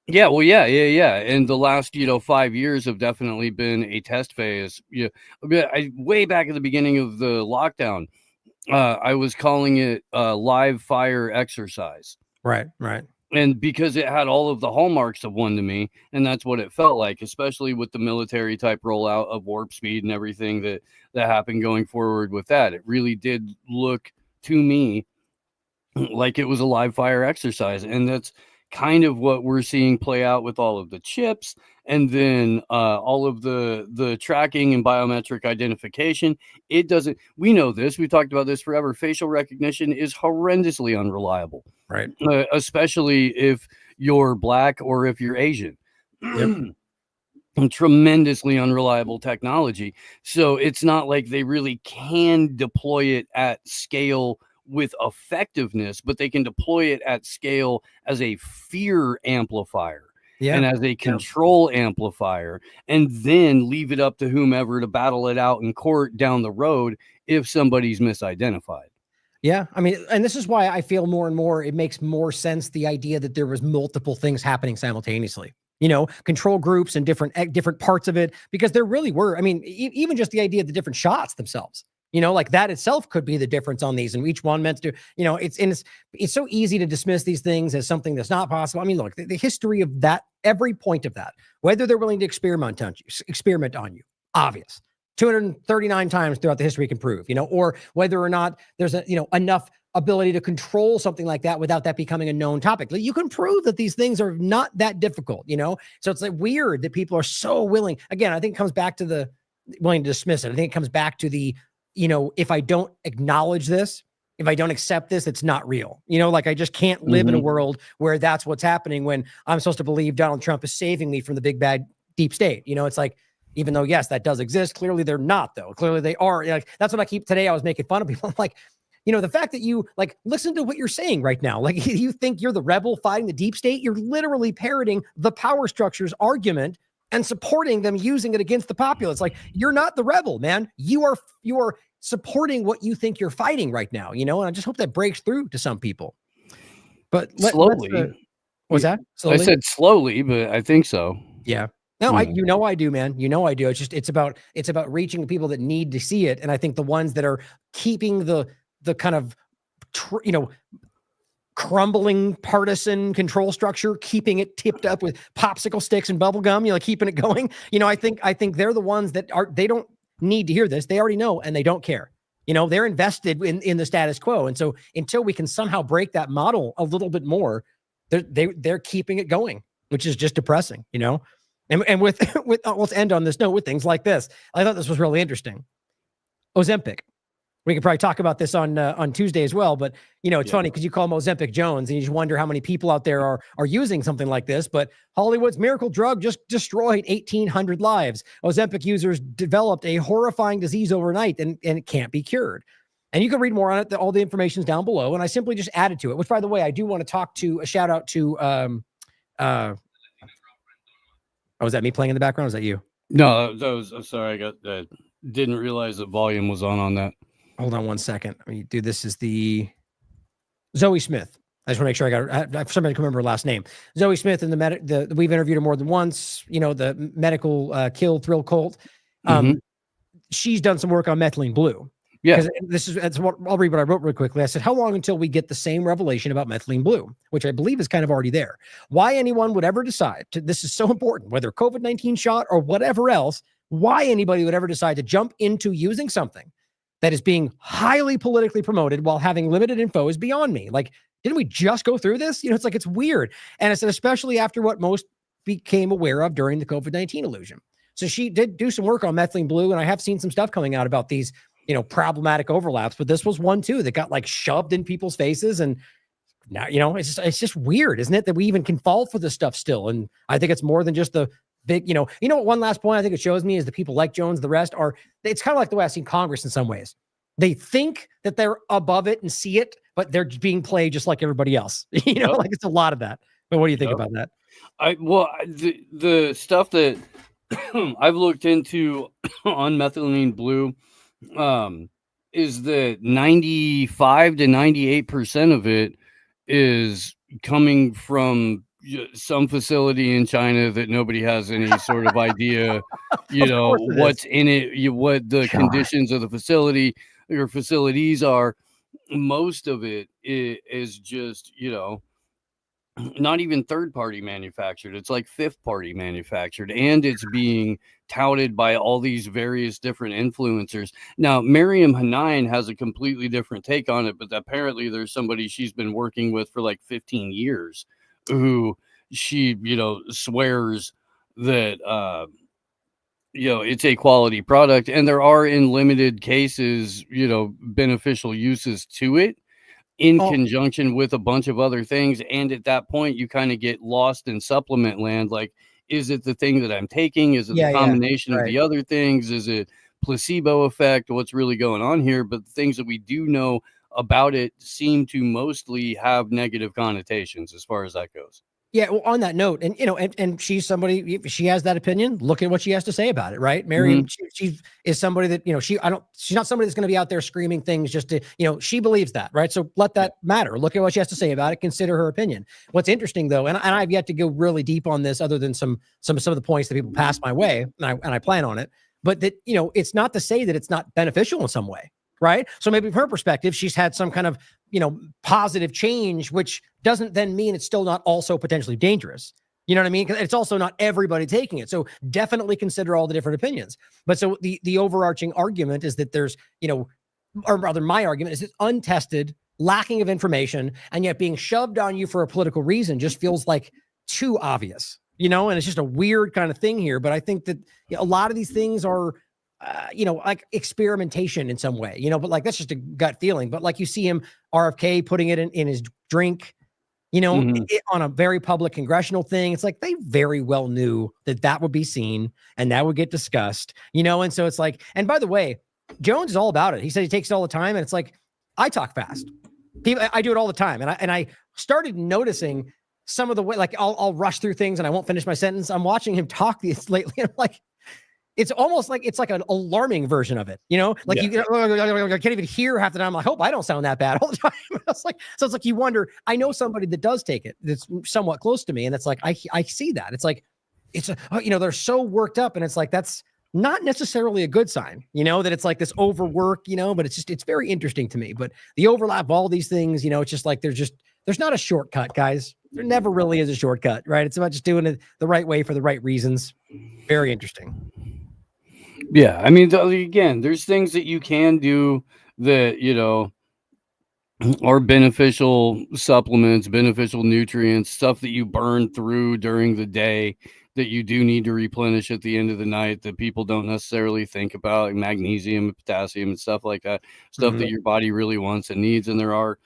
Yeah, well, yeah. And the last, 5 years have definitely been a test phase. Yeah, way back at the beginning of the lockdown, I was calling it live fire exercise. Right. And because it had all of the hallmarks of one to me, and that's what it felt like, especially with the military type rollout of warp speed and everything that happened going forward with that. It really did look to me like it was a live fire exercise. And that's kind of what we're seeing play out with all of the chips, and then all of the tracking and biometric identification. It doesn't, we know this, we talked about this forever. Facial recognition is horrendously unreliable, right? Especially if you're Black or if you're Asian. Yep. Tremendously unreliable technology. So it's not like they really can deploy it at scale with effectiveness, but they can deploy it at scale as a fear amplifier and as a control amplifier, and then leave it up to whomever to battle it out in court down the road if somebody's misidentified. Yeah. I mean, and this is why I feel more and more, it makes more sense, the idea that there was multiple things happening simultaneously. You know, control groups and different parts of it, because there really were. I mean, even just the idea of the different shots themselves, you know, like that itself could be the difference on these, and each one meant to, you know, it's so easy to dismiss these things as something that's not possible. I mean, look, the history of that, every point of that, whether they're willing to experiment on you, obvious. 239 times throughout the history can prove, you know, or whether or not there's enough ability to control something like that without that becoming a known topic. Like, you can prove that these things are not that difficult, you know? So it's like weird that people are so willing. Again, I think it comes back to the willing to dismiss it. I think it comes back to the, you know, if I don't acknowledge this, if I don't accept this, it's not real. You know, like I just can't live in a world where that's what's happening when I'm supposed to believe Donald Trump is saving me from the big bad deep state. You know, it's like, even though, yes, that does exist, clearly they're not, though. Clearly they are. Like, that's what I was making fun of people. I'm like, you know, the fact that you like listen to what you're saying right now, like you think you're the rebel fighting the deep state, you're literally parroting the power structure's argument and supporting them using it against the populace. Like, you're not the rebel, man. You are supporting what you think you're fighting right now, you know? And I just hope that breaks through to some people. But slowly. What's that? Slowly? I said slowly, but I think so. Yeah. No, I do, man. You know, I do. It's about reaching the people that need to see it. And I think the ones that are keeping the kind of, crumbling partisan control structure, keeping it tipped up with popsicle sticks and bubble gum, you know, keeping it going. You know, I think they're the ones that they don't need to hear this. They already know, and they don't care. You know, they're invested in the status quo. And so until we can somehow break that model a little bit more, they're keeping it going, which is just depressing, you know? And with let's end on this note with things like this. I thought this was really interesting. Ozempic. We could probably talk about this on Tuesday as well, but you know, it's funny because you call him Ozempic Jones, and you just wonder how many people out there are using something like this. But Hollywood's miracle drug just destroyed 1,800 lives. Ozempic users developed a horrifying disease overnight, and it can't be cured. And you can read more on it. All the information is down below, and I simply just added to it. Which, by the way, I do want to talk to a shout out to. Oh, was that me playing in the background? Was that you? No, that was. I'm sorry, I got that. Didn't realize that volume was on that. Hold on one second. Let me do this. Is the Zoe Smith. I just want to make sure I got. For somebody can remember her last name. Zoe Smith and we've interviewed her more than once. You know, the medical kill thrill cult. She's done some work on methylene blue. Yeah, that's what I'll read what I wrote real quickly. I said, how long until we get the same revelation about methylene blue, which I believe is kind of already there. Why anyone would ever decide to, this is so important, whether COVID-19 shot or whatever else, why anybody would ever decide to jump into using something that is being highly politically promoted while having limited info is beyond me. Like, didn't we just go through this? You know, it's like, it's weird. And I said, especially after what most became aware of during the COVID-19 illusion. So she did do some work on methylene blue, and I have seen some stuff coming out about these, you know, problematic overlaps, but this was one too that got like shoved in people's faces. And now, you know, it's just weird, isn't it, that we even can fall for this stuff still? And I think it's more than just the big, you know, one last point I think it shows me is the people like Jones, the rest are, it's kind of like the way I've seen Congress in some ways. They think that they're above it and see it, but they're being played just like everybody else. You know, like it's a lot of that. But what do you think about that? The stuff that I've looked into on methylene blue, is that 95 to 98% of it is coming from some facility in China that nobody has any sort of idea, you know, what's in it, what the conditions of the facility or facilities are. Most of it is just, you know, not even third-party manufactured. It's like fifth-party manufactured, and it's being touted by all these various different influencers. Now, Miriam Hanine has a completely different take on it, but apparently there's somebody she's been working with for like 15 years who she, swears that, it's a quality product, and there are in limited cases, beneficial uses to it in conjunction with a bunch of other things. And at that point, you kind of get lost in supplement land. Like, is it the thing that I'm taking? Is it the combination of the other things? Is it placebo effect? What's really going on here? But the things that we do know about it seem to mostly have negative connotations as far as that goes. Yeah, well, on that note, and and she's somebody, she has that opinion. Look at what she has to say about it, right? Mary, she is somebody that, she's not somebody that's going to be out there screaming things just to, she believes that, right? So let that matter. Look at what she has to say about it. Consider her opinion. What's interesting though, and I've yet to go really deep on this, other than some of the points that people pass my way, and I plan on it, but that, it's not to say that it's not beneficial in some way. Right. So maybe from her perspective, she's had some kind of, positive change, which doesn't then mean it's still not also potentially dangerous. You know what I mean? 'Cause it's also not everybody taking it. So definitely consider all the different opinions. But so the overarching argument is that there's, or rather my argument is it's untested, lacking of information, and yet being shoved on you for a political reason just feels like too obvious, and it's just a weird kind of thing here. But I think that a lot of these things are, like experimentation in some way, but like, that's just a gut feeling. But like, you see him RFK putting it in his drink, on a very public congressional thing. It's like, they very well knew that would be seen and that would get discussed, and so it's like, and by the way, Jones is all about it. He said he takes it all the time. And it's like, I talk fast. I do it all the time. And I started noticing some of the way, like I'll rush through things and I won't finish my sentence. I'm watching him talk these lately. And I'm like, it's almost like it's like an alarming version of it, like I can't even hear half the time. I hope I don't sound that bad all the time. It's like, so it's like, you wonder, I know somebody that does take it that's somewhat close to me. And it's like, I see that. It's like, they're so worked up, and it's like, that's not necessarily a good sign, that it's like this overwork, but it's very interesting to me. But the overlap of all these things, it's just like, there's not a shortcut, guys. There never really is a shortcut, right? It's about just doing it the right way for the right reasons. Very interesting. Yeah, I mean, again, there's things that you can do that, are beneficial supplements, beneficial nutrients, stuff that you burn through during the day that you do need to replenish at the end of the night that people don't necessarily think about, like magnesium and potassium and stuff like that, stuff that your body really wants and needs. And there are,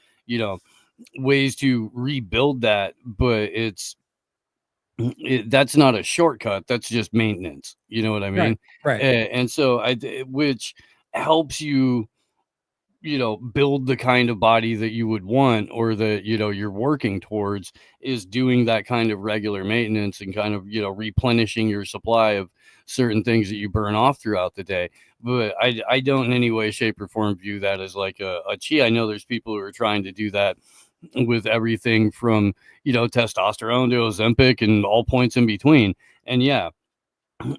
ways to rebuild that, but that's not a shortcut. That's just maintenance. You know what I mean? Right. And so which helps you, build the kind of body that you would want, or that, you're working towards, is doing that kind of regular maintenance and kind of, replenishing your supply of certain things that you burn off throughout the day. But I don't in any way, shape, or form view that as like a cheat. I know there's people who are trying to do that with everything from, testosterone to Ozempic and all points in between. And yeah,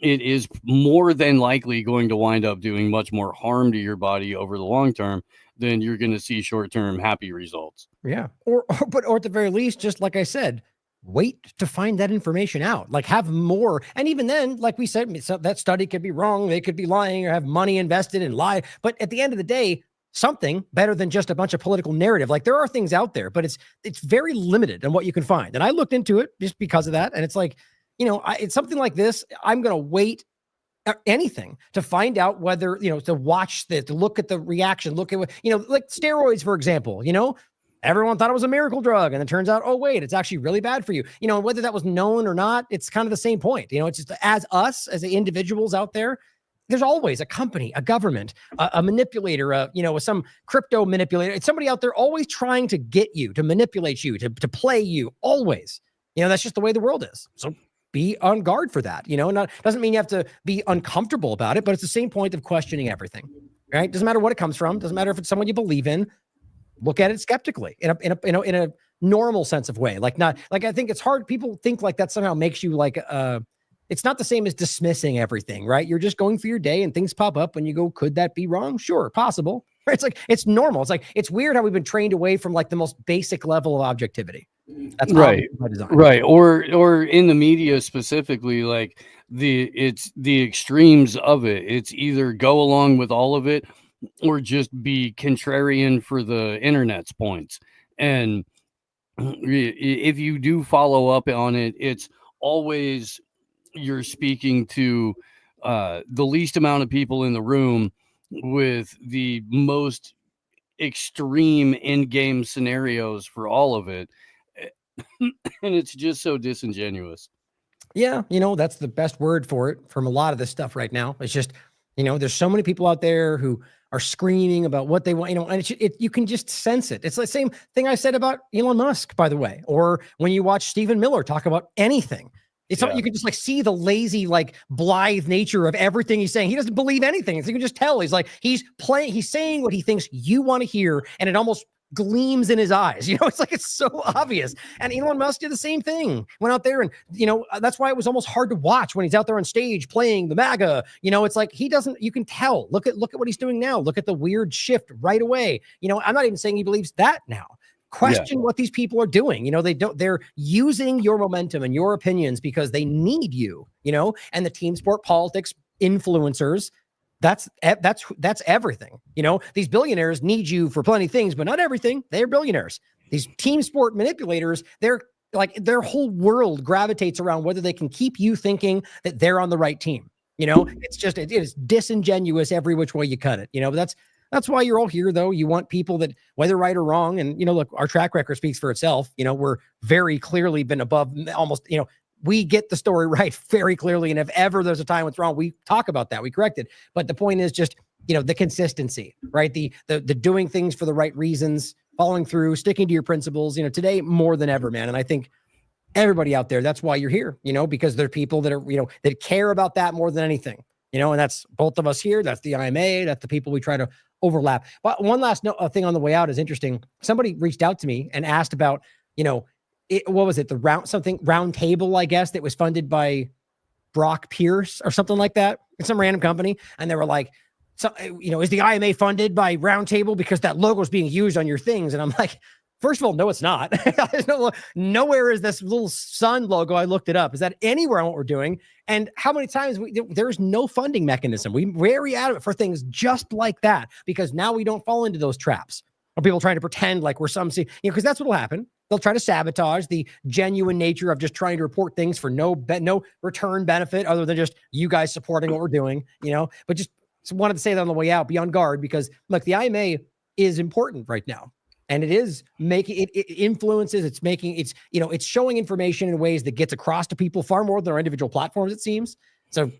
it is more than likely going to wind up doing much more harm to your body over the long term than you're going to see short-term happy results. Yeah. Or at the very least, just like I said, wait to find that information out, like have more. And even then, like we said, that study could be wrong. They could be lying or have money invested and lie. But at the end of the day, something better than just a bunch of political narrative. Like, there are things out there, but it's very limited in what you can find. And I looked into it just because of that. And it's like, it's something like this. I'm going to wait anything to find out whether, to watch to look at the reaction, look at what, like steroids, for example, everyone thought it was a miracle drug. And it turns out, oh, wait, it's actually really bad for you. Whether that was known or not, it's kind of the same point. It's just as individuals out there, there's always a company, a government, a manipulator, some crypto manipulator. It's somebody out there always trying to get you, to manipulate you, to play you, always. That's just the way the world is. So be on guard for that. Doesn't mean you have to be uncomfortable about it, but it's the same point of questioning everything, right? Doesn't matter what it comes from. Doesn't matter if it's someone you believe in. Look at it skeptically in a normal sense of way. Like, not like, I think it's hard. People think like that somehow makes you like, it's not the same as dismissing everything, right? You're just going through your day and things pop up and you go, could that be wrong? Sure, possible. It's like, it's normal. It's like, it's weird how we've been trained away from like the most basic level of objectivity. That's right. Right. Or in the media specifically, like it's the extremes of it. It's either go along with all of it or just be contrarian for the internet's points. And if you do follow up on it, it's always you're speaking to the least amount of people in the room with the most extreme in-game scenarios for all of it. And it's just so disingenuous. Yeah, that's the best word for it from a lot of this stuff right now. It's just, there's so many people out there who are screaming about what they want, and you can just sense it. It's the same thing I said about Elon Musk, by the way, or when you watch Stephen Miller talk about anything. It's you can just see the lazy, blithe nature of everything he's saying. He doesn't believe anything. So you can just tell he's saying what he thinks you want to hear, and it almost gleams in his eyes. It's so obvious. And Elon Musk did the same thing. Went out there and, that's why it was almost hard to watch when he's out there on stage playing the MAGA. It's like he doesn't, you can tell. Look at what he's doing now. Look at the weird shift right away. I'm not even saying he believes that now. Question what these people are doing. They're using your momentum and your opinions because they need you, and the team sport politics influencers. That's everything. These billionaires need you for plenty of things, but not everything. They're billionaires. These team sport manipulators, their whole world gravitates around whether they can keep you thinking that they're on the right team. It's just, it is disingenuous every which way you cut it. But that's why you're all here, though. You want people that, whether right or wrong, and, look, our track record speaks for itself. We're very clearly been above almost, we get the story right very clearly. And if ever there's a time it's wrong, we talk about that, we correct it. But the point is just, the consistency, right? The doing things for the right reasons, following through, sticking to your principles, today more than ever, man. And I think everybody out there, that's why you're here, because there are people that are, that care about that more than anything, and that's both of us here. That's the IMA. That's the people we try to overlap. But one last thing on the way out is interesting. Somebody reached out to me and asked about, what was it? The round table, I guess, that was funded by Brock Pierce or something like that. It's some random company. And they were like, is the IMA funded by Roundtable because that logo is being used on your things? And I'm like, first of all, no, it's not. There's nowhere is this little sun logo. I looked it up. Is that anywhere on what we're doing? And how many times there's no funding mechanism. We're very adamant for things just like that, because now we don't fall into those traps of people trying to pretend like we're because that's what will happen. They'll try to sabotage the genuine nature of just trying to report things for no return benefit other than just you guys supporting what we're doing, but just wanted to say that on the way out, be on guard, because look, the IMA is important right now. And it is making it influences. It's making it's showing information in ways that gets across to people far more than our individual platforms, it seems. So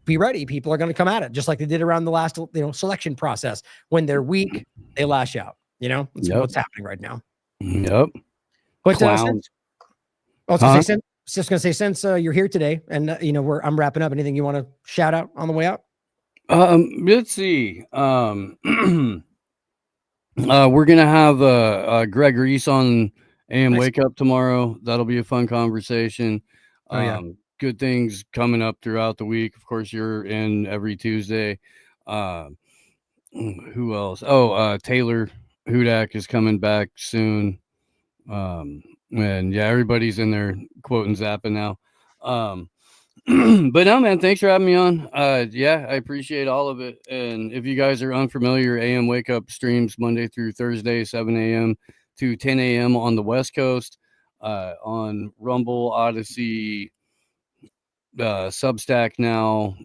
be ready. People are going to come at it just like they did around the last selection process. When they're weak, they lash out. That's what's happening right now. Yep. But since you're here today, and I'm wrapping up. Anything you want to shout out on the way out? Let's see. We're gonna have Greg Reese on AM Wake Up tomorrow. That'll be a fun conversation. Good things coming up throughout the week. Of course, you're in every Tuesday. Who else? Taylor Hudak is coming back soon. And everybody's in there quoting Zappa now. But no, man, thanks for having me on. I appreciate all of it. And if you guys are unfamiliar, AM Wake Up streams Monday through Thursday, 7 a.m. to 10 a.m. on the West Coast, on Rumble, Odyssey, Substack now,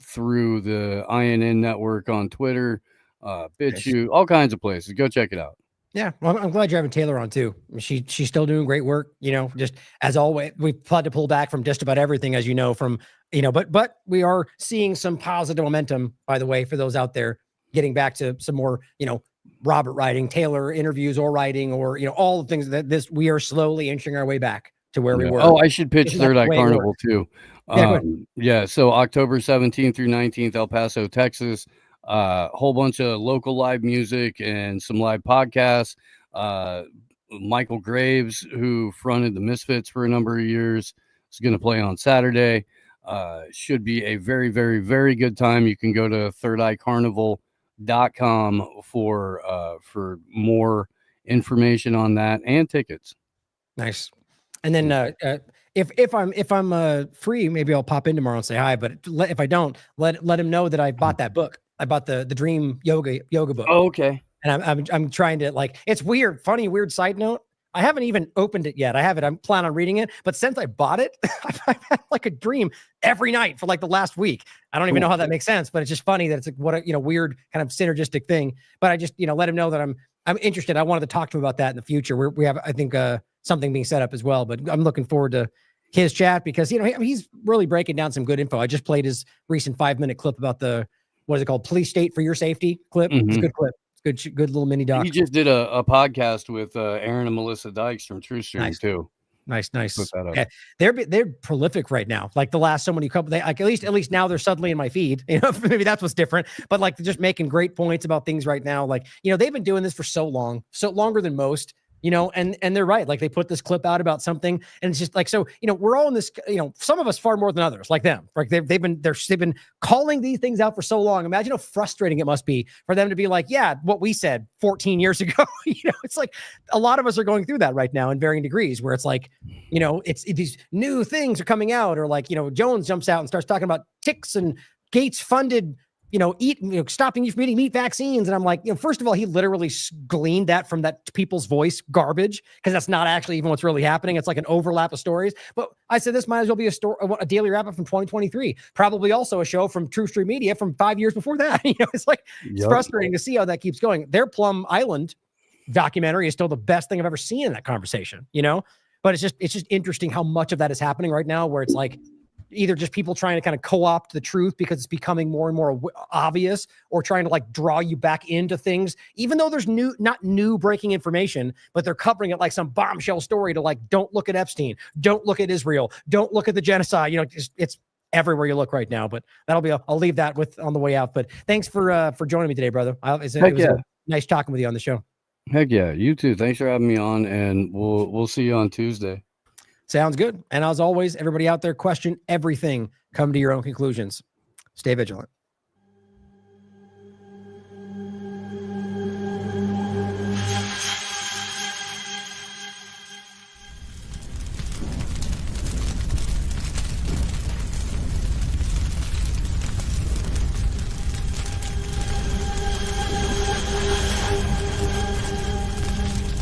through the INN network on Twitter, BitChute, all kinds of places. Go check it out. Yeah, well, I'm glad you're having Taylor on too. She's still doing great work. Just as always, we've had to pull back from just about everything, as from but we are seeing some positive momentum. By the way, for those out there, getting back to some more Robert writing, Taylor interviews or writing, or all the things that we are slowly inching our way back to where we were. Oh, I should pitch Third Eye Carnival too. So October 17th through 19th, El Paso, Texas. Whole bunch of local live music and some live podcasts. Michael Graves, who fronted the Misfits for a number of years, is going to play on Saturday. Should be a very, very, very good time. You can go to thirdeyecarnival.com for more information on that and tickets. Nice. And then if I'm free, maybe I'll pop in tomorrow and say hi. But if I don't, let him know that I bought that book. I bought the Dream yoga book. Oh, okay. And I'm trying to it's weird, funny, weird side note. I haven't even opened it yet. I'm planning on reading it, but since I bought it, I've had like a dream every night for like the last week. I don't even know how that makes sense, but it's just funny that it's like what a weird kind of synergistic thing. But I just let him know that I'm interested. I wanted to talk to him about that in the future. We have, I think, something being set up as well. But I'm looking forward to his chat because he's really breaking down some good info. I just played his recent 5-minute clip about the what is it called? Police state for your safety clip. It's a good clip. Good little mini doc. He just did a podcast with Aaron and Melissa Dykes from TrueStream too. Nice. Yeah, they're prolific right now. Like the last so many couple, they like at least now they're suddenly in my feed. Maybe that's what's different. But like they're just making great points about things right now. Like they've been doing this for so long, so longer than most. And they're right. Like they put this clip out about something, and it's just like so. We're all in this. Some of us far more than others, like them. Like they've been calling these things out for so long. Imagine how frustrating it must be for them to be like, yeah, what we said 14 years ago. It's like a lot of us are going through that right now in varying degrees, where it's like, it's these new things are coming out, or like Jones jumps out and starts talking about ticks and Gates funded. Stopping you from eating meat vaccines. And I'm like, first of all, he literally gleaned that from that people's voice garbage, because that's not actually even what's really happening. It's like an overlap of stories. But I said, this might as well be a daily wrap up from 2023. Probably also a show from TrueStream Media from 5 years before that. It's like, it's frustrating to see how that keeps going. Their Plum Island documentary is still the best thing I've ever seen in that conversation, but it's just interesting how much of that is happening right now, where it's like, either just people trying to kind of co-opt the truth because it's becoming more and more obvious, or trying to like draw you back into things, even though there's not new breaking information, but they're covering it like some bombshell story to like, don't look at Epstein, don't look at Israel, don't look at the genocide. It's everywhere you look right now, but I'll leave that on the way out. But thanks for joining me today, brother. It was nice talking with you on the show. Heck yeah. You too. Thanks for having me on, and we'll see you on Tuesday. Sounds good. And as always, everybody out there, question everything. Come to your own conclusions. Stay vigilant.